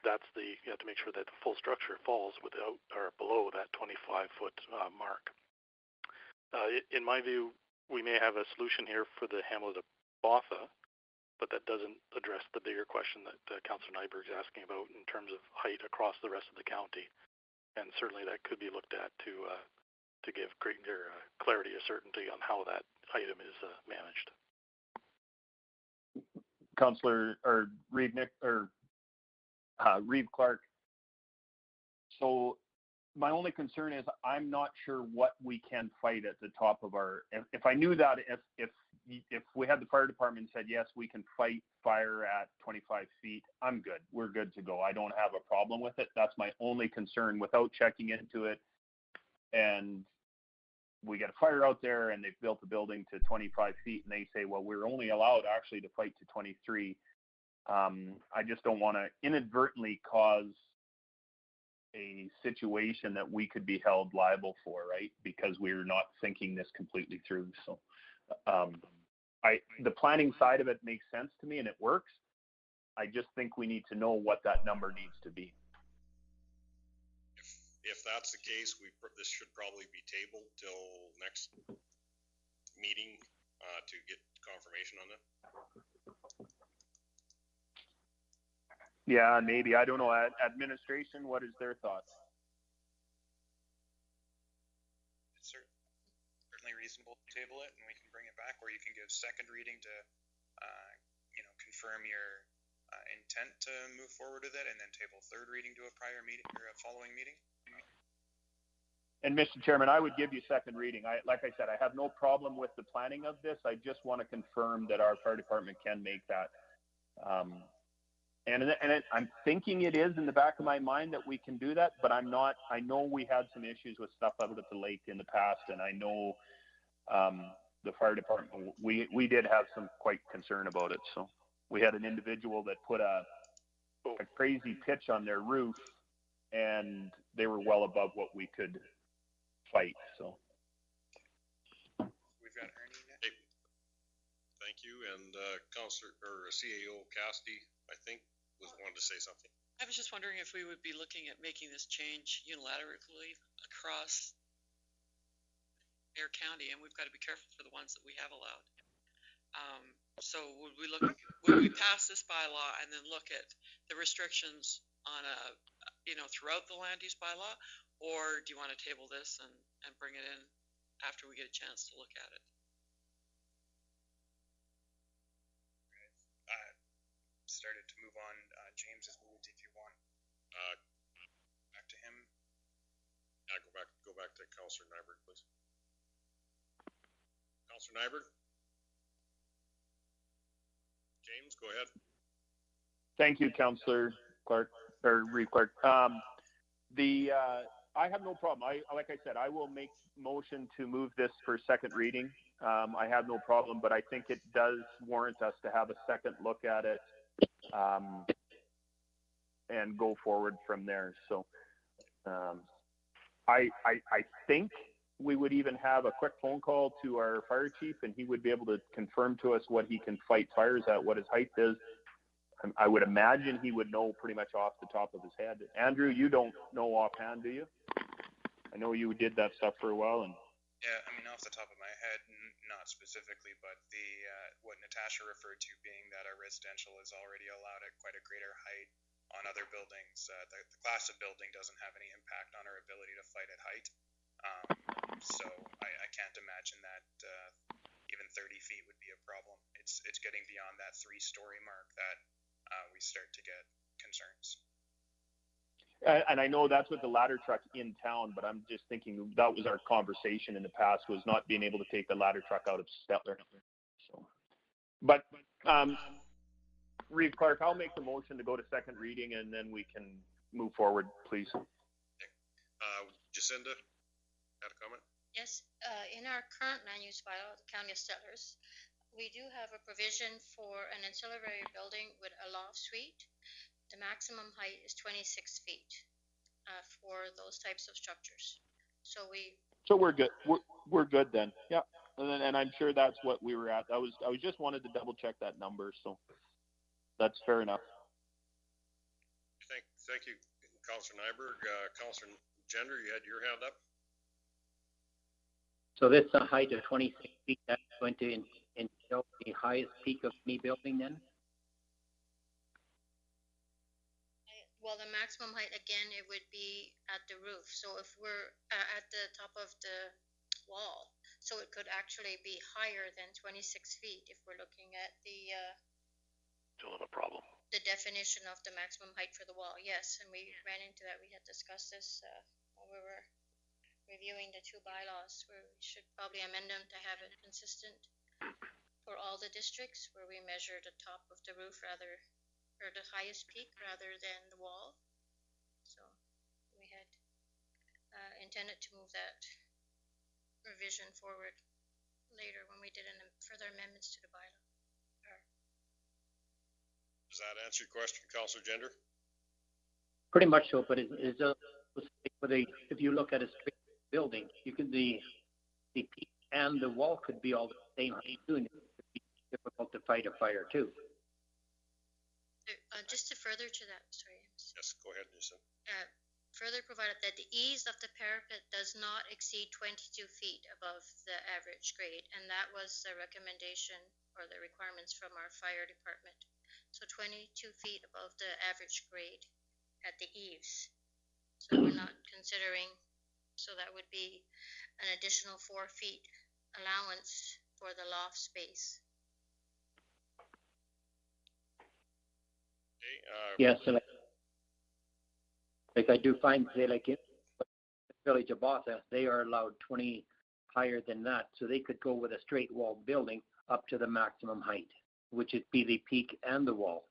that's you have to make sure that the full structure falls without or below that 25-foot mark. In my view, we may have a solution here for the hamlet of Botha, but that doesn't address the bigger question that Councillor Nyberg is asking about in terms of height across the rest of the county. And certainly that could be looked at to give greater clarity or certainty on how that item is managed. Councillor or Reeve Clark. So my only concern is I'm not sure what we can fight at the top of our. If I knew that, if we had the fire department said yes, we can fight fire at 25 feet, I'm good. We're good to go. I don't have a problem with it. That's my only concern. Without checking into it, and we get a fire out there, and they've built the building to 25 feet, and they say, well, we're only allowed actually to fight to 23. I just don't want to inadvertently cause a situation that we could be held liable for, right? Because we're not thinking this completely through. So the planning side of it makes sense to me and it works. I just think we need to know what that number needs to be. If that's the case, this should probably be tabled till next meeting to get confirmation on it. Yeah, maybe. I don't know. Administration, what is their thoughts? It's certainly reasonable to table it, and we can bring it back, or you can give second reading to, confirm your intent to move forward with it, and then table third reading to a prior meeting or a following meeting. And Mr. Chairman, I would give you second reading. Like I said, I have no problem with the planning of this. I just want to confirm that our fire department can make that. I'm thinking it is in the back of my mind that we can do that, but I'm not. I know we had some issues with stuff out at the lake in the past, and I know the fire department, we did have some quite concern about it. So we had an individual that put a crazy pitch on their roof, and they were well above what we could fight. So we've got Ernie next. Hey, thank you, and Councillor or CAO Cassidy, I think, wanted to say something. I was just wondering if we would be looking at making this change unilaterally across Air County, and we've got to be careful for the ones that we have allowed. So would we pass this bylaw and then look at the restrictions on throughout the land use bylaw, or do you want to table this and bring it in after we get a chance to look at it? Started to move on. James has moved. If you want back to him. Yeah, go back to Councillor Nyberg, please. Councillor Nyberg. James, go ahead. Thank you, Councillor Clark or Reeve Clark. I have no problem. Like I said, I will make motion to move this for second reading. I have no problem, but I think it does warrant us to have a second look at it. And go forward from there. So I think we would even have a quick phone call to our fire chief, and he would be able to confirm to us what he can fight fires at, what his height is. I would imagine he would know pretty much off the top of his head. Andrew, you don't know offhand, do you? I know you did that stuff for a while. And yeah, I mean, off the top of my head, not specifically, but what Natasha referred to being that our residential is already allowed at quite a greater height on other buildings. The class of building doesn't have any impact on our ability to fight at height. So I can't imagine that even 30 feet would be a problem. It's getting beyond that 3-story mark that we start to get concerns. And I know that's with the ladder truck in town, but I'm just thinking that was our conversation in the past, was not being able to take the ladder truck out of Stettler. So, but Reeve Clark, I'll make the motion to go to second reading, and then we can move forward, please. Jacinda, had a comment? Yes, in our current land use bylaw, the County of Settlers, we do have a provision for an ancillary building with a loft suite. The maximum height is 26 feet for those types of structures. So we're good. We're good then. Yeah, and I'm sure that's what we were at. I was just wanted to double check that number. So that's fair enough. Thank you, Councillor Nyberg. Councillor Gender, you had your hand up. So this a height of 26 feet, that's going to entail the highest peak of any building then? Well, the maximum height, again, it would be at the roof. So if we're at the top of the wall, so it could actually be higher than 26 feet if we're looking at the Still have a problem. the definition of the maximum height for the wall. Yes, and we ran into that. We had discussed this while we were reviewing the two bylaws, where we should probably amend them to have it consistent for all the districts, where we measure the top of the roof rather, or the highest peak rather than the wall. So we had intended to move that revision forward later when we did further amendments to the bylaw. Does that answer your question, Councillor Gender? Pretty much so, but if you look at a straight building, you could the peak and the wall could be all the same height too, and it could be difficult to fight a fire too. Just to further to that, sorry. Yes, go ahead, Jason. Further provided that the eaves of the parapet does not exceed 22 feet above the average grade, and that was the recommendation or the requirements from our fire department. So 22 feet above the average grade at the eaves. So we're not considering, so that would be an additional 4 feet allowance for the loft space. Okay, yes, so like I do find, say, like in the village of Botha, they are allowed 20 higher than that, so they could go with a straight wall building up to the maximum height, which would be the peak and the wall.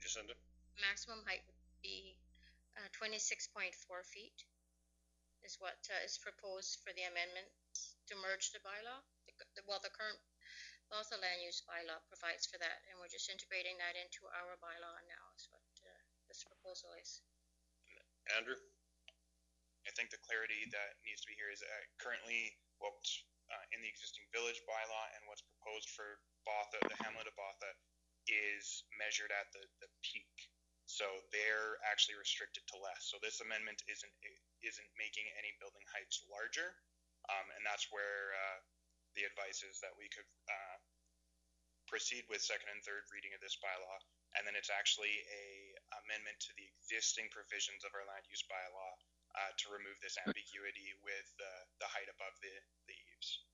Jacinda? Maximum height would be 26.4 feet is what is proposed for the amendments to merge the bylaw. The current Botha land use bylaw provides for that, and we're just integrating that into our bylaw now is what this proposal is. Andrew? I think the clarity that needs to be here is currently what's in the existing village bylaw and what's proposed for Botha, the hamlet of Botha, is measured at the peak. So they're actually restricted to less. So this amendment isn't making any building heights larger, and that's where the advice is that we could proceed with second and third reading of this bylaw, and then it's actually a amendment to the existing provisions of our land use bylaw to remove this ambiguity with the height above the eaves.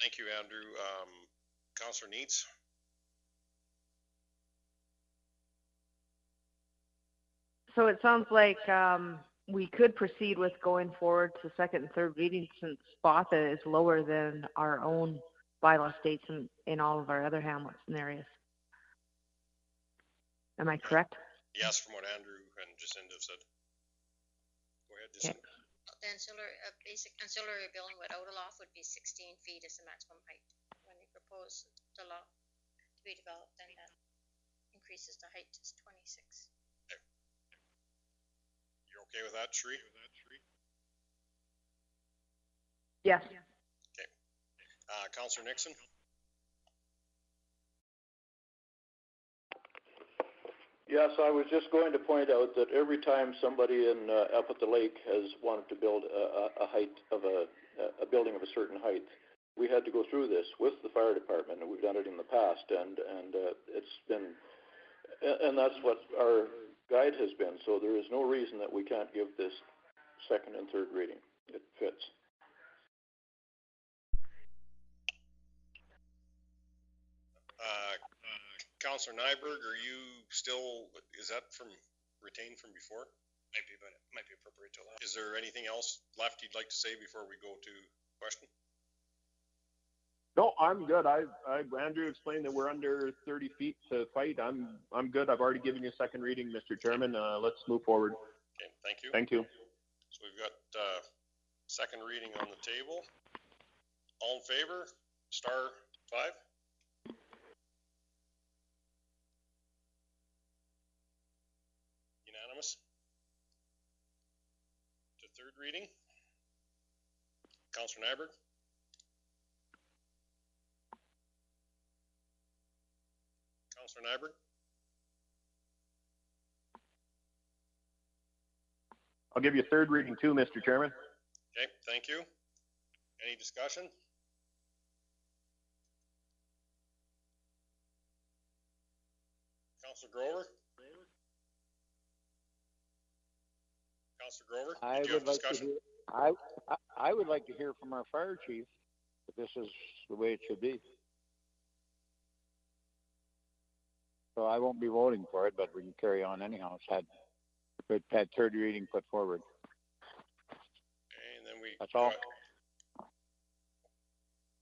Thank you, Andrew. Councillor Neitz? So it sounds like we could proceed with going forward to second and third reading since Botha is lower than our own bylaw states in all of our other hamlets and areas. Am I correct? Yes, from what Andrew and Jacinda said. Go ahead, Jacinda. The basic ancillary building without a loft would be 16 feet is the maximum height. When they propose the loft to be developed, then that increases the height to 26. Okay. You're okay with that, Sheree? Yes. Okay. Councillor Nixon? Yes, I was just going to point out that every time somebody up at the lake has wanted to build a height of a building of a certain height, we had to go through this with the fire department, and we've done it in the past, and it's been, and that's what our guide has been. So there is no reason that we can't give this second and third reading. It fits. Councillor Nyberg, are you still, is that retained from before? Might be, but it might be appropriate to allow. Is there anything else left you'd like to say before we go to question? No, I'm good. Andrew explained that we're under 30 feet to fight. I'm good. I've already given you a second reading, Mr. Chairman. Let's move forward. Okay, thank you. Thank you. So we've got second reading on the table. All in favor? Star 5. Unanimous. To third reading. Councillor Nyberg? Councillor Nyberg? I'll give you a third reading too, Mr. Chairman. Okay, thank you. Any discussion? Councillor Grover? Councillor Grover, did you have discussion? I would like to hear from our fire chief that this is the way it should be. So I won't be voting for it, but we can carry on anyhow. It's had third reading put forward. Okay, and then That's all.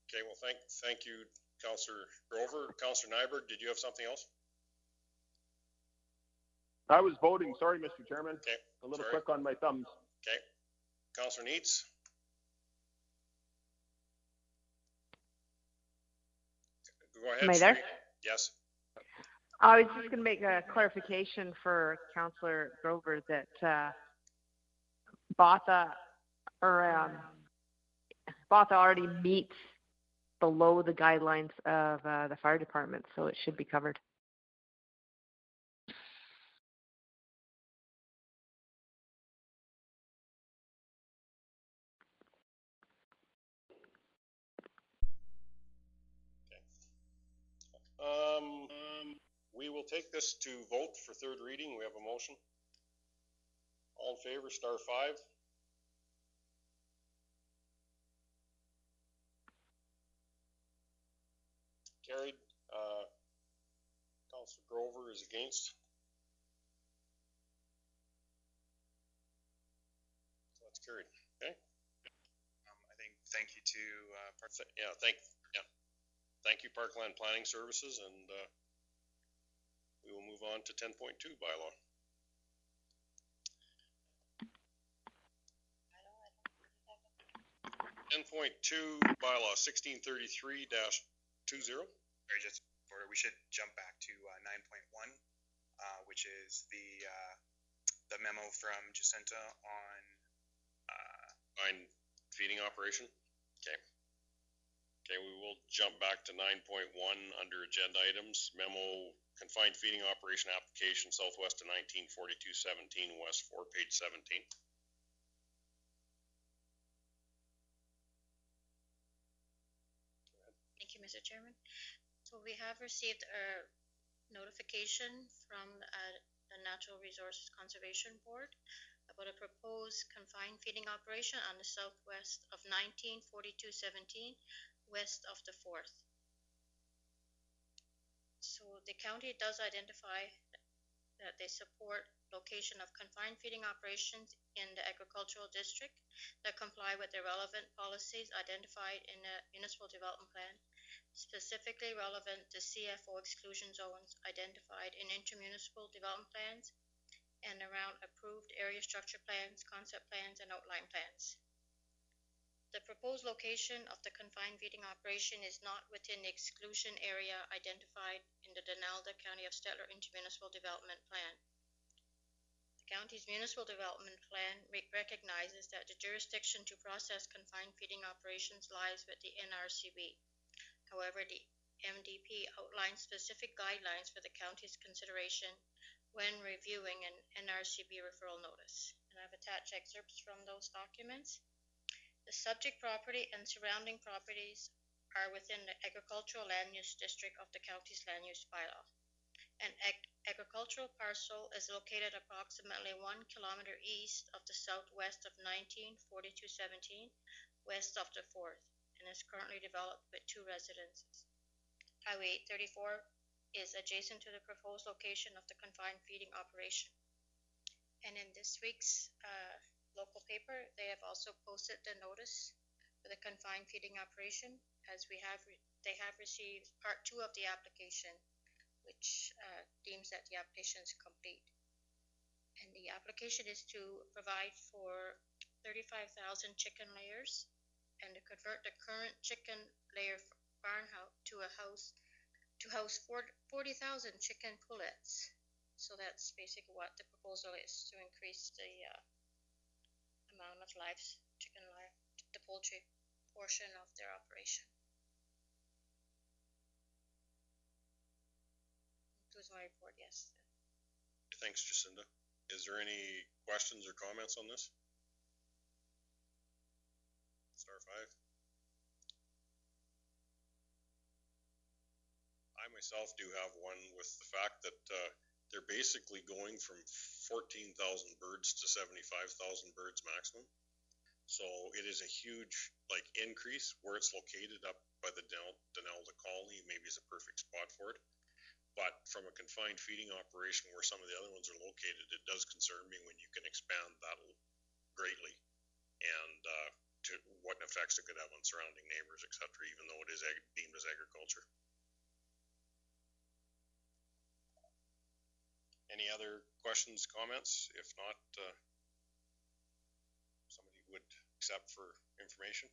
Okay, well, thank you, Councillor Grover. Councillor Nyberg, did you have something else? I was voting. Sorry, Mr. Chairman. Okay. A little quick on my thumbs. Okay. Councillor Neitz? Go ahead. Am I there? Yes. I was just going to make a clarification for Councillor Grover that Botha already meets below the guidelines of the fire department, so it should be covered. We will take this to vote for third reading. We have a motion. All in favor, star 5. Carried. Councillor Grover is against. So that's carried. Okay. I think thank you to thank you Parkland Planning Services, and we will move on to 10.2 bylaw. .2 bylaw 1633-20. Sorry, just for we should jump back to 9.1, which is the memo from Jacinta on feeding operation. Okay. Okay, we will jump back to 9.1 under agenda items. Memo confined feeding operation application southwest of 1942-17 west 4, page 17. Thank you, Mr. Chairman. So we have received a notification from the Natural Resources Conservation Board about a proposed confined feeding operation on the southwest of 1942-17 west of the 4th. So the county does identify that they support location of confined feeding operations in the agricultural district that comply with the relevant policies identified in the municipal development plan, specifically relevant to CFO exclusion zones identified in intermunicipal development plans and around approved area structure plans, concept plans, and outline plans. The proposed location of the confined feeding operation is not within the exclusion area identified in the Donalda County of Stettler Intermunicipal Development Plan. The county's municipal development plan recognizes that the jurisdiction to process confined feeding operations lies with the NRCB. However, the MDP outlines specific guidelines for the county's consideration when reviewing an NRCB referral notice. And I've attached excerpts from those documents. The subject property and surrounding properties are within the agricultural land use district of the county's land use bylaw. An agricultural parcel is located approximately 1 kilometer east of the southwest of 1942-17, west of the 4th, and is currently developed with 2 residences. Highway 834 is adjacent to the proposed location of the confined feeding operation. And in this week's local paper, they have also posted the notice for the confined feeding operation, as they have received part 2 of the application, which deems that the application is complete. And the application is to provide for 35,000 chicken layers and to convert the current chicken layer farmhouse to house 40,000 chicken pullets. So that's basically what the proposal is, to increase the amount of chicken live, the poultry portion of their operation. was my report, yes. Thanks, Jacinda. Is there any questions or comments on this? Star 5. I myself do have one with the fact that they're basically going from 14,000 birds to 75,000 birds maximum. So it is a huge increase. Where it's located up by the Denelda colony maybe is a perfect spot for it. But from a confined feeding operation where some of the other ones are located, it does concern me when you can expand that greatly and to what effects it could have on surrounding neighbors, etc., even though it is deemed as agriculture. Any other questions, comments? If not, somebody would accept for information.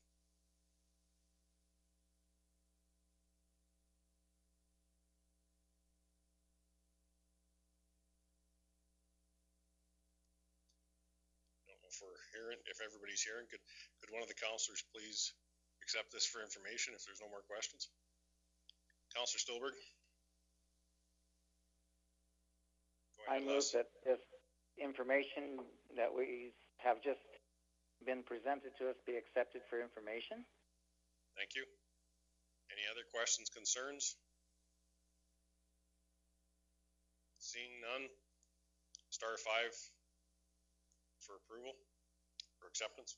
I don't know if we're hearing, if everybody's hearing, could one of the councillors please accept this for information if there's no more questions? Councillor Stillberg? I move that this information that we have just been presented to us be accepted for information. Thank you. Any other questions, concerns? Seeing none, star 5 for approval, for acceptance.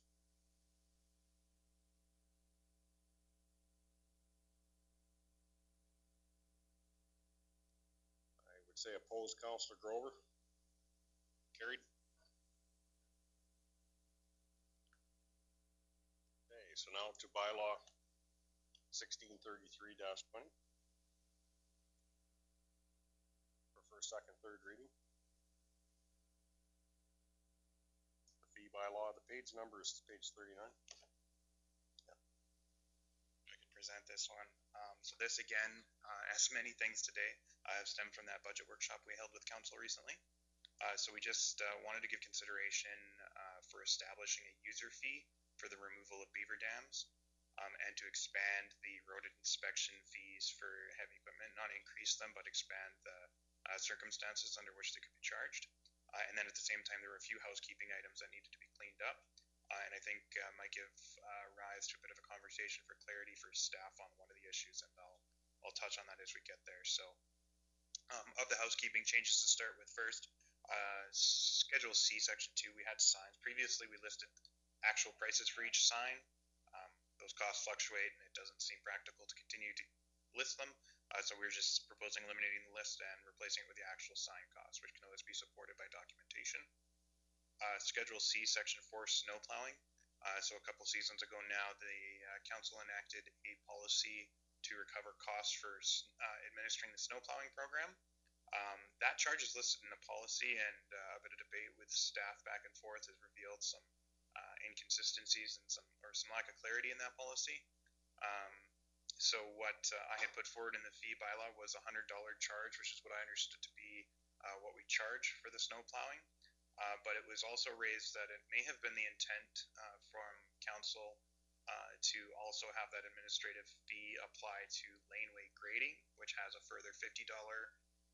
I would say opposed, Councillor Grover. Carried. Okay, so now to bylaw 1633-20 for first, second, third reading. The fee bylaw, the page number is page 39. Yeah. I can present this one. So this again, as many things today, have stemmed from that budget workshop we held with council recently. So we just wanted to give consideration for establishing a user fee for the removal of beaver dams, and to expand the road inspection fees for heavy equipment, not increase them, but expand the circumstances under which they could be charged. And then at the same time, there were a few housekeeping items that needed to be cleaned up, and I think might give rise to a bit of a conversation for clarity for staff on one of the issues, and I'll touch on that as we get there. So of the housekeeping changes to start with first, Schedule C, Section 2, we had signs. Previously, we listed actual prices for each sign. Those costs fluctuate, and it doesn't seem practical to continue to list them. So we're just proposing eliminating the list and replacing it with the actual sign costs, which can always be supported by documentation. Schedule C, Section 4, snow plowing. So a couple seasons ago now, the council enacted a policy to recover costs for administering the snow plowing program. That charge is listed in the policy, and a bit of debate with staff back and forth has revealed some inconsistencies and some lack of clarity in that policy. So what I had put forward in the fee bylaw was a $100 charge, which is what I understood to be what we charge for the snow plowing. But it was also raised that it may have been the intent from council to also have that administrative fee apply to laneway grading, which has a further $50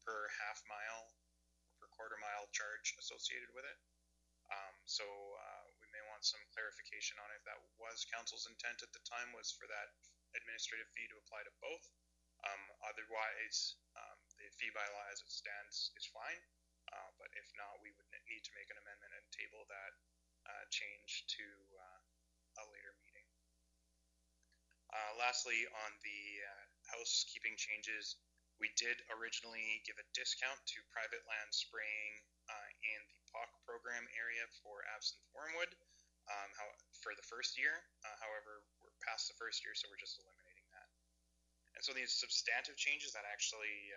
per half mile or per quarter mile charge associated with it. So we may want some clarification on if that was council's intent at the time, was for that administrative fee to apply to both. Otherwise, the fee bylaw as it stands is fine. But if not, we would need to make an amendment and table that change to a later meeting. Lastly, on the housekeeping changes, we did originally give a discount to private land spraying in the POC program area for absinthe wormwood for the first year. However, we're past the first year, so we're just eliminating that. And so these substantive changes that actually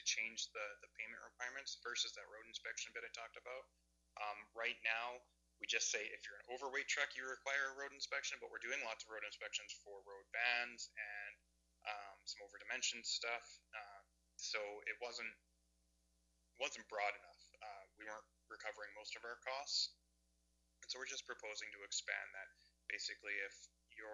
change the payment requirements. First is that road inspection bit I talked about. Right now, we just say if you're an overweight truck, you require a road inspection, but we're doing lots of road inspections for road bands and some over-dimensioned stuff. So it wasn't broad enough. We weren't recovering most of our costs. And so we're just proposing to expand that. Basically, if you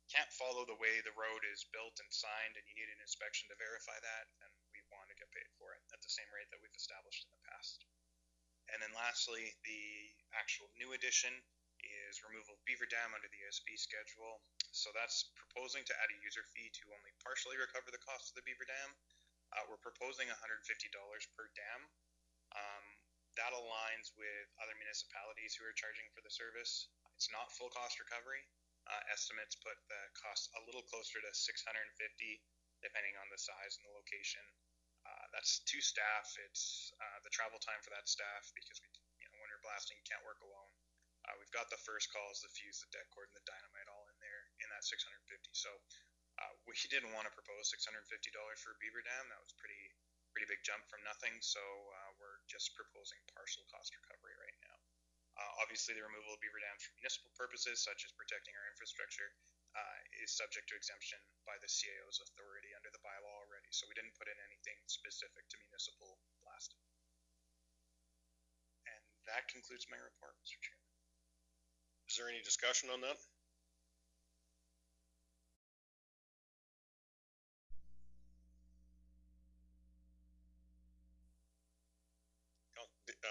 can't follow the way the road is built and signed and you need an inspection to verify that, then we want to get paid for it at the same rate that we've established in the past. And then lastly, the actual new addition is removal of beaver dam under the ASB schedule. So that's proposing to add a user fee to only partially recover the cost of the beaver dam. We're proposing $150 per dam. That aligns with other municipalities who are charging for the service. It's not full cost recovery. Estimates put the cost a little closer to $650, depending on the size and the location. That's 2 staff. It's the travel time for that staff, because when you're blasting, you can't work alone. We've got the first calls, the fuse, the deck cord, and the dynamite all in there in that $650. So we didn't want to propose $650 for a beaver dam. That was pretty big jump from nothing. So we're just proposing partial cost recovery right now. Obviously, the removal of beaver dams for municipal purposes, such as protecting our infrastructure, is subject to exemption by the CAO's authority under the bylaw already. So we didn't put in anything specific to municipal blasting. And that concludes my report, Mr. Chairman. Is there any discussion on that?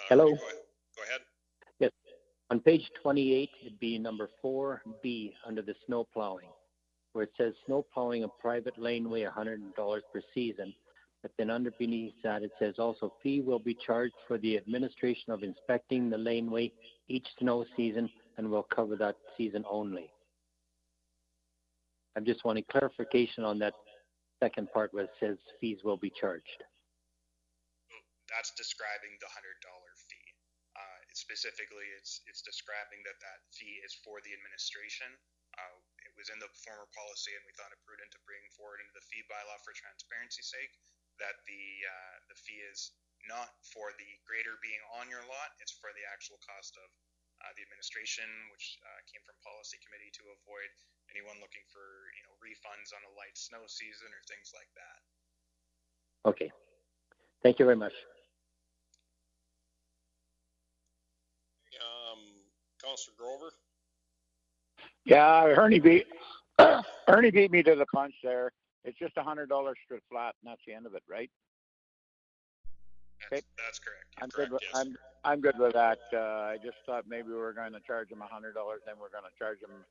Hello. Go ahead. Yes. On page 28, it'd be number 4B under the snow plowing, where it says snow plowing a private laneway $100 per season. But then underneath that, it says also fee will be charged for the administration of inspecting the laneway each snow season and will cover that season only. I'm just wanting clarification on that second part where it says fees will be charged. That's describing the $100 fee. Specifically, it's describing that fee is for the administration. It was in the former policy, and we thought it prudent to bring forward into the fee bylaw for transparency's sake that the fee is not for the grader being on your lot. It's for the actual cost of the administration, which came from policy committee to avoid anyone looking for refunds on a light snow season or things like that. Okay. Thank you very much. Councillor Grover? Yeah, Ernie beat me to the punch there. It's just $100 strip flat, and that's the end of it, right? That's correct. I'm good with that. I just thought maybe we were going to charge them $100, then we're going to charge them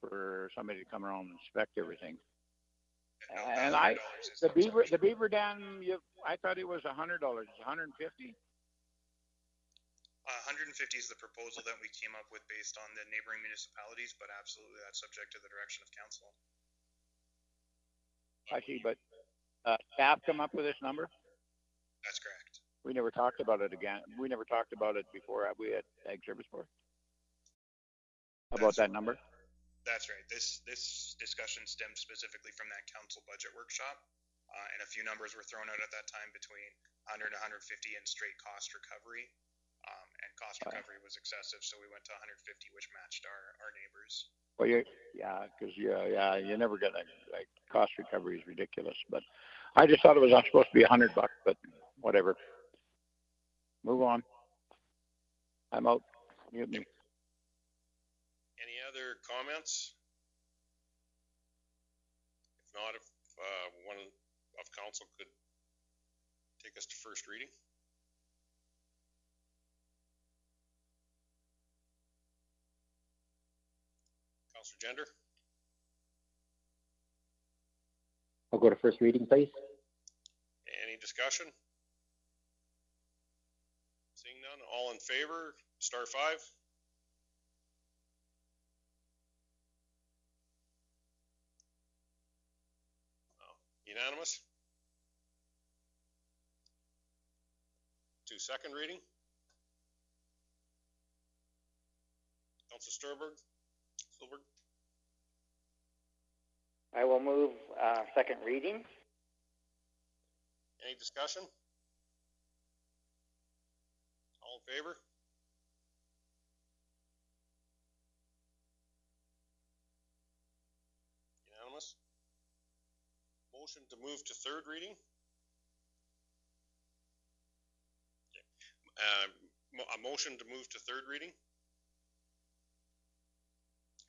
for somebody to come around and inspect everything. And the beaver dam, I thought it was $100. It's $150. 150 is the proposal that we came up with based on the neighboring municipalities, but absolutely that's subject to the direction of council. I see, but staff come up with this number? That's correct. We never talked about it again. We never talked about it before. We had Ag Service Board. About that number? That's right. This discussion stemmed specifically from that council budget workshop, and a few numbers were thrown out at that time between 100 to 150 and straight cost recovery. And cost recovery was excessive, so we went to 150, which matched our neighbors. Well, because you never get cost recovery is ridiculous. But I just thought it was supposed to be $100, but whatever. Move on. I'm out. Mute me. Any other comments? If not, if one of council could take us to first reading. Councillor Gender? I'll go to first reading, please. Any discussion? Seeing none, all in favor, star 5. Unanimous. To second reading. Councillor Silberg. I will move second reading. Any discussion? All in favor? Unanimous. Motion to move to third reading. Okay. A motion to move to third reading.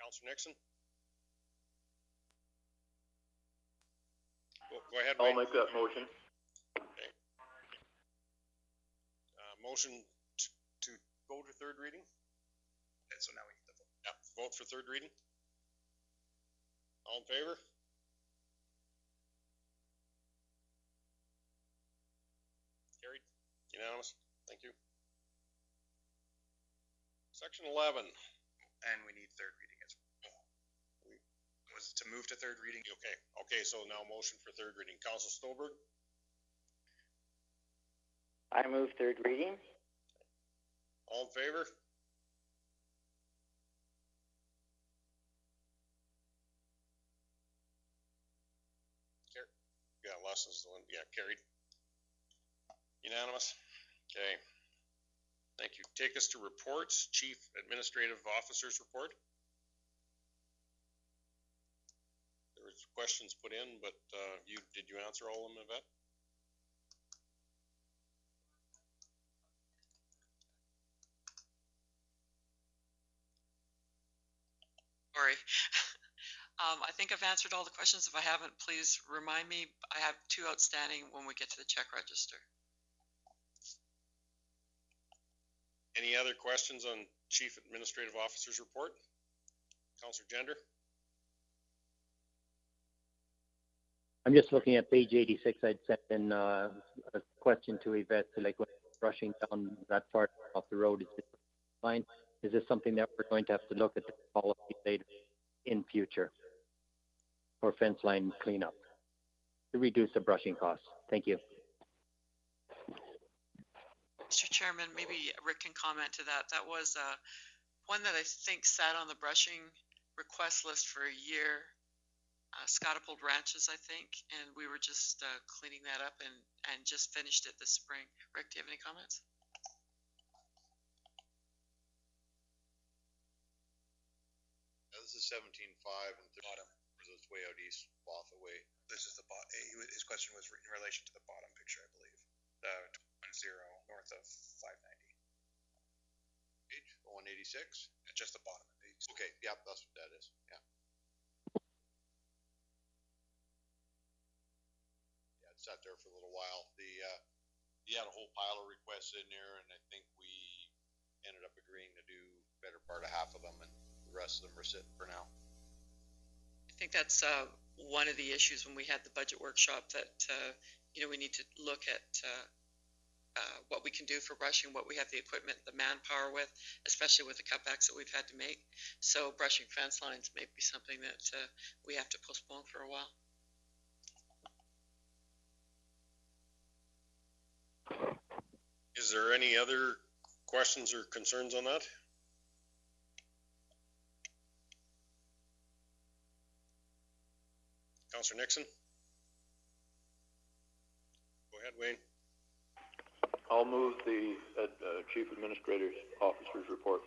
Councillor Nixon. Go ahead. I'll make that motion. Okay. Motion to go to third reading? Okay, so now we need the vote. Yeah, vote for third reading. All in favor? Carried. Unanimous. Thank you. Section 11. And we need third reading as well. Was it to move to third reading? Okay, so now motion for third reading. Council Stolberg? I move third reading. All in favor? Yeah, Les is the one. Yeah, carried. Unanimous. Okay. Thank you. Take us to reports. Chief Administrative Officer's report. There was questions put in, but did you answer all of them, Yvette? Sorry. I think I've answered all the questions. If I haven't, please remind me. I have 2 outstanding when we get to the check register. Any other questions on Chief Administrative Officer's report? Councillor Gender? I'm just looking at page 86. I'd sent in a question to Yvette, like when rushing down that part off the road, is this fine? Is this something that we're going to have to look at the policy later in future for fence line cleanup to reduce the brushing costs? Thank you. Mr. Chairman, maybe Rick can comment to that. That was one that I think sat on the brushing request list for a year. Scottipold Ranches, I think, and we were just cleaning that up and just finished it this spring. Rick, do you have any comments? This is 17.5 and 30. Bottom. It's way out east, Botha way. This is the bottom. His question was in relation to the bottom picture, I believe. The 10 north of 590. Page 186? Just the bottom of the page. Okay, yeah, that's what that is. Yeah. Yeah, it sat there for a little while. He had a whole pile of requests in there, and I think we ended up agreeing to do better part of half of them, and the rest of them are sitting for now. I think that's one of the issues when we had the budget workshop that, we need to look at what we can do for brushing, what we have the equipment, the manpower with, especially with the cutbacks that we've had to make. So brushing fence lines may be something that we have to postpone for a while. Is there any other questions or concerns on that? Councillor Nixon? Go ahead, Wayne. I'll move the Chief Administrative Officer's report.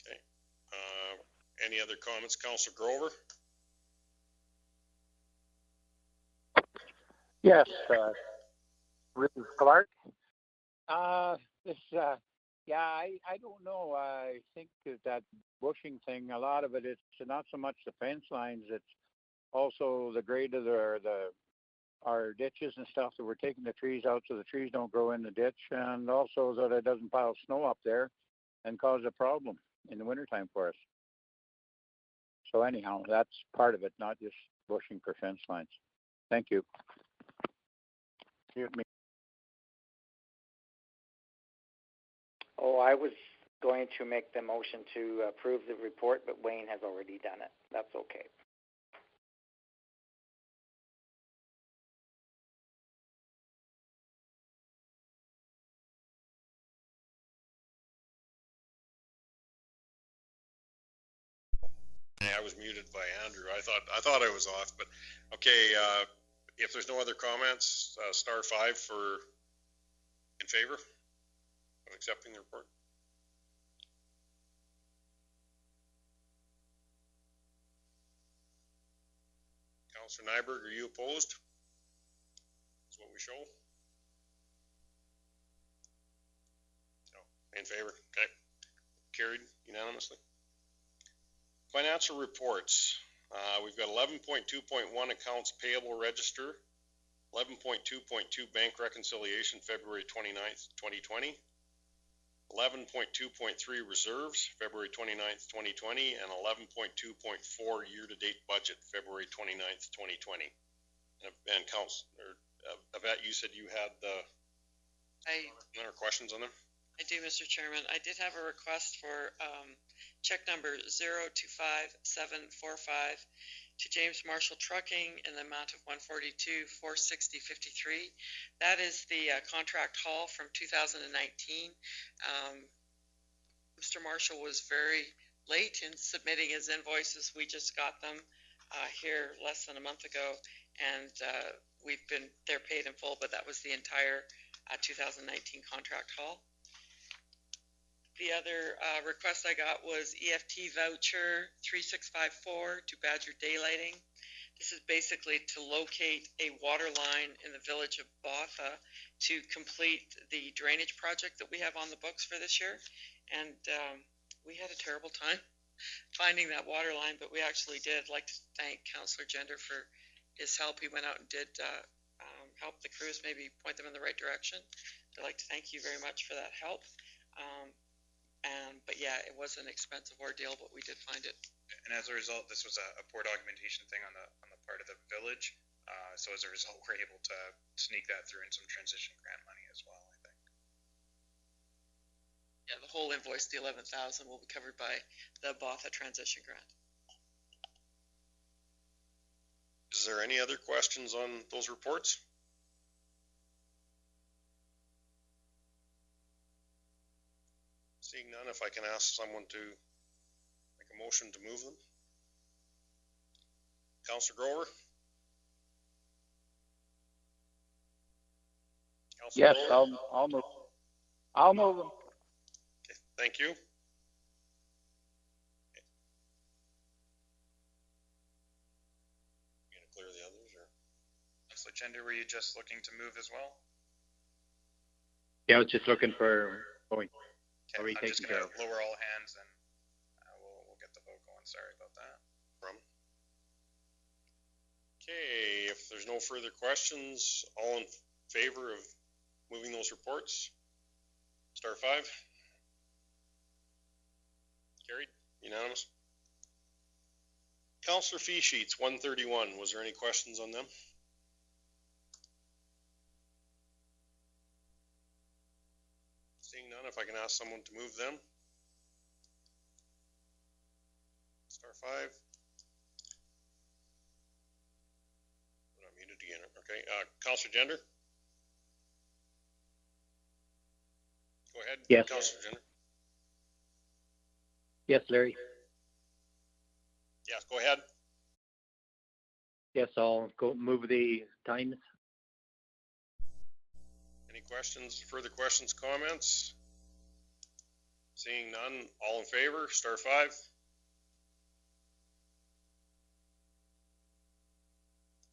Okay. Any other comments? Councillor Grover? Yes, Rick Clark. I don't know. I think that bushing thing, a lot of it's not so much the fence lines, it's also the grade of our ditches and stuff, that we're taking the trees out so the trees don't grow in the ditch, and also that it doesn't pile snow up there and cause a problem in the wintertime for us. So anyhow, that's part of it, not just bushing for fence lines. Thank you. Excuse me. Oh, I was going to make the motion to approve the report, but Wayne has already done it. That's okay. Yeah, I was muted by Andrew. I thought I was off, but okay. If there's no other comments, star 5 for in favor of accepting the report. Councillor Nyberg, are you opposed? That's what we show. No, in favor. Okay, carried unanimously. Financial reports. We've got 11.2.1 accounts payable register, 11.2.2 bank reconciliation, February 29th, 2020. 11.2.3 reserves, February 29th, 2020, and 11.2.4 year-to-date budget, February 29th, 2020. And Councilor Yvette, you said you had other questions on them? I do, Mr. Chairman. I did have a request for check number 025745 to James Marshall Trucking in the amount of $142,460.53. That is the contract haul from 2019. Mr. Marshall was very late in submitting his invoices. We just got them here less than a month ago, and they're paid in full, but that was the entire 2019 contract haul. The other request I got was EFT voucher 3654 to Badger Daylighting. This is basically to locate a water line in the village of Botha to complete the drainage project that we have on the books for this year. And we had a terrible time finding that water line, but we actually did. I'd like to thank Councillor Gender for his help. He went out and did help the crews, maybe point them in the right direction. I'd like to thank you very much for that help. But yeah, it was an expensive ordeal, but we did find it. And as a result, this was a port augmentation thing on the part of the village. So as a result, we're able to sneak that through in some transition grant money as well, I think. Yeah, the whole invoice, the $11,000, will be covered by the Botha transition grant. Is there any other questions on those reports? Seeing none, if I can ask someone to make a motion to move them. Councillor Grover? Councillor yes, Grover? I'll move them. Okay, thank you. Okay. You gonna clear the others, or? Councillor Gender, were you just looking to move as well? Yeah, I was just looking for going. Okay, I'm just going to lower all hands and we'll get the vote going. Sorry about that. Okay, if there's no further questions, all in favor of moving those reports? Star 5. Carried. Unanimous. Councillor fee sheets 131. Was there any questions on them? Seeing none, if I can ask someone to move them. Star 5. I'm not muted again. Okay, Councillor Gender. Go ahead. Yes. Councillor Gender. Yes, Larry. Yes, go ahead. Yes, I'll go move the times. Any questions, further questions, comments? Seeing none, all in favor, star 5.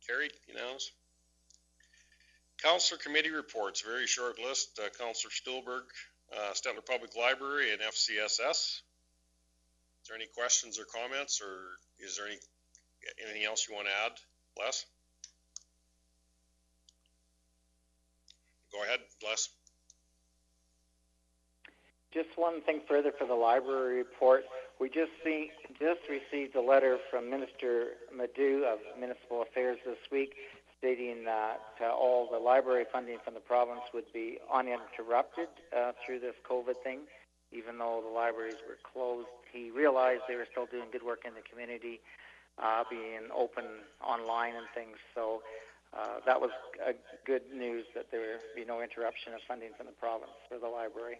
Carried, unanimous. Councillor committee reports, very short list. Councillor Stulberg, Stettler Public Library and FCSS. Is there any questions or comments, or is there anything else you want to add, Les? Go ahead, Les. Just one thing further for the library report. We just received a letter from Minister Madhu of Municipal Affairs this week stating that all the library funding from the province would be uninterrupted through this COVID thing, even though the libraries were closed. He realized they were still doing good work in the community, being open online and things. So that was good news that there would be no interruption of funding from the province for the library.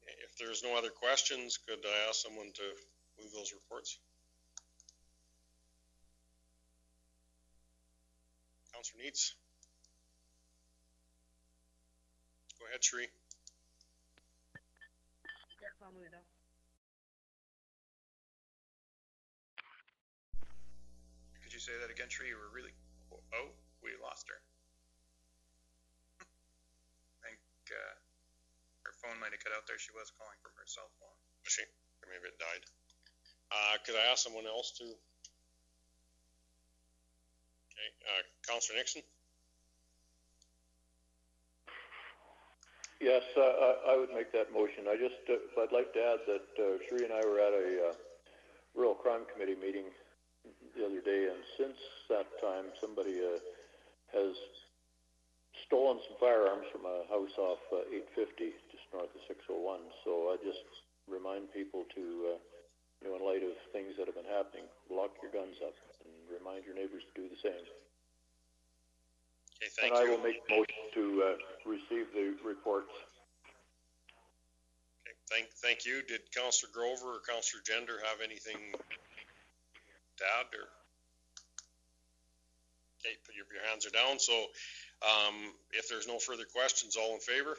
If there's no other questions, could I ask someone to move those reports? Councillor Neitz. Go ahead, Sheree. Yes, I'll move them. Could you say that again, Sheree? You were really... Oh, we lost her. I think... her phone might have cut out there. She was calling from her cell phone. Was she? Or maybe it died. could I ask someone else to? Okay, Councillor Nixon? Yes, I would make that motion. I'd like to add that Sheree and I were at a Rural Crime Committee meeting the other day, and since that time, somebody has stolen some firearms from a house off 850, just north of 601. So I just remind people to, in light of things that have been happening, lock your guns up and remind your neighbors to do the same. Okay, thank you. And I will make a motion to receive the reports. Okay, thank you. Did Councillor Grover or Councillor Gender have anything to add? Or? Okay, put your hands are down. So if there's no further questions, all in favor?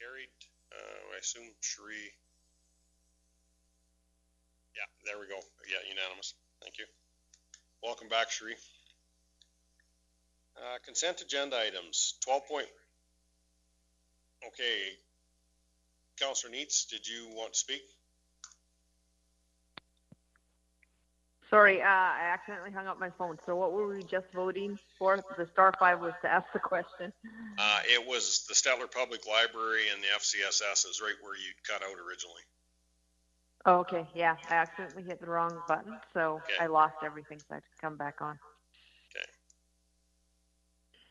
Carried. I assume Sheree. Yeah, there we go. Yeah, unanimous. Thank you. Welcome back, Sheree. Consent agenda items. 12 point. Okay. Councillor Neitz, did you want to speak? Sorry, I accidentally hung up my phone. So what were we just voting for? The star 5 was to ask the question. It was the Stettler Public Library and the FCSS is right where you cut out originally. Oh, okay, yeah, I accidentally hit the wrong button, so okay. I lost everything, so I had to come back on. Okay.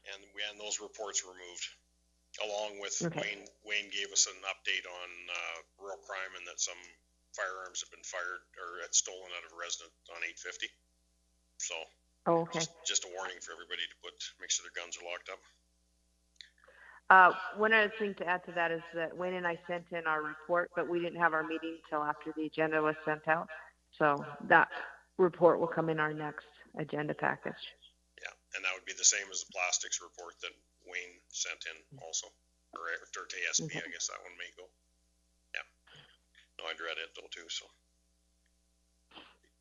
And those reports were moved, along with okay. Wayne gave us an update on rural crime and that some firearms have been fired or stolen out of a resident on 850. So okay. Just a warning for everybody to make sure their guns are locked up. One other thing to add to that is that Wayne and I sent in our report, but we didn't have our meeting until after the agenda was sent out. So that report will come in our next agenda package. Yeah, and that would be the same as the plastics report that Wayne sent in also, or to ASP, okay. I guess that one may go. Yeah, no, I'd read it though too, so.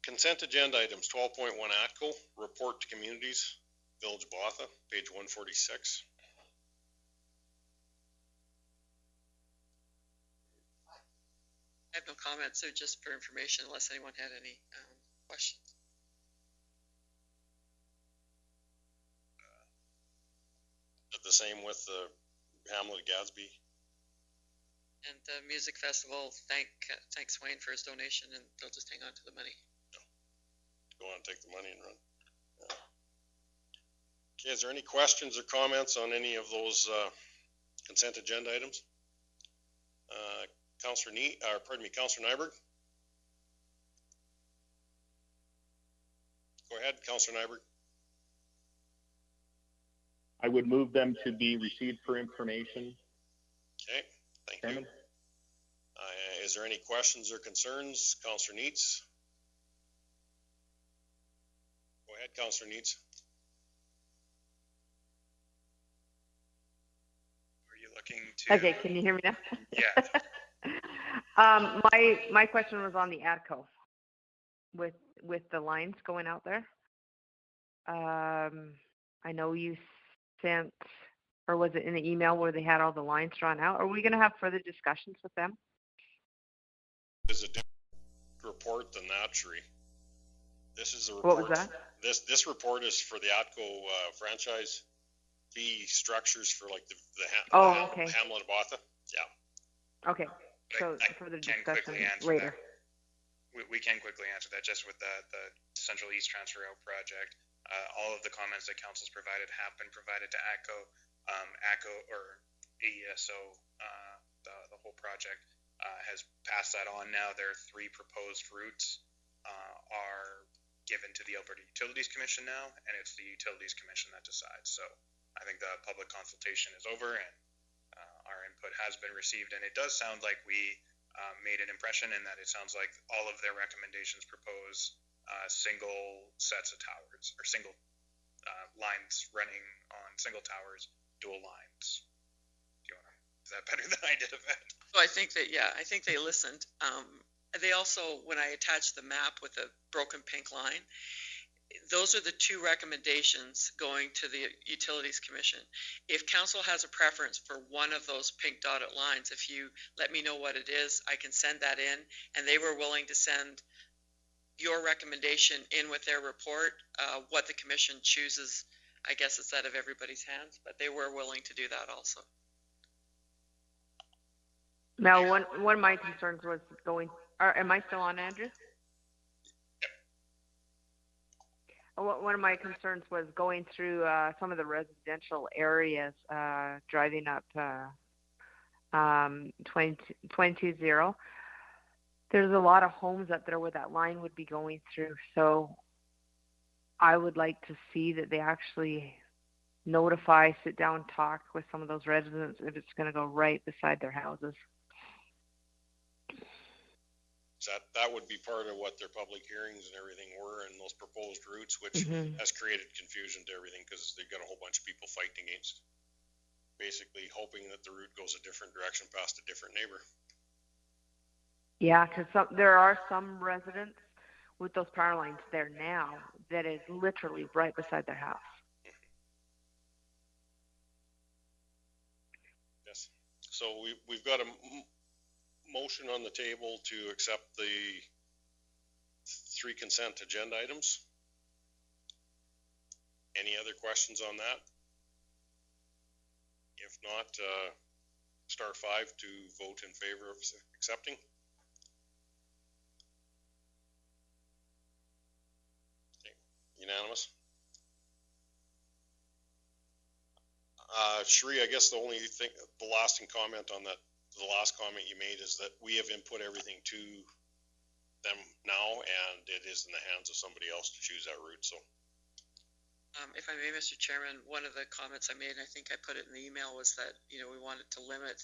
Consent agenda items, 12.1 ATCO, report to communities, Village Botha, page 146. I have no comments, so just for information, unless anyone had any questions. The same with the Hamlet Gadsby. And the music festival, thanks Wayne for his donation, and they'll just hang on to the money. Go on, take the money and run. Yeah. Okay, is there any questions or comments on any of those consent agenda items? Councillor Councillor Nyberg. Go ahead, Councillor Nyberg. I would move them to be received for information. Okay, thank you. Is there any questions or concerns? Councillor Neitz. Go ahead, Councillor Neitz. Are you looking to? Okay, can you hear me now? Yeah. My question was on the ATCO with the lines going out there. I know you sent, or was it in the email where they had all the lines drawn out? Are we going to have further discussions with them? There's a different report than that, Sheree. This is a report. What was that? This report is for the ATCO franchise fee structures for like the okay. Hamlet of Botha. Yeah. Okay. So further discussion later. We can quickly answer that just with the Central East Transfer Out project. All of the comments that council's provided have been provided to ATCO. ATCO or AESO, the whole project has passed that on now. Their 3 proposed routes are given to the Alberta Utilities Commission now, and it's the Utilities Commission that decides. So I think the public consultation is over and our input has been received, and it does sound like we made an impression in that it sounds like all of their recommendations propose single sets of towers or single lines running on single towers, dual lines. Is that better than I did, Yvette? So I think they listened. They also, when I attached the map with the broken pink line, those are the two recommendations going to the Utilities Commission. If council has a preference for one of those pink dotted lines, if you let me know what it is, I can send that in. And they were willing to send your recommendation in with their report. What the commission chooses, I guess it's out of everybody's hands, but they were willing to do that also. Now, one of my concerns was going. Am I still on, Andrew? One of my concerns was going through some of the residential areas, driving up 220. There's a lot of homes up there where that line would be going through. So I would like to see that they actually notify, sit down, talk with some of those residents if it's going to go right beside their houses. That would be part of what their public hearings and everything were, and those proposed routes, which has created confusion to everything because they've got a whole bunch of people fighting against, basically hoping that the route goes a different direction past a different neighbor. Yeah, because there are some residents with those power lines there now that is literally right beside their house. Yes. So we've got a motion on the table to accept the 3 consent agenda items. Any other questions on that? If not, star 5 to vote in favor of accepting. Okay. Unanimous. Sheree, I guess the only thing, the lasting comment on that, the last comment you made is that we have input everything to them now, and it is in the hands of somebody else to choose that route. So, if I may, Mr. Chairman, one of the comments I made, and I think I put it in the email, was that we wanted to limit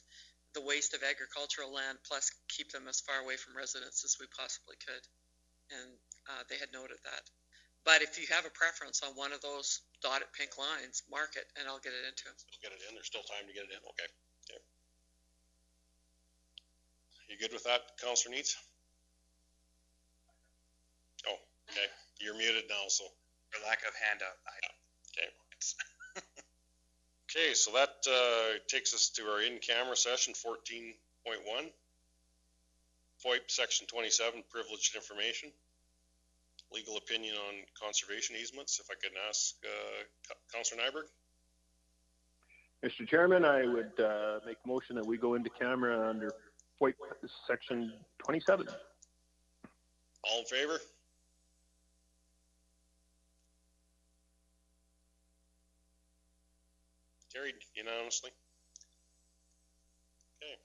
the waste of agricultural land, plus keep them as far away from residents as we possibly could, and they had noted that. But if you have a preference on one of those dotted pink lines, mark it, and I'll get it into them. Still get it in. There's still time to get it in. Okay. Okay. You good with that, Councillor Neitz? Oh, okay. You're muted now, so. For lack of handout. Okay. Okay, so that takes us to our in-camera session 14.1. FOIP Section 27, Privileged Information. Legal opinion on conservation easements. If I could ask Councillor Nyberg. Mr. Chairman, I would make a motion that we go into camera under FOIP Section 27. All in favor? Carried unanimously. Okay.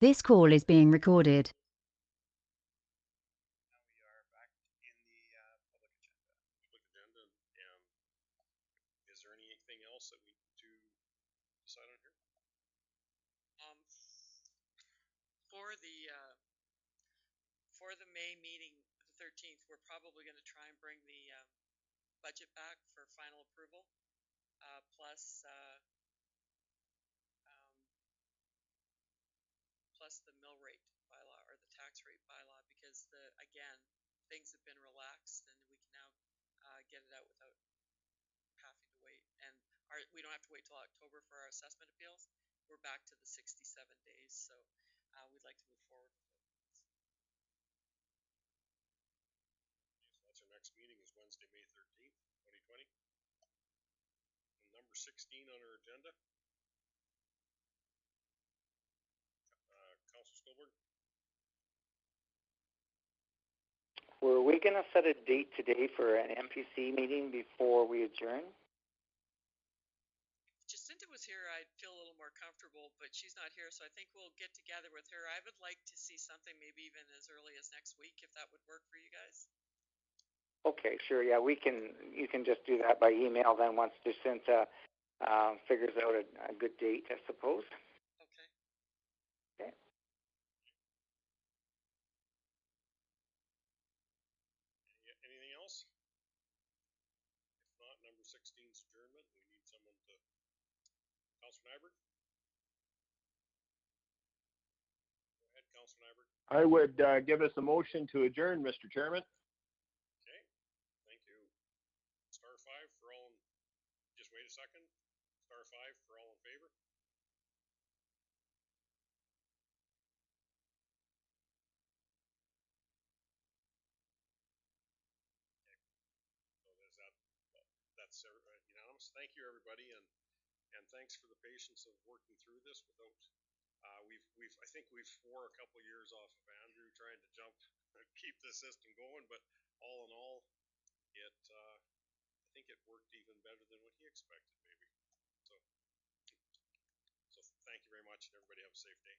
This call is being recorded. Now we are back in the public agenda. Public agenda, and is there anything else that we need to decide on here? For the May meeting, the 13th, we're probably going to try and bring the budget back for final approval, plus the mill rate bylaw or the tax rate bylaw, because things have been relaxed and we can now get it out without having to wait. And we don't have to wait till October for our assessment appeals. We're back to the 67 days, so we'd like to move forward with it. So that's our next meeting is Wednesday, May 13th, 2020. And number 16 on our agenda. Councilor Stolberg. Were we going to set a date today for an MPC meeting before we adjourn? If Jacinta was here, I'd feel a little more comfortable, but she's not here, so I think we'll get together with her. I would like to see something maybe even as early as next week, if that would work for you guys. Okay, sure. Yeah, you can just do that by email then once Jacinta figures out a good date, I suppose. Okay. Okay. Anything else? If not, number 16 is adjournment. We need someone to. Councilor Nyberg? Go ahead, Councilor Nyberg. I would give us a motion to adjourn, Mr. Chairman. Okay, thank you. Star 5 for all. Just wait a second. Star 5 for all in favor. Okay. So there's that. That's unanimous. Thank you, everybody, and thanks for the patience of working through this without. I think we've swore a couple years off of Andrew trying to keep the system going, but all in all, I think it worked even better than what he expected, maybe. So thank you very much, and everybody have a safe day.